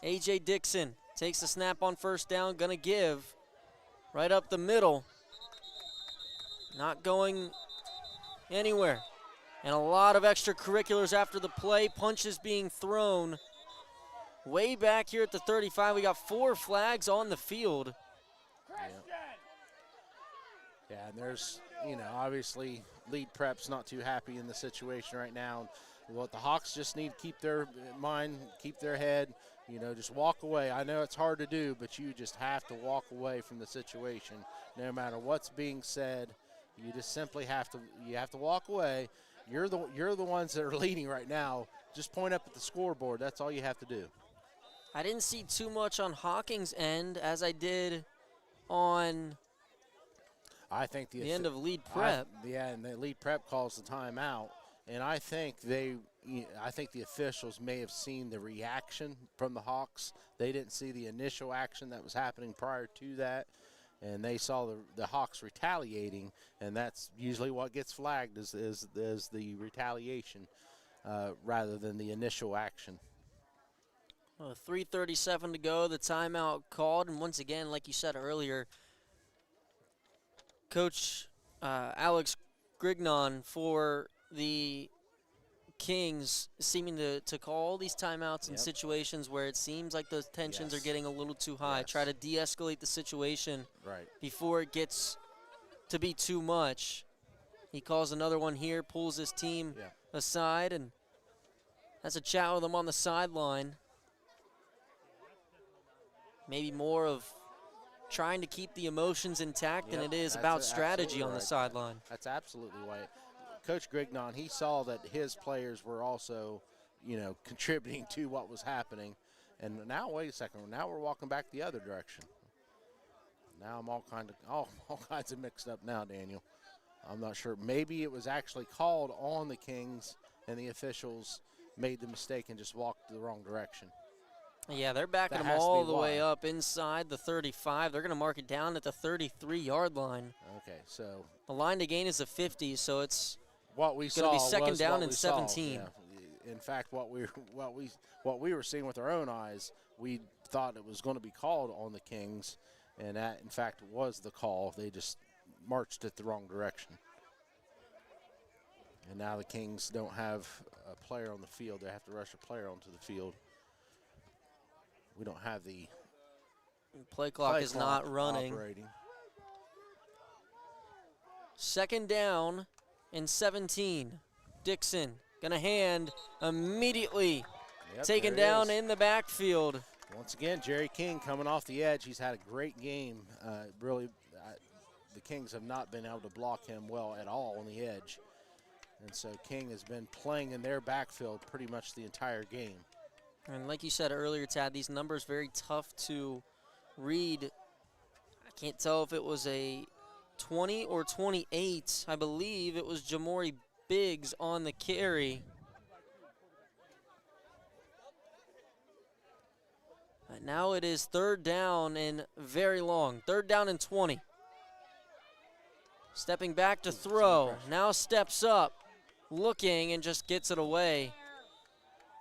A.J. Dixon takes the snap on first down, going to give right up the middle. Not going anywhere. And a lot of extracurriculars after the play. Punches being thrown way back here at the 35. We got 4 flags on the field. Yeah, and there's, obviously Lead Prep's not too happy in the situation right now. What the Hawks just need to keep their mind, keep their head, just walk away. I know it's hard to do, but you just have to walk away from the situation. No matter what's being said, you just simply have to walk away. You're the ones that are leading right now. Just point up at the scoreboard. That's all you have to do. I didn't see too much on Hocking's end as I did on I think the end of Lead Prep. And the Lead Prep calls the timeout, and I think the officials may have seen the reaction from the Hawks. They didn't see the initial action that was happening prior to that, and they saw the Hawks retaliating, and that's usually what gets flagged is the retaliation rather than the initial action. 3:37 to go, the timeout called, and once again, like you said earlier, Coach Alex Grignon for the Kings seeming to call these timeouts in situations where it seems like those tensions are getting a little too high. Yes. Try to de-escalate the situation Right. before it gets to be too much. He calls another one here, pulls his team aside, and has a chat with them on the sideline. Maybe more of trying to keep the emotions intact than it is about strategy on the sideline. That's absolutely right. Coach Grignon, he saw that his players were also, contributing to what was happening. And now, wait a second, now we're walking back the other direction. Now I'm all kinds of mixed up now, Daniel. I'm not sure. Maybe it was actually called on the Kings and the officials made the mistake and just walked the wrong direction. Yeah, they're backing That them has to all be the way why. up inside the 35. They're going to mark it down at the 33-yard line. Okay, so The line to gain is a 50, so it's what we Gonna saw be second was down what and we saw. 17. Yeah. in fact, what we were seeing with our own eyes, we thought it was going to be called on the Kings, and that, in fact, was the call. They just marched it the wrong direction. And now the Kings don't have a player on the field. They have to rush a player onto the field. We don't have the Play clock is not running. operating. Second down and 17. Dixon gonna hand immediately. Yep, Taken there it down is. in the backfield. Once again, Jerry King coming off the edge. He's had a great game. Really, the Kings have not been able to block him well at all on the edge. And so King has been playing in their backfield pretty much the entire game. And like you said earlier, Tad, these numbers very tough to read. I can't tell if it was a 20 or 28. I believe it was Jamori Biggs on the carry. And now it is third down and very long. Third down and 20. Stepping back to throw. Now steps up, looking, and just gets it away.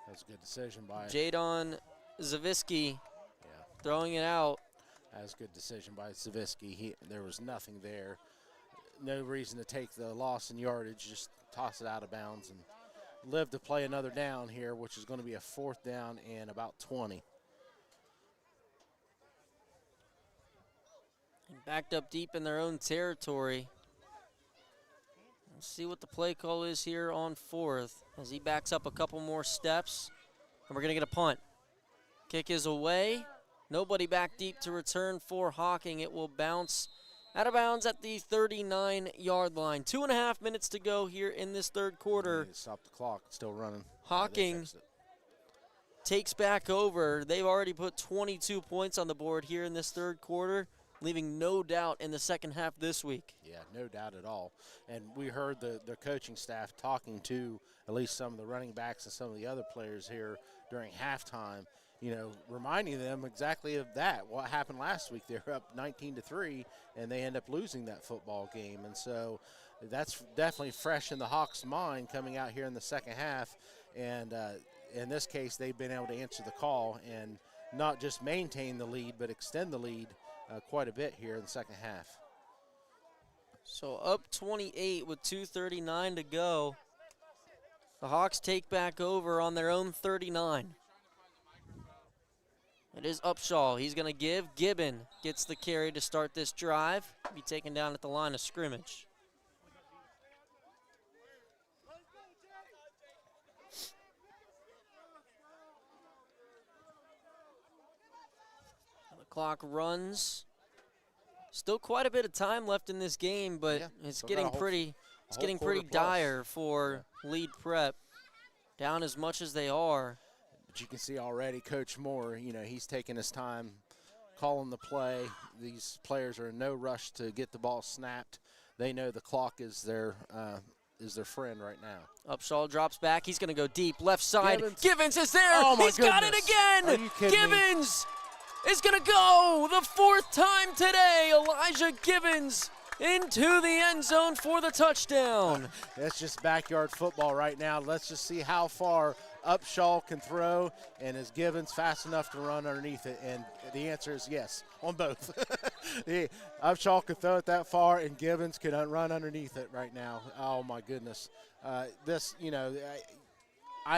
That's a good decision by Jadon Zavisky Yeah, throwing it out. that's a good decision by Zavisky. There was nothing there. No reason to take the loss in yardage. Just toss it out of bounds and live to play another down here, which is going to be a fourth down and about 20. Backed up deep in their own territory. Let's see what the play call is here on fourth as he backs up a couple more steps. And we're going to get a punt. Kick is away. Nobody back deep to return for Hocking. It will bounce out of bounds at the 39-yard line. 2.5 minutes to go here in this third quarter. Stop the clock. It's still running. Hocking takes back over. They've already put 22 points on the board here in this third quarter, leaving no doubt in the second half this week. Yeah, no doubt at all. And we heard the coaching staff talking to at least some of the running backs and some of the other players here during halftime, reminding them exactly of that. What happened last week, they were up 19-3, and they end up losing that football game. And so that's definitely fresh in the Hawks' mind coming out here in the second half. And in this case, they've been able to answer the call and not just maintain the lead, but extend the lead quite a bit here in the second half. So up 28 with 2:39 to go. The Hawks take back over on their own 39. It is Upshaw. He's going to give. Gibbon gets the carry to start this drive. Be taken down at the line of scrimmage. The clock runs. Still quite a bit of time left in this game, but Yeah, it's still getting got a whole- pretty a whole getting quarter pretty plus. dire for lead prep. Down as much as they are. But you can see already Coach Moore, he's taking his time calling the play. These players are in no rush to get the ball snapped. They know the clock is their friend right now. Upshaw drops back. He's going to go deep. Left side. Gibbons. Gibbons is there. Oh, my He's got it goodness. again. Are you kidding me? Gibbons is going to go the fourth time today. Elijah Gibbons into the end zone for the touchdown. That's just backyard football right now. Let's just see how far Upshaw can throw, and is Gibbons fast enough to run underneath it? And the answer is yes on both. Upshaw can throw it that far, and Gibbons can run underneath it right now. Oh, my goodness. I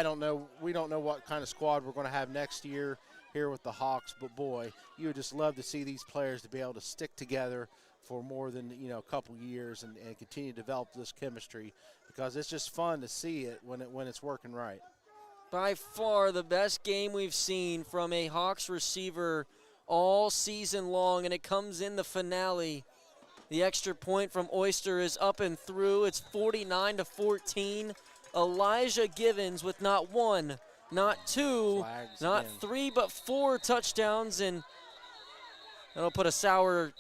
don't know. We don't know what kind of squad we're going to have next year here with the Hawks, but, boy, you would just love to see these players to be able to stick together for more than a couple years and continue to develop this chemistry, because it's just fun to see it when it's working right. By far the best game we've seen from a Hawks receiver all season long, and it comes in the finale. The extra point from Oyster is up and through. It's 49-14. Elijah Gibbons with not one, not two, Flags not again. 3, but 4 touchdowns, and that'll put a sour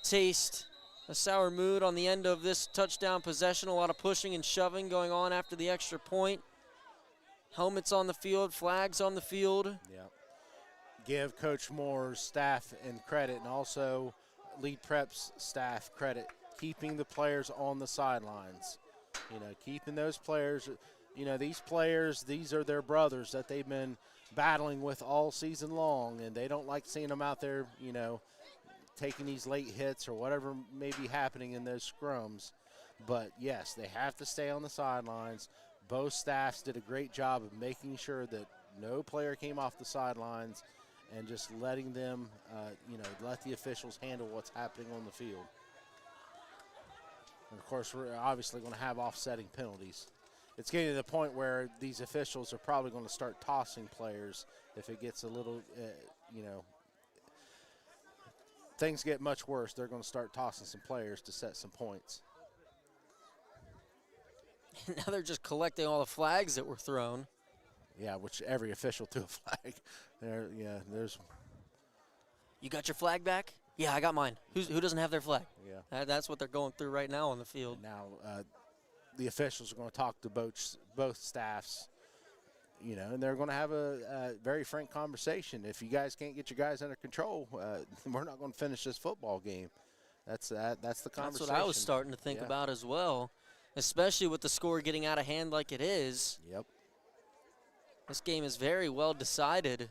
mood on the end of this touchdown possession. A lot of pushing and shoving going on after the extra point. Helmets on the field, flags on the field. Yeah. Give Coach Moore's staff and credit, and also Lead Prep's staff credit, keeping the players on the sidelines. Keeping those players You know, these players, these are their brothers that they've been battling with all season long, and they don't like seeing them out there, you know, taking these late hits or whatever may be happening in those scrums. But, yes, they have to stay on the sidelines. Both staffs did a great job of making sure that no player came off the sidelines and just letting them, you know, let the officials handle what's happening on the field. And, of course, we're obviously going to have offsetting penalties. It's getting to the point where these officials are probably going to start tossing players if it gets a little, you know, things get much worse. They're going to start tossing some players to set some points. Now they're just collecting all the flags that were thrown. Yeah, which every official threw a flag. There's. You got your flag back? Yeah, I got mine. Who doesn't have their flag? Yeah. That's what they're going through right now on the field. Now the officials are going to talk to both staffs, you know, and they're going to have a very frank conversation. If you guys can't get your guys under control, we're not going to finish this football game. That's the conversation. That's what I was starting to think about as well, especially with the score getting out of hand like it is. Yep. This game is very well decided.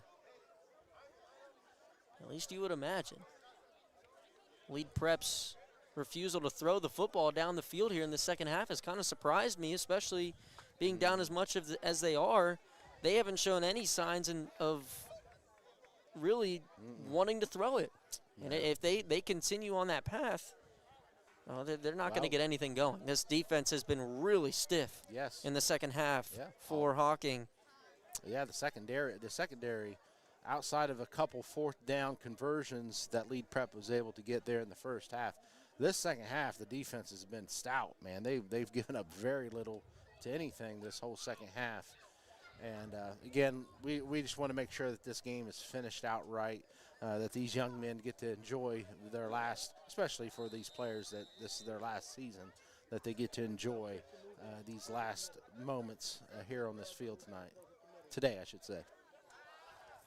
At least you would imagine. Lead Prep's refusal to throw the football down the field here in the second half has kind of surprised me, especially being down as much as they are. They haven't shown any signs of really wanting to throw it. And if they continue on that path, they're not going to get anything going. This defense has been really stiff in the second half for Hocking. Yeah, the secondary, outside of a couple fourth down conversions that Lead Prep was able to get there in the first half, this second half the defense has been stout, man. They've given up very little to anything this whole second half. And, again, we just want to make sure that this game is finished out right, that these young men get to enjoy their last, especially for these players that this is their last season, that they get to enjoy these last moments here on this field today, I should say.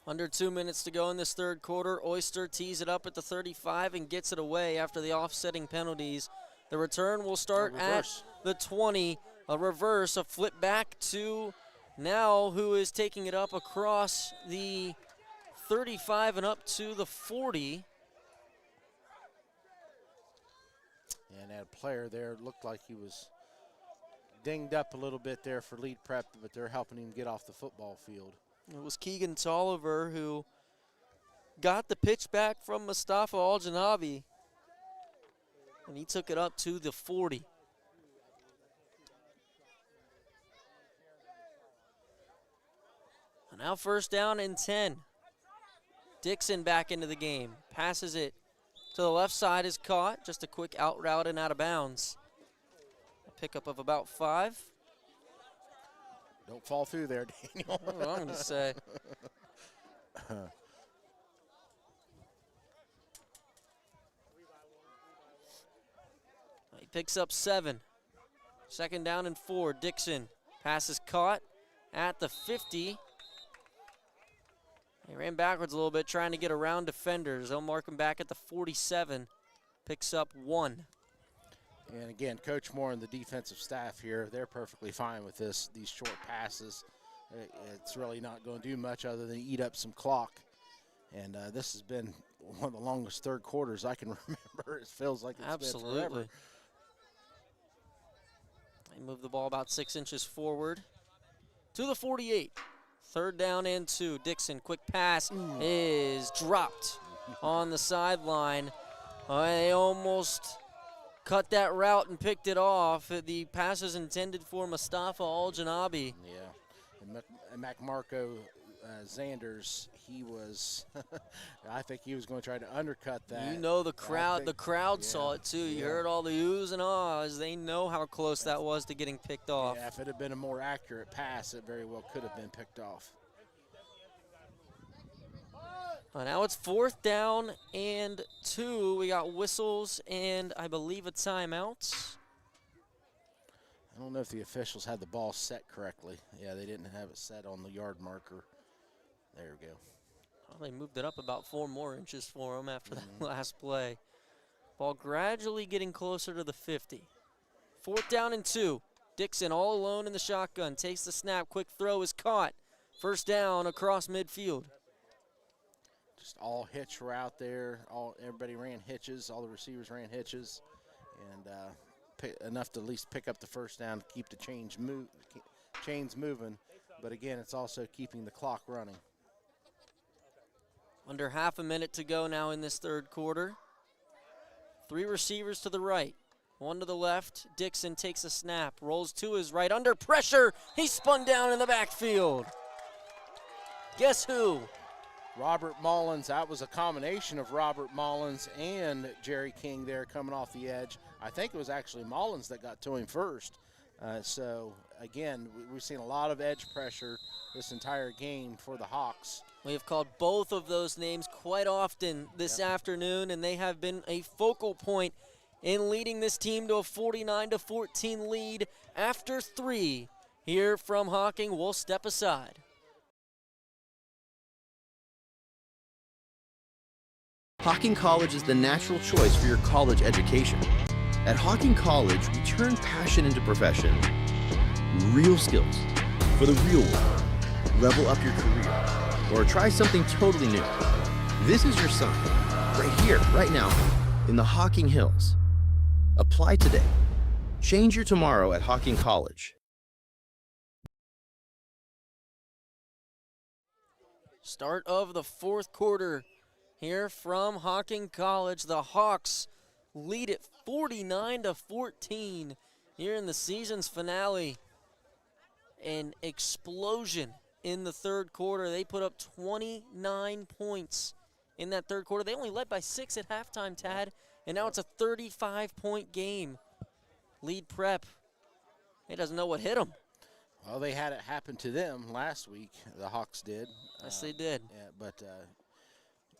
Under 2 minutes to go in this third quarter. Oyster tees it up at the 35 and gets it away after the offsetting penalties. The return will start at the 20. A reverse, a flip back to now who is taking it up across the 35 and up to the 40. And that player there looked like he was dinged up a little bit there for Lead Prep, but they're helping him get off the football field. It was Keegan Tolliver who got the pitch back from Mustafa Al-Janabi, and he took it up to the 40. And now first down and 10. Dixon back into the game. Passes it to the left side, is caught. Just a quick out route and out of bounds. A pickup of about 5. Don't fall through there, Daniel. That's what I'm going to say. He picks up 7. Second down and 4. Dixon. Pass is caught at the 50. He ran backwards a little bit trying to get around defenders. They'll mark him back at the 47. Picks up 1. And again, Coach Moore and the defensive staff here, they're perfectly fine with these short passes. It's really not going to do much other than eat up some clock. And this has been one of the longest third quarters I can remember. It feels like it's been forever. They move the ball about 6 inches forward to the 48. Third down and 2. Dixon, quick pass is dropped on the sideline. They almost cut that route and picked it off. The pass is intended for Mustafa Al-Janabi. Yeah, and MacMarco Zanders, he was, I think he was going to try to undercut that. You know the crowd saw it too. You heard all the oohs and ahs. They know how close that was to getting picked off. Yeah, if it had been a more accurate pass, it very well could have been picked off. Now it's fourth down and 2. We got whistles and I believe a timeout. I don't know if the officials had the ball set correctly. Yeah, they didn't have it set on the yard marker. There we go. Well, they moved it up about 4 more inches for them after that last play. Ball gradually getting closer to the 50. Fourth down and 2. Dixon all alone in the shotgun, takes the snap, quick throw is caught. First down across midfield. Just all hitch were out there. Everybody ran hitches. All the receivers ran hitches, and enough to at least pick up the first down to keep the chains moving. But again, it's also keeping the clock running. Under half a minute to go now in this third quarter. 3 receivers to the right, 1 to the left. Dixon takes a snap, rolls to his right, under pressure. He's spun down in the backfield. Guess who? Robert Mullins. That was a combination of Robert Mullins and Jerry King there coming off the edge. I think it was actually Mullins that got to him first. So, again, we've seen a lot of edge pressure this entire game for the Hawks. We have called both of those names quite often this afternoon, and they have been a focal point in leading this team to a 49-14 lead after 3. Here from Hocking, we'll step aside. Hocking College is the natural choice for your college education. At Hocking College, we turn passion into profession, real skills for the real world. Level up your career or try something totally new. This is your sign, right here, right now, in the Hocking Hills. Apply today. Change your tomorrow at Hocking College. Start of the fourth quarter here from Hocking College. The Hawks lead it 49-14 here in the season's finale. An explosion in the third quarter. They put up 29 points in that third quarter. They only led by 6 at halftime, Tad, and now it's a 35-point game. Lead Prep. He doesn't know what hit him. Well, they had it happen to them last week. The Hawks did. Yes, they did. Yeah, but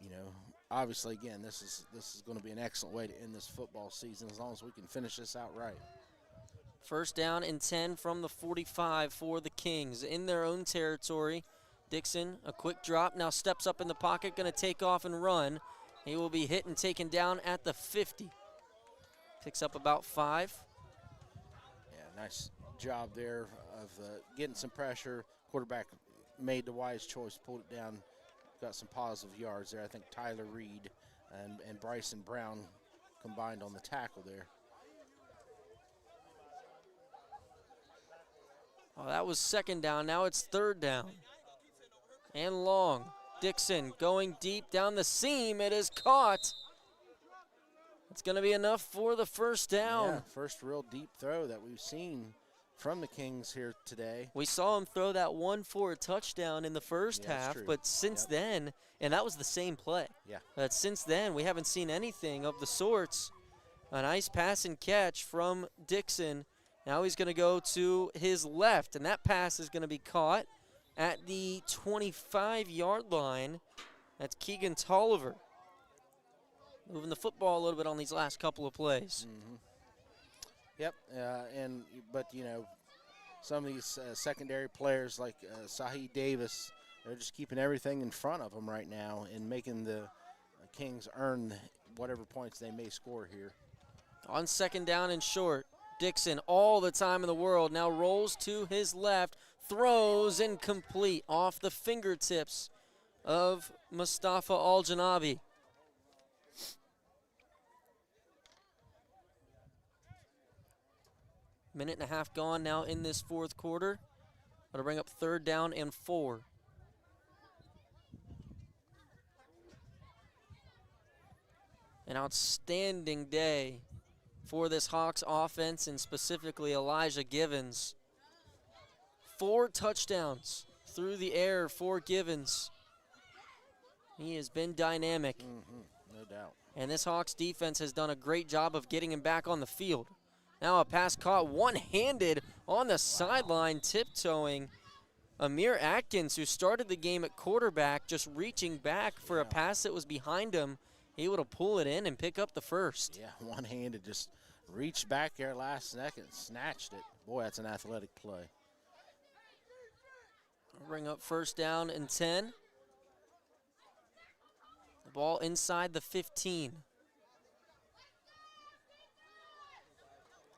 you know, obviously, again, this is going to be an excellent way to end this football season as long as we can finish this out right. First down and 10 from the 45 for the Kings in their own territory. Dixon, a quick drop, now steps up in the pocket, going to take off and run. He will be hit and taken down at the 50. Picks up about 5. Yeah, nice job there of getting some pressure. Quarterback made the wise choice, pulled it down, got some positive yards there. I think Tyler Reed and Bryson Brown combined on the tackle there. Oh, that was second down. Now it's third down. And long. Dixon going deep down the seam. It is caught. It's going to be enough for the first down. Yeah, first real deep throw that we've seen from the Kings here today. We saw him throw that one for a touchdown in the first half, true. but since then, and that was the same play. Yeah. But since then, we haven't seen anything of the sorts. A nice pass and catch from Dixon. Now he's going to go to his left, and that pass is going to be caught at the 25-yard line. That's Keegan Tolliver. Moving the football a little bit on these last couple of plays. Mm-hmm. Yep, but you know, some of these secondary players like Sahi Davis, they're just keeping everything in front of them right now and making the Kings earn whatever points they may score here. On second down and short, Dixon, all the time in the world, now rolls to his left, throws incomplete off the fingertips of Mustafa Al-Janabi. Minute and a half gone now in this fourth quarter. That'll bring up third down and 4. An outstanding day for this Hawks offense, and specifically Elijah Givens. 4 touchdowns through the air for Givens. He has been dynamic. No doubt. And this Hawks defense has done a great job of getting him back on the field. Now a pass caught one-handed on the sideline, tiptoeing. Amir Atkins, who started the game at quarterback, just reaching back for a pass that was behind him, able to pull it in and pick up the first. Yeah, one-handed, just reached back there last second, snatched it. Boy, that's an athletic play. Bring up first down and 10. The ball inside the 15.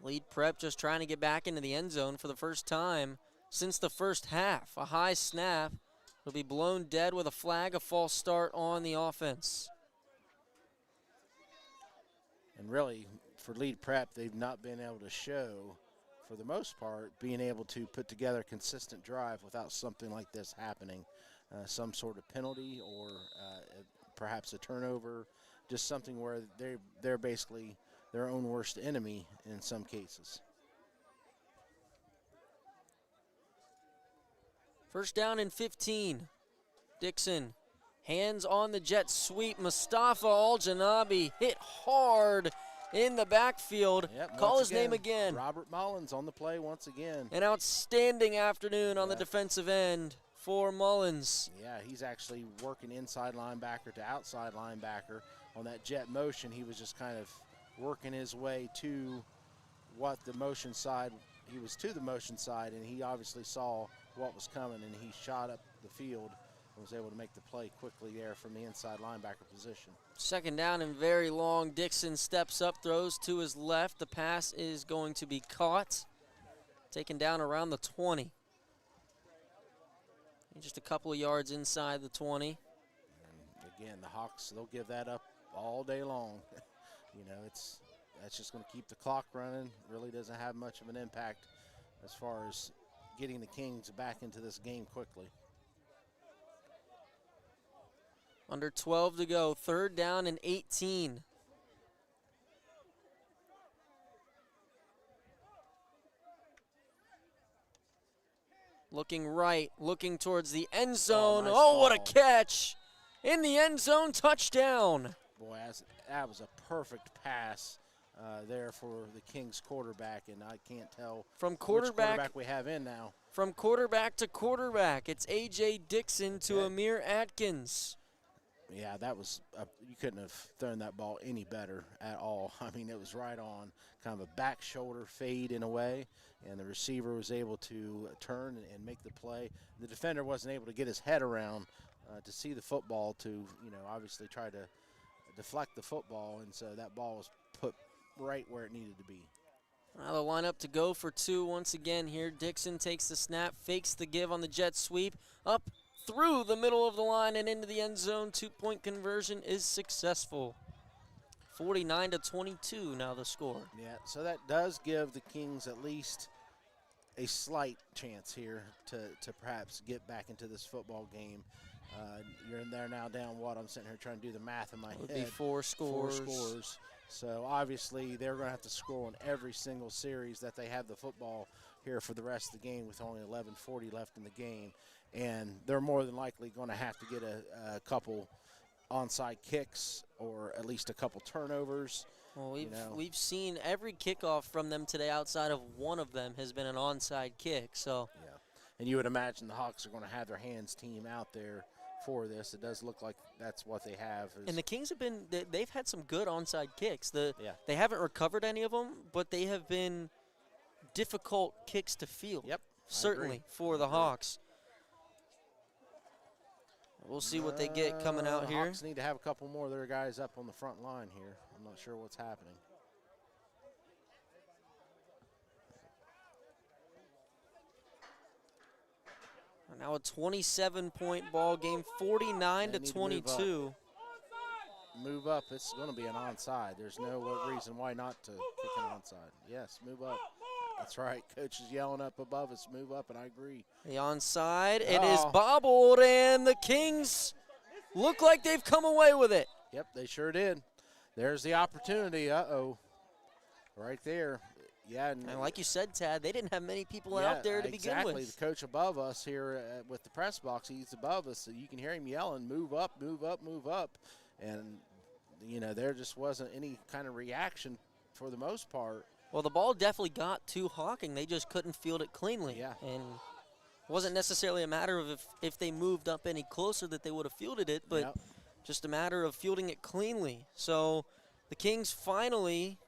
Lead Prep just trying to get back into the end zone for the first time since the first half. A high snap. It'll be blown dead with a flag, a false start on the offense. And really, for Lead Prep, they've not been able to show, for the most part, being able to put together a consistent drive without something like this happening. Some sort of penalty or perhaps a turnover, just something where they're basically their own worst enemy in some cases. First down and 15. Dixon, hands on the jet sweep. Mustafa Al-Janabi hit hard in the backfield. Yep, Call once his name again. Robert Mullins on the play once again. An outstanding afternoon on the defensive end for Mullins. Yeah, he's actually working inside linebacker to outside linebacker on that jet motion. He was just kind of working his way to what the motion side, he was to the motion side, and he obviously saw what was coming, and he shot up the field and was able to make the play quickly there from the inside linebacker position. Second down and very long. Dixon steps up, throws to his left. The pass is going to be caught. Taken down around the 20. Just a couple of yards inside the 20. And again, the Hawks, they'll give that up all day long. You know, that's just going to keep the clock running. Really doesn't have much of an impact as far as getting the Kings back into this game quickly. Under 12 to go. Third down and 18. Looking right, looking towards the end zone. Nice Oh, what a ball. catch! In the end zone, touchdown. Boy, that was a perfect pass there for the Kings quarterback, and I can't tell From which quarterback, quarterback we have in now. from quarterback to quarterback. It's A.J. Dixon to Okay. Amir Atkins. Yeah, that was you couldn't have thrown that ball any better at all. I mean, it was right on, kind of a back shoulder fade in a way, and the receiver was able to turn and make the play. The defender wasn't able to get his head around to see the football to, you know, obviously try to deflect the football, and so that ball was put right where it needed to be. Now the lineup to go for two once again here. Dixon takes the snap, fakes the give on the jet sweep, up through the middle of the line and into the end zone. 2-point conversion is successful. 49-22 now the score. Yeah, so that does give the Kings at least a slight chance here to perhaps get back into this football game. They're now down what? I'm sitting here trying to do the math in my It would head. be four scores. 4 scores. So obviously they're going to have to score on every single series that they have the football here for the rest of the game with only 11:40 left in the game. And they're more than likely going to have to get a couple onside kicks or at least a couple turnovers. Well, you know. we've seen every kickoff from them today outside of one of them has been an onside kick. So Yeah. And you would imagine the Hawks are going to have their hands team out there for this. It does look like that's what they have. and the Kings have been they've had some good onside kicks. Yeah. They haven't recovered any of them, but they have been difficult kicks to field. Yep. Certainly for the Hawks. We'll see what they get coming out the here. Hawks need to have a couple more of their guys up on the front line here. I'm not sure what's happening. Now a 27-point ball game, 49-22. Move up. It's going to be an onside. There's no reason why not to kick an onside. Yes, move up. That's right. Coach is yelling up above us, move up, and I agree. The onside, it is bobbled, and the Kings look like they've come away with it. Yep, they sure did. There's the opportunity. Uh-oh. Right there. Yeah. And like you said, Tad, they didn't have many people yeah, out there to begin exactly. with. The coach above us here with the press box, he's above us, so you can hear him yelling, move up, move up, move up. And, you know, there just wasn't any kind of reaction for the most part. Well, the ball definitely got to Hocking. They just couldn't field it cleanly. Yeah. And it wasn't necessarily a matter of if they moved up any closer that they would have fielded it, but Yep. just a matter of fielding it cleanly. So the Kings finally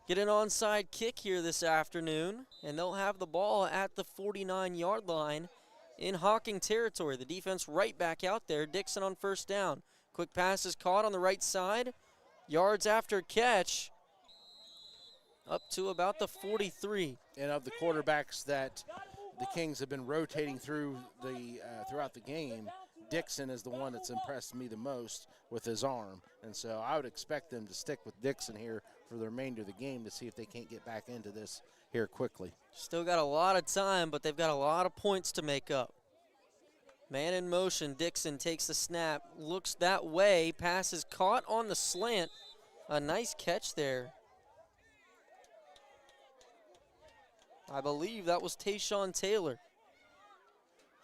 get an onside kick here this afternoon, and they'll have the ball at the 49-yard line in Hocking territory. The defense right back out there. Dixon on first down. Quick pass is caught on the right side. Yards after catch. up to about the 43. And of the quarterbacks that the Kings have been rotating through throughout the game, Dixon is the one that's impressed me the most with his arm. And so I would expect them to stick with Dixon here for the remainder of the game to see if they can't get back into this here quickly. Still got a lot of time, but they've got a lot of points to make up. Man in motion, Dixon takes the snap, looks that way, pass is caught on the slant. A nice catch there. I believe that was Tayshawn Taylor.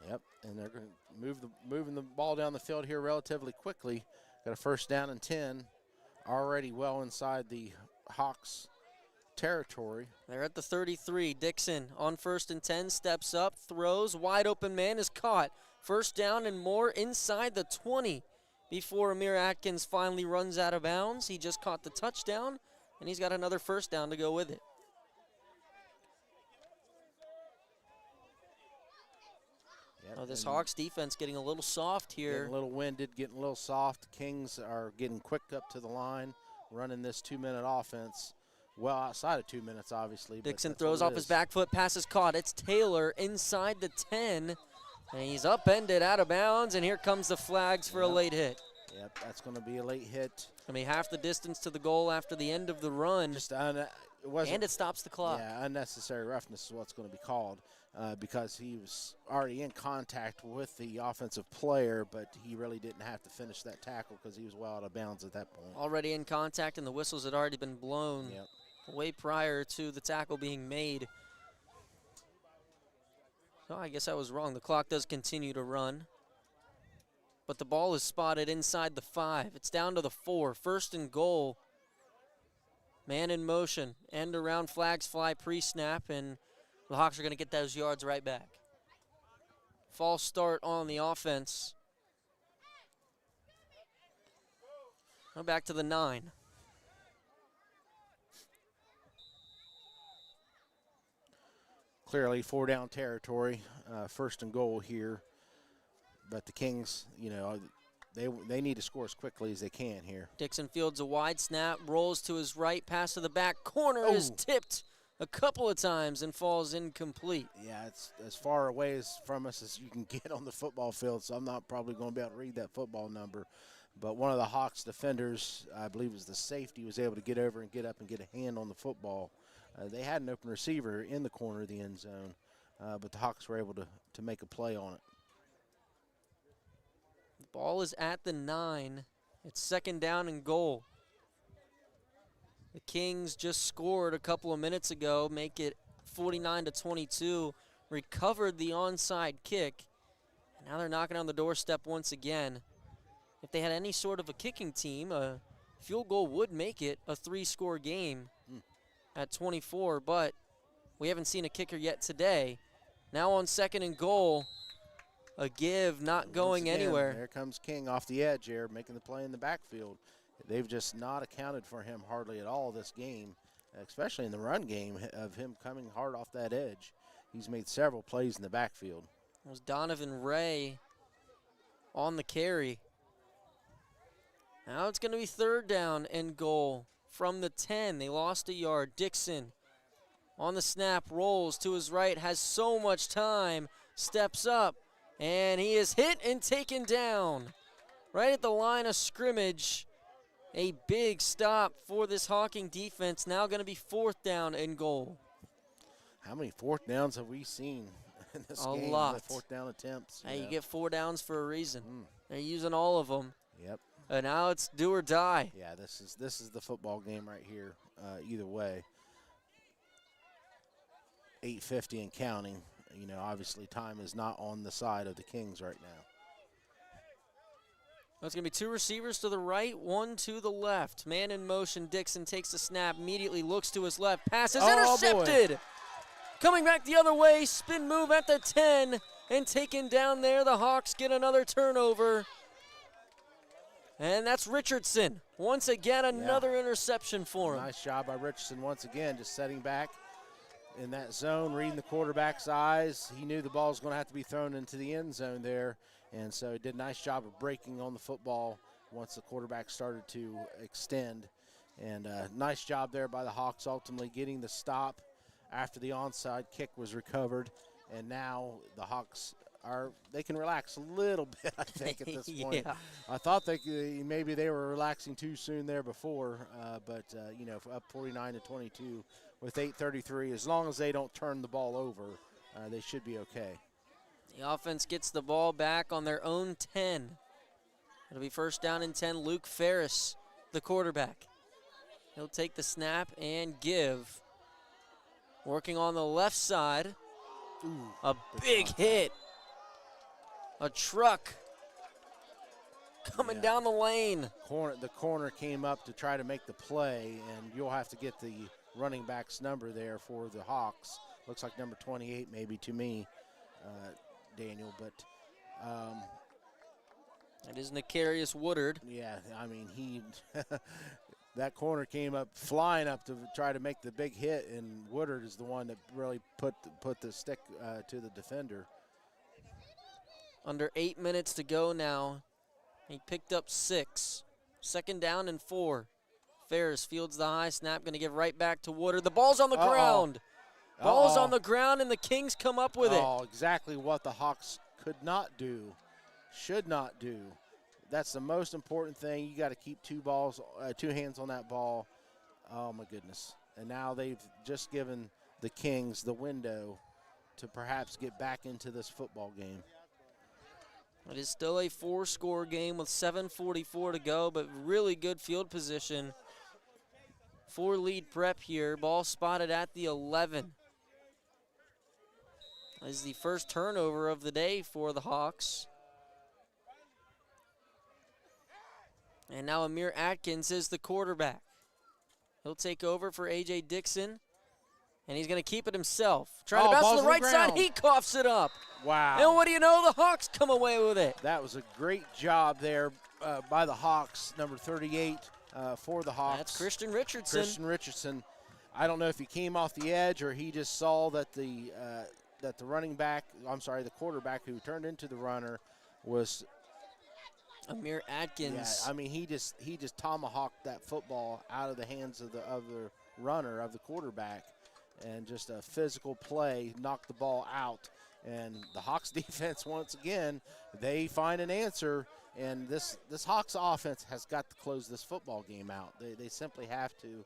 Yep, and they're going to moving the ball down the field here relatively quickly. Got a first down and 10, already well inside the Hawks territory. They're at the 33. Dixon on 1st and 10, steps up, throws, wide open man is caught. First down and more inside the 20 before Amir Atkins finally runs out of bounds. He just caught the touchdown, and he's got another first down to go with it. Yep, Oh, this Hawks defense getting a little soft here. Getting a little winded, getting a little soft. Kings are getting quick up to the line, running this 2-minute offense. Well, outside of 2 minutes, obviously. Dixon throws off his back foot, pass is caught. It's Taylor inside the 10, and he's upended out of bounds, and here comes the flags for a late hit. Yep, that's going to be a late hit. I mean, half the distance to the goal after the end of the run, Just it wasn't, and it stops the clock. Yeah, unnecessary roughness is what's going to be called because he was already in contact with the offensive player, but he really didn't have to finish that tackle because he was well out of bounds at that point. Already in contact, and the whistles had already been blown way prior to the tackle being made. Oh, I guess I was wrong. The clock does continue to run. But the ball is spotted inside the 5. It's down to the 4. 1st and goal. Man in motion. End around, flags fly pre-snap, and the Hawks are going to get those yards right back. False start on the offense. Now back to the 9. Clearly 4-down territory, 1st and goal here. But the Kings, you know, they need to score as quickly as they can here. Dixon fields a wide snap, rolls to his right, pass to the back corner is tipped a couple of times and falls incomplete. Yeah, it's as far away from us as you can get on the football field, so I'm not probably going to be able to read that football number. But one of the Hawks defenders, I believe it was the safety, was able to get over and get up and get a hand on the football. They had an open receiver in the corner of the end zone, but the Hawks were able to make a play on it. The ball is at the 9. It's 2nd down and goal. The Kings just scored a couple of minutes ago, make it 49-22, recovered the onside kick. Now they're knocking on the doorstep once again. If they had any sort of a kicking team, a field goal would make it a 3-score game at 24, but we haven't seen a kicker yet today. Now on 2nd and goal, a give not going anywhere. There comes King off the edge here, making the play in the backfield. They've just not accounted for him hardly at all this game, especially in the run game of him coming hard off that edge. He's made several plays in the backfield. It was Donovan Ray on the carry. Now it's going to be 3rd down and goal from the 10. They lost a yard. Dixon on the snap, rolls to his right, has so much time, steps up, and he is hit and taken down right at the line of scrimmage. A big stop for this Hocking defense. Now going to be 4th down and goal. How many 4th downs have we seen in this game? A lot. The 4th down attempts. Hey, you get 4 downs for a reason. They're using all of them. Yep. And now it's do or die. Yeah, this is the football game right here. Either way, 8:50 and counting. You know, obviously time is not on the side of the Kings right now. It's going to be 2 receivers to the right, 1 to the left. Man in motion. Dixon takes the snap, immediately looks to his left. Pass is intercepted. Boy. Coming back the other way, spin move at the 10 and taken down there. The Hawks get another turnover. And that's Richardson. Once again, another interception for him. Nice job by Richardson once again, just setting back in that zone, reading the quarterback's eyes. He knew the ball was going to have to be thrown into the end zone there, and so he did a nice job of breaking on the football once the quarterback started to extend. And nice job there by the Hawks, ultimately getting the stop after the onside kick was recovered. And now the Hawks they can relax a little bit, I think, at this point. Yeah. I thought maybe they were relaxing too soon there before, but up 49-22 with 8:33, as long as they don't turn the ball over, they should be okay. The offense gets the ball back on their own 10. It'll be first down and 10. Luke Ferris, the quarterback. He'll take the snap and give. Working on the left side. Ooh, A big hit. A truck coming Yeah. down the lane. The corner came up to try to make the play, and you'll have to get the running back's number there for the Hawks. Looks like number 28 maybe to me, Daniel, but It is Nicarius Woodard. yeah, I mean, that corner came up flying up to try to make the big hit, and Woodard is the one that really put the stick to the defender. Under 8 minutes to go now. He picked up 6. Second down and 4. Ferris fields the high snap, going to give right back to Woodard. The ball's on the ground. Ball's on the ground, and the Kings come up with it. Oh, exactly what the Hawks could not do, should not do. That's the most important thing. You got to keep two hands on that ball. Oh, my goodness. And now they've just given the Kings the window to perhaps get back into this football game. It is still a 4-score game with 7:44 to go, but really good field position for lead prep here. Ball spotted at the 11. This is the first turnover of the day for the Hawks. And now Amir Atkins is the quarterback. He'll take over for A.J. Dixon, and he's going to keep it himself. Trying to bounce ball's to the on right the side. ground. He coughs it up. Wow. And what do you know? The Hawks come away with it. That was a great job there by the Hawks, number 38 for the Hawks. That's Christian Richardson. Christian Richardson. I don't know if he came off the edge or he just saw that the quarterback who turned into the runner was. Amir Atkins. Yeah, I mean, he just tomahawked that football out of the hands of the runner, of the quarterback, and just a physical play knocked the ball out. And the Hawks defense, once again, they find an answer, and this Hawks offense has got to close this football game out. They simply have to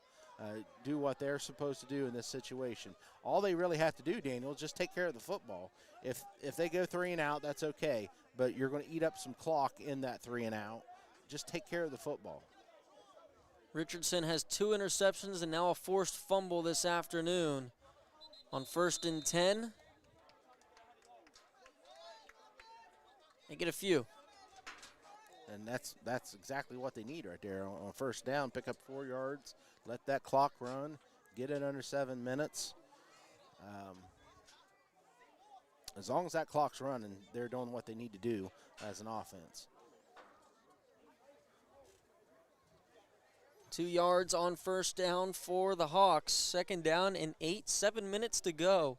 do what they're supposed to do in this situation. All they really have to do, Daniel, is just take care of the football. If they go 3 and out, that's okay, but you're going to eat up some clock in that 3 and out. Just take care of the football. Richardson has 2 interceptions and now a forced fumble this afternoon. On 1st and 10. They get a few. And that's exactly what they need right there. On first down, pick up 4 yards, let that clock run, get it under 7 minutes. As long as that clock's running, they're doing what they need to do as an offense. 2 yards on first down for the Hawks. Second down and 7 minutes to go.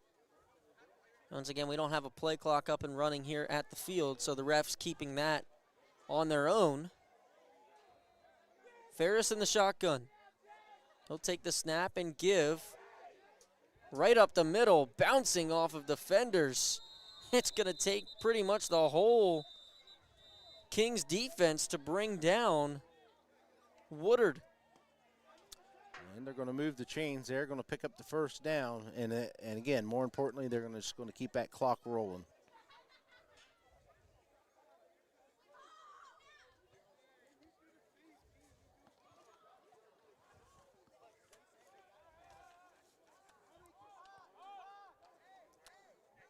Once again, we don't have a play clock up and running here at the field, so the refs keeping that on their own. Ferris in the shotgun. He'll take the snap and give. Right up the middle, bouncing off of defenders. It's going to take pretty much the whole Kings defense to bring down Woodard. And they're going to move the chains. They're going to pick up the first down. And again, more importantly, they're just going to keep that clock rolling.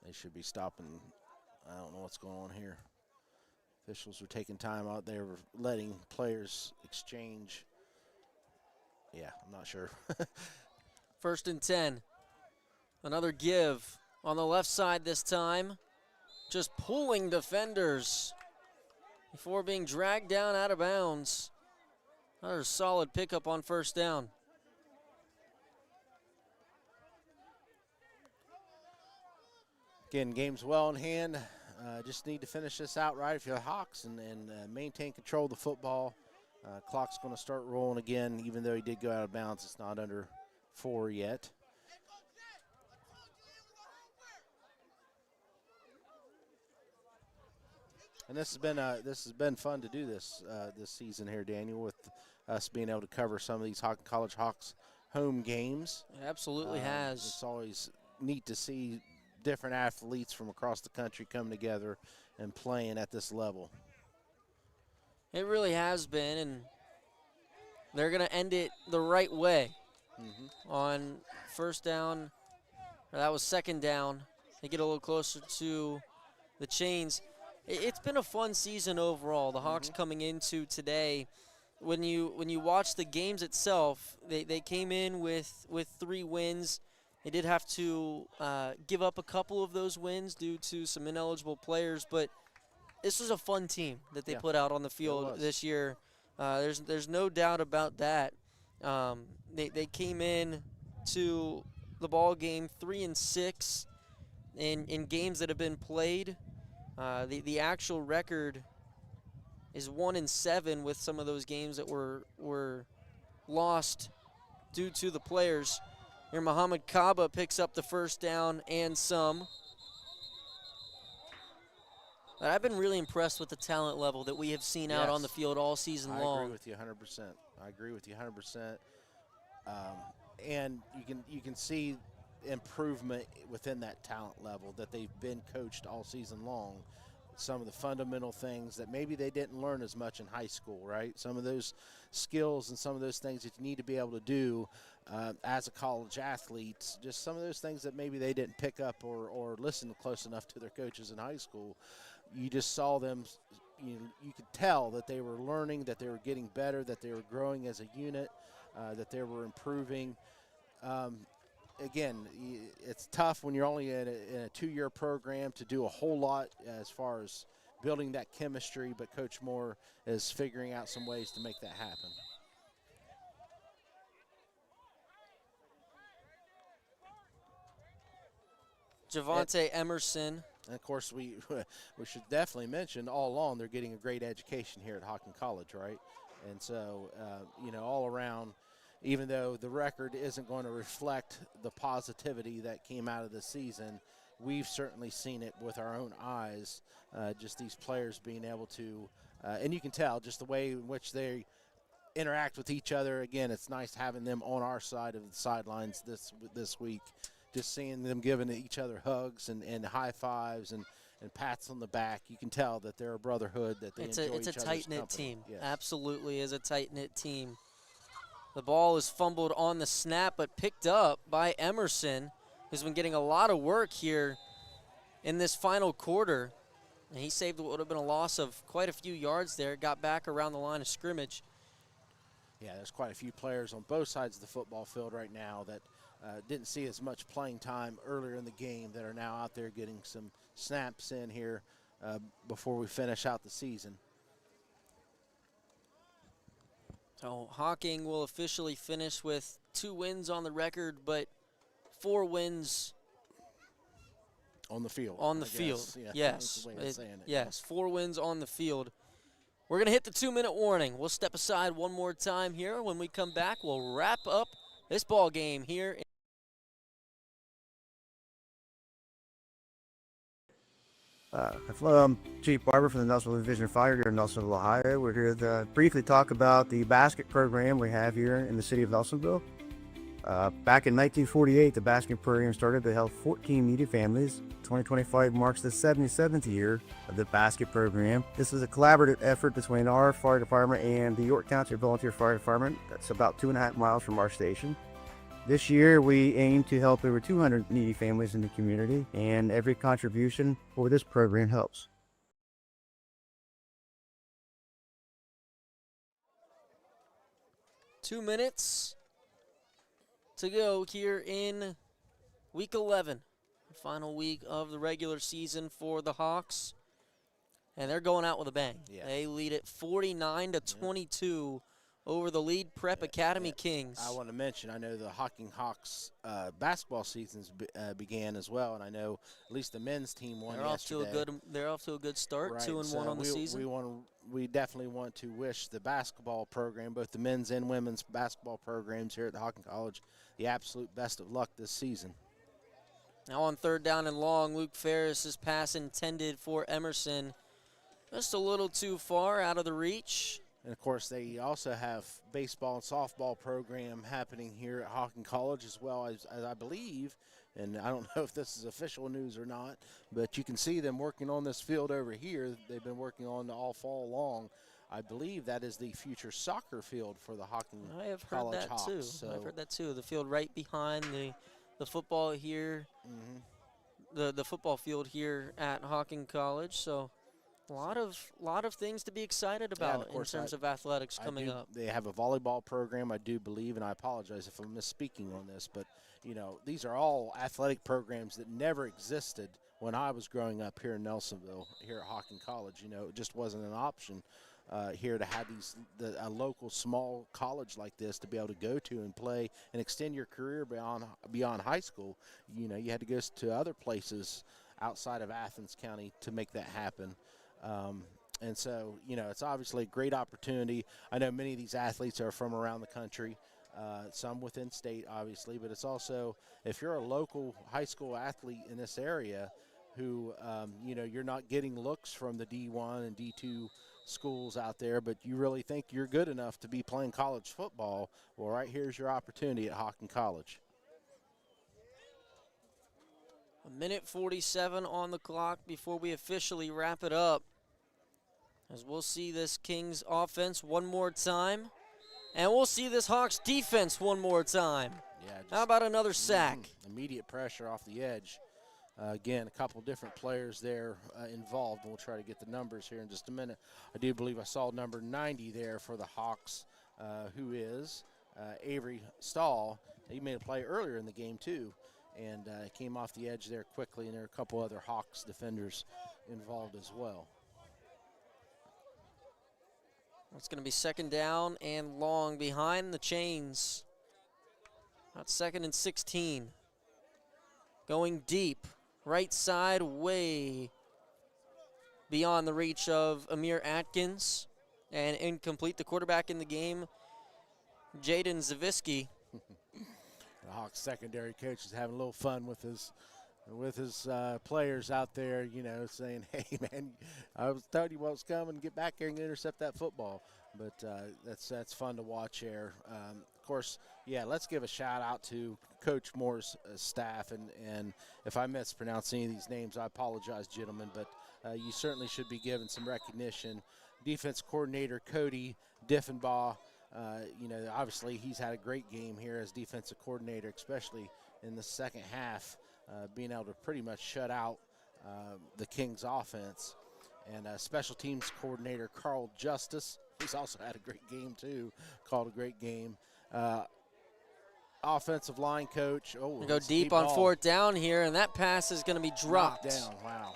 They should be stopping. I don't know what's going on here. Officials are taking time out there, letting players exchange. Yeah, I'm not sure. 1st and 10. Another give on the left side this time. Just pulling defenders before being dragged down out of bounds. Another solid pickup on first down. Again, game's well in hand. Just need to finish this out right if you're the Hawks and maintain control of the football Clock's going to start rolling again, even though he did go out of bounds. It's not under 4 yet. And this has been fun to do this season here, Daniel, with us being able to cover some of these Hocking College Hawks home games. It absolutely has. It's always neat to see different athletes from across the country come together and playing at this level. It really has been, and they're going to end it the right way. On first down, or that was second down. They get a little closer to the chains. It's been a fun season overall. The Hawks coming into today, when you watch the games itself, they came in with 3 wins. They did have to give up a couple of those wins due to some ineligible players, but this was a fun team that they put out on the field this year. There's no doubt about that. They came in to the ball game 3-6 in games that have been played. The actual record is 1-7 with some of those games that were lost due to the players. Here, Muhammad Kaba picks up the first down and some. But I've been really impressed with the talent level that we have seen out on the field all season long. I agree with you 100%. I agree with you 100%. And you can see improvement within that talent level that they've been coached all season long. Some of the fundamental things that maybe they didn't learn as much in high school, right? Some of those skills and some of those things that you need to be able to do as a college athlete, just some of those things that maybe they didn't pick up or listen close enough to their coaches in high school. You just saw them, you could tell that they were learning, that they were getting better, that they were growing as a unit, that they were improving. Again, it's tough when you're only in a 2-year program to do a whole lot as far as building that chemistry, but Coach Moore is figuring out some ways to make that happen. Javante Emerson. And, of course, we should definitely mention all along they're getting a great education here at Hocking College, right? And so, all around, even though the record isn't going to reflect the positivity that came out of the season, we've certainly seen it with our own eyes, just these players being able to, and you can tell just the way in which they interact with each other. Again, it's nice having them on our side of the sidelines this week, just seeing them giving each other hugs and high fives and pats on the back. You can tell that they're a brotherhood, that they enjoy each other's company. It's a tight-knit team. Yes. Absolutely is a tight-knit team. The ball is fumbled on the snap, but picked up by Emerson, who's been getting a lot of work here in this final quarter. And he saved what would have been a loss of quite a few yards there, got back around the line of scrimmage. Yeah, there's quite a few players on both sides of the football field right now that didn't see as much playing time earlier in the game that are now out there getting some snaps in here before we finish out the season. So Hocking will officially finish with 2 wins on the record, but 4 wins on the field. On the field, yeah, yes. That's the way of saying it. Yes, 4 wins on the field. We're going to hit the 2-minute warning. We'll step aside one more time here. When we come back, we'll wrap up this ball game here. I'm Chief Barber from the Nelsonville Division of Fire here in Nelsonville, Ohio. We're here to briefly talk about the basket program we have here in the city of Nelsonville. Back in 1948, the basket program started to help 14 needy families. 2025 marks the 77th year of the basket program. This is a collaborative effort between our fire department and the York Township Volunteer Fire Department. That's about 2.5 miles from our station. This year, we aim to help over 200 needy families in the community, and every contribution for this program helps. Two minutes to go here in week 11, the final week of the regular season for the Hawks. And they're going out with a bang. Yeah. They lead it 49-22 over the lead Prep Academy Yeah, Kings. I want to mention, I know the Hocking Hawks basketball seasons began as well, and I know at least the men's team won They're yesterday. they're off to a good start, Right, 2-1 so on the season. we definitely want to wish the basketball program, both the men's and women's basketball programs here at the Hocking College, the absolute best of luck this season. Now on 3rd down and long, Luke Ferris's pass intended for Emerson. Just a little too far out of the reach. And, of course, they also have baseball and softball program happening here at Hocking College as well as I believe, and I don't know if this is official news or not, but you can see them working on this field over here. They've been working on all fall long. I believe that is the future soccer field for the Hocking I have heard College that Hawks. too. So, I've heard that too. The field right behind the football here, the football field here at Hocking College. So a lot of things to be excited Yeah, and about of course, in terms of athletics coming up. They have a volleyball program, I do believe, and I apologize if I'm misspeaking on this, but these are all athletic programs that never existed when I was growing up here in Nelsonville, here at Hocking College. It just wasn't an option here to have a local small college like this to be able to go to and play and extend your career beyond high school. You had to go to other places outside of Athens County to make that happen. And so, it's obviously a great opportunity. I know many of these athletes are from around the country, some within state, obviously, but it's also, if you're a local high school athlete in this area who, you're not getting looks from the D1 and D2 schools out there, but you really think you're good enough to be playing college football, well, right here's your opportunity at Hocking College. 1:47 on the clock before we officially wrap it up. As we'll see this Kings offense one more time. And we'll see this Hawks defense one more time. Yeah. How about another sack? Immediate pressure off the edge. Again, a couple different players there involved. We'll try to get the numbers here in just a minute. I do believe I saw number 90 there for the Hawks, who is Avery Stahl. He made a play earlier in the game, too, and came off the edge there quickly, and there are a couple other Hawks defenders involved as well. It's going to be 2nd down and long behind the chains. That's 2nd and 16. Going deep, right side, way beyond the reach of Amir Atkins. And incomplete. The quarterback in the game, Jaden Zavisky. The Hawks secondary coach is having a little fun with his players out there, saying, hey, man, I was telling you what was coming. Get back here and intercept that football. But that's fun to watch here. Of course, yeah, let's give a shout-out to Coach Moore's staff. And if I mispronounce any of these names, I apologize, gentlemen. But you certainly should be given some recognition. Defense coordinator Cody Diffenbaugh, obviously he's had a great game here as defensive coordinator, especially in the second half. Being able to pretty much shut out the Kings offense. And special teams coordinator Carl Justice, he's also had a great game too, called a great game. Offensive line coach. Go deep on 4th down here, and that pass is going to be dropped. Knocked down, wow.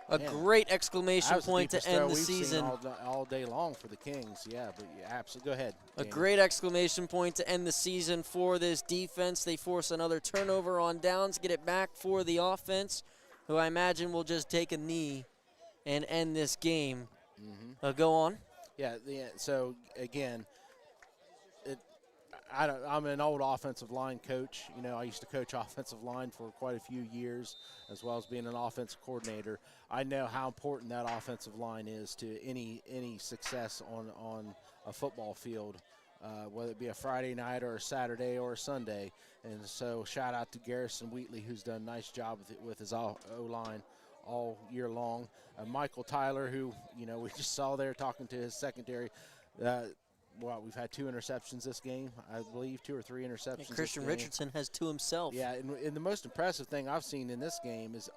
A great exclamation point to end the season. All day long for the Kings, yeah, but yeah, absolutely. Go ahead. A Danny. great exclamation point to end the season for this defense. They force another turnover on downs, get it back for the offense, who I imagine will just take a knee and end this game. Go on. Yeah, so again, I'm an old offensive line coach. I used to coach offensive line for quite a few years, as well as being an offensive coordinator. I know how important that offensive line is to any success on a football field, whether it be a Friday night or a Saturday or a Sunday. And so shout out to Garrison Wheatley, who's done a nice job with his O-line all year long. Michael Tyler, who, we just saw there talking to his secondary. We've had 2 interceptions this game, I believe, 2 or 3 interceptions. And Christian Richardson has 2 himself. Yeah, and the most impressive thing I've seen in this game is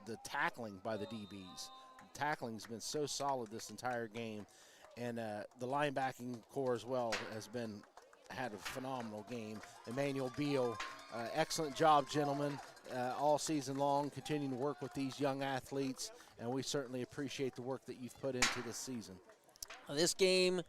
the tackling by the DBs. The tackling's been so solid this entire game, and the linebacking core as well had a phenomenal game. Emmanuel Beal, excellent job, gentlemen, all season long, continuing to work with these young athletes, and we certainly appreciate the work that you've put into this season. This game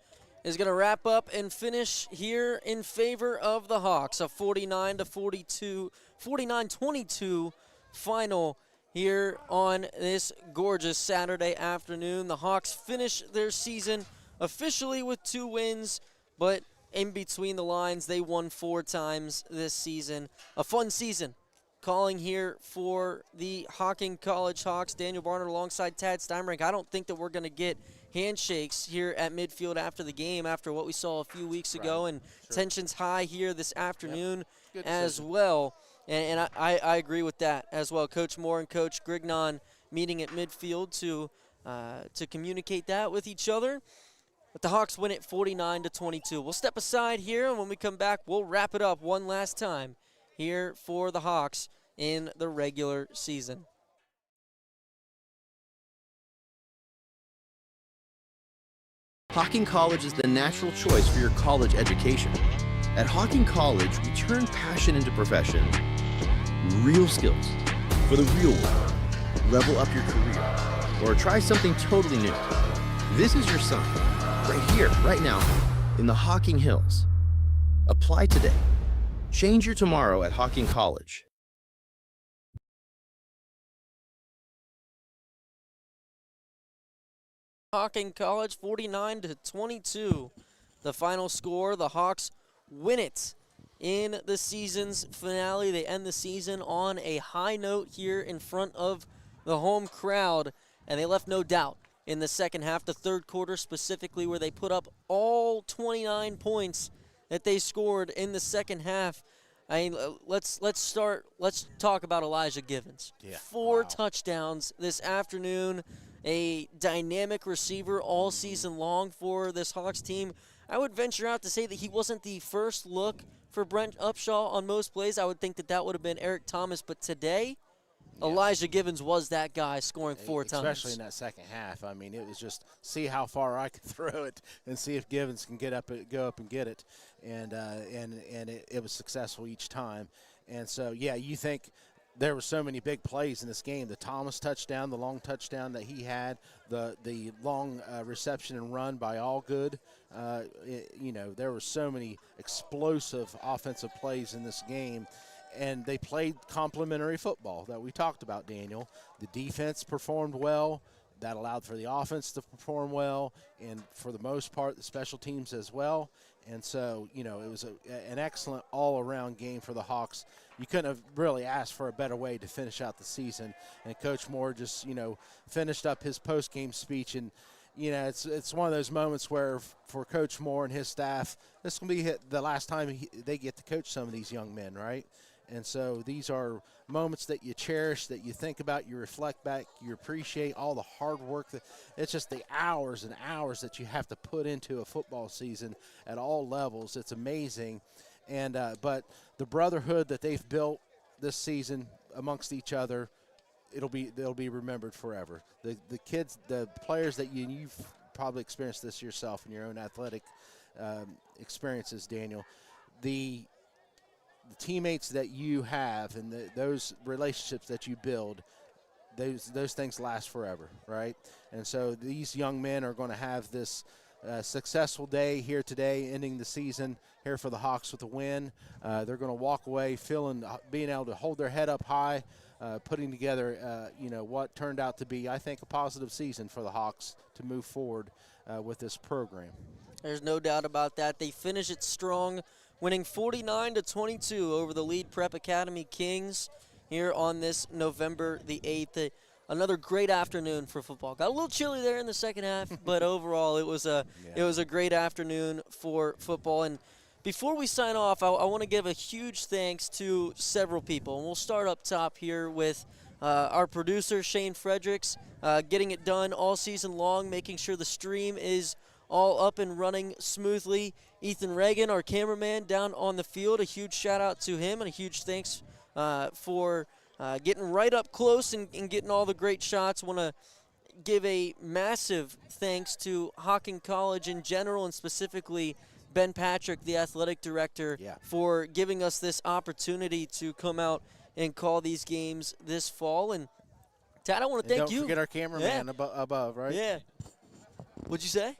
is going to wrap up and finish here in favor of the Hawks. A 49-22 final here on this gorgeous Saturday afternoon. The Hawks finish their season officially with 2 wins, but in between the lines, they won 4 times this season. A fun season. Calling here for the Hocking College Hawks, Daniel Barnard alongside Tad Steinbrink. I don't think that we're going to get handshakes here at midfield after the game after what we saw a few weeks ago, and tensions high here this afternoon as well. And I agree with that as well. Coach Moore and Coach Grignon meeting at midfield to communicate that with each other. But the Hawks win it 49-22. We'll step aside here, and when we come back, we'll wrap it up one last time here for the Hawks in the regular season. Hocking College is the natural choice for your college education. At Hocking College, we turn passion into profession, real skills for the real world. Level up your career or try something totally new. This is your sign, right here, right now, in the Hocking Hills. Apply today. Change your tomorrow at Hocking College. Hocking College 49-22. The final score, the Hawks win it in the season's finale. They end the season on a high note here in front of the home crowd, and they left no doubt in the second half, the third quarter specifically, where they put up all 29 points that they scored in the second half. I mean, let's talk about Elijah Givens. Yeah. 4 touchdowns this afternoon, a dynamic receiver all season long for this Hawks team. I would venture out to say that he wasn't the first look for Brent Upshaw on most plays. I would think that would have been Eric Thomas, but today, Elijah Givens was that guy scoring 4 times. Especially in that second half. I mean, it was just see how far I could throw it and see if Givens can go up and get it. And it was successful each time. And so, yeah, you think there were so many big plays in this game. The Thomas touchdown, the long touchdown that he had, the long reception and run by Allgood. There were so many explosive offensive plays in this game. And they played complementary football that we talked about, Daniel. The defense performed well. That allowed for the offense to perform well, and for the most part, the special teams as well. And so, it was an excellent all-around game for the Hawks. You couldn't have really asked for a better way to finish out the season. And Coach Moore just, finished up his post-game speech. And, it's one of those moments where for Coach Moore and his staff, this will be the last time they get to coach some of these young men, right? And so these are moments that you cherish, that you think about, you reflect back, you appreciate all the hard work. It's just the hours and hours that you have to put into a football season at all levels. It's amazing. And but the brotherhood that they've built this season amongst each other, they'll be remembered forever. The kids, the players that you've probably experienced this yourself in your own athletic experiences, Daniel, the teammates that you have and those relationships that you build, those things last forever, right? And so these young men are going to have this successful day here today, ending the season here for the Hawks with a win. They're going to walk away being able to hold their head up high, putting together, what turned out to be, I think, a positive season for the Hawks to move forward with this program. There's no doubt about that. They finish it strong, winning 49-22 over the Lead Prep Academy Kings here on this November the 8th. Another great afternoon for football. Got a little chilly there in the second half, but overall it was a great afternoon for football. And before we sign off, I want to give a huge thanks to several people. And we'll start up top here with our producer, Shane Fredericks, getting it done all season long, making sure the stream is all up and running smoothly. Ethan Reagan, our cameraman down on the field, a huge shout out to him and a huge thanks for getting right up close and getting all the great shots. Want to give a massive thanks to Hocking College in general and specifically Ben Patrick, the athletic director, for giving us this opportunity to come out and call these games this fall. And Tad, I want to thank you. Don't forget our cameraman above, right? Yeah. What'd you say?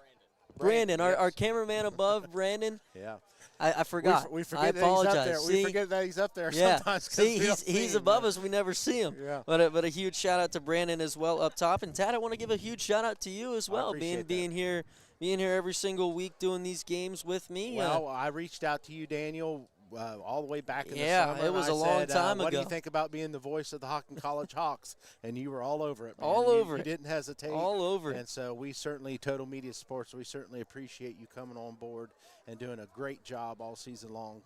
Brandon, yes. our cameraman above, Brandon. Yeah. I forgot. We I forget that apologize. he's up there. See? We forget that he's up there Yeah. sometimes. 'cause See, we don't see he's him, above yeah. us. We never see him. Yeah. But a huge shout out to Brandon as well up top. And Tad, I want to give a huge shout out to you as well, appreciate being here every single week doing these games with me. Well, I reached out to you, Daniel, all the way back in the Yeah, summer. it was and a I long said, time What do you ago. think about being the voice of the Hocking College Hawks? And you were all over it, man. All over You it. didn't hesitate. All over it. And so we certainly, Total Media Sports, we certainly appreciate you coming on board and doing a great job all season long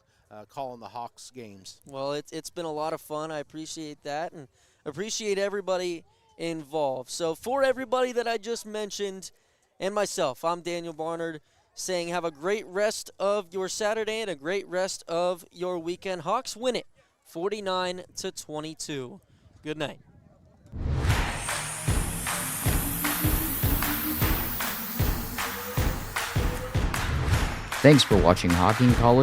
calling the Hawks games. Well, it's been a lot of fun. I appreciate that and appreciate everybody involved. So for everybody that I just mentioned and myself, I'm Daniel Barnard saying have a great rest of your Saturday and a great rest of your weekend. Hawks win it 49-22. Good night. Thanks for watching Hocking College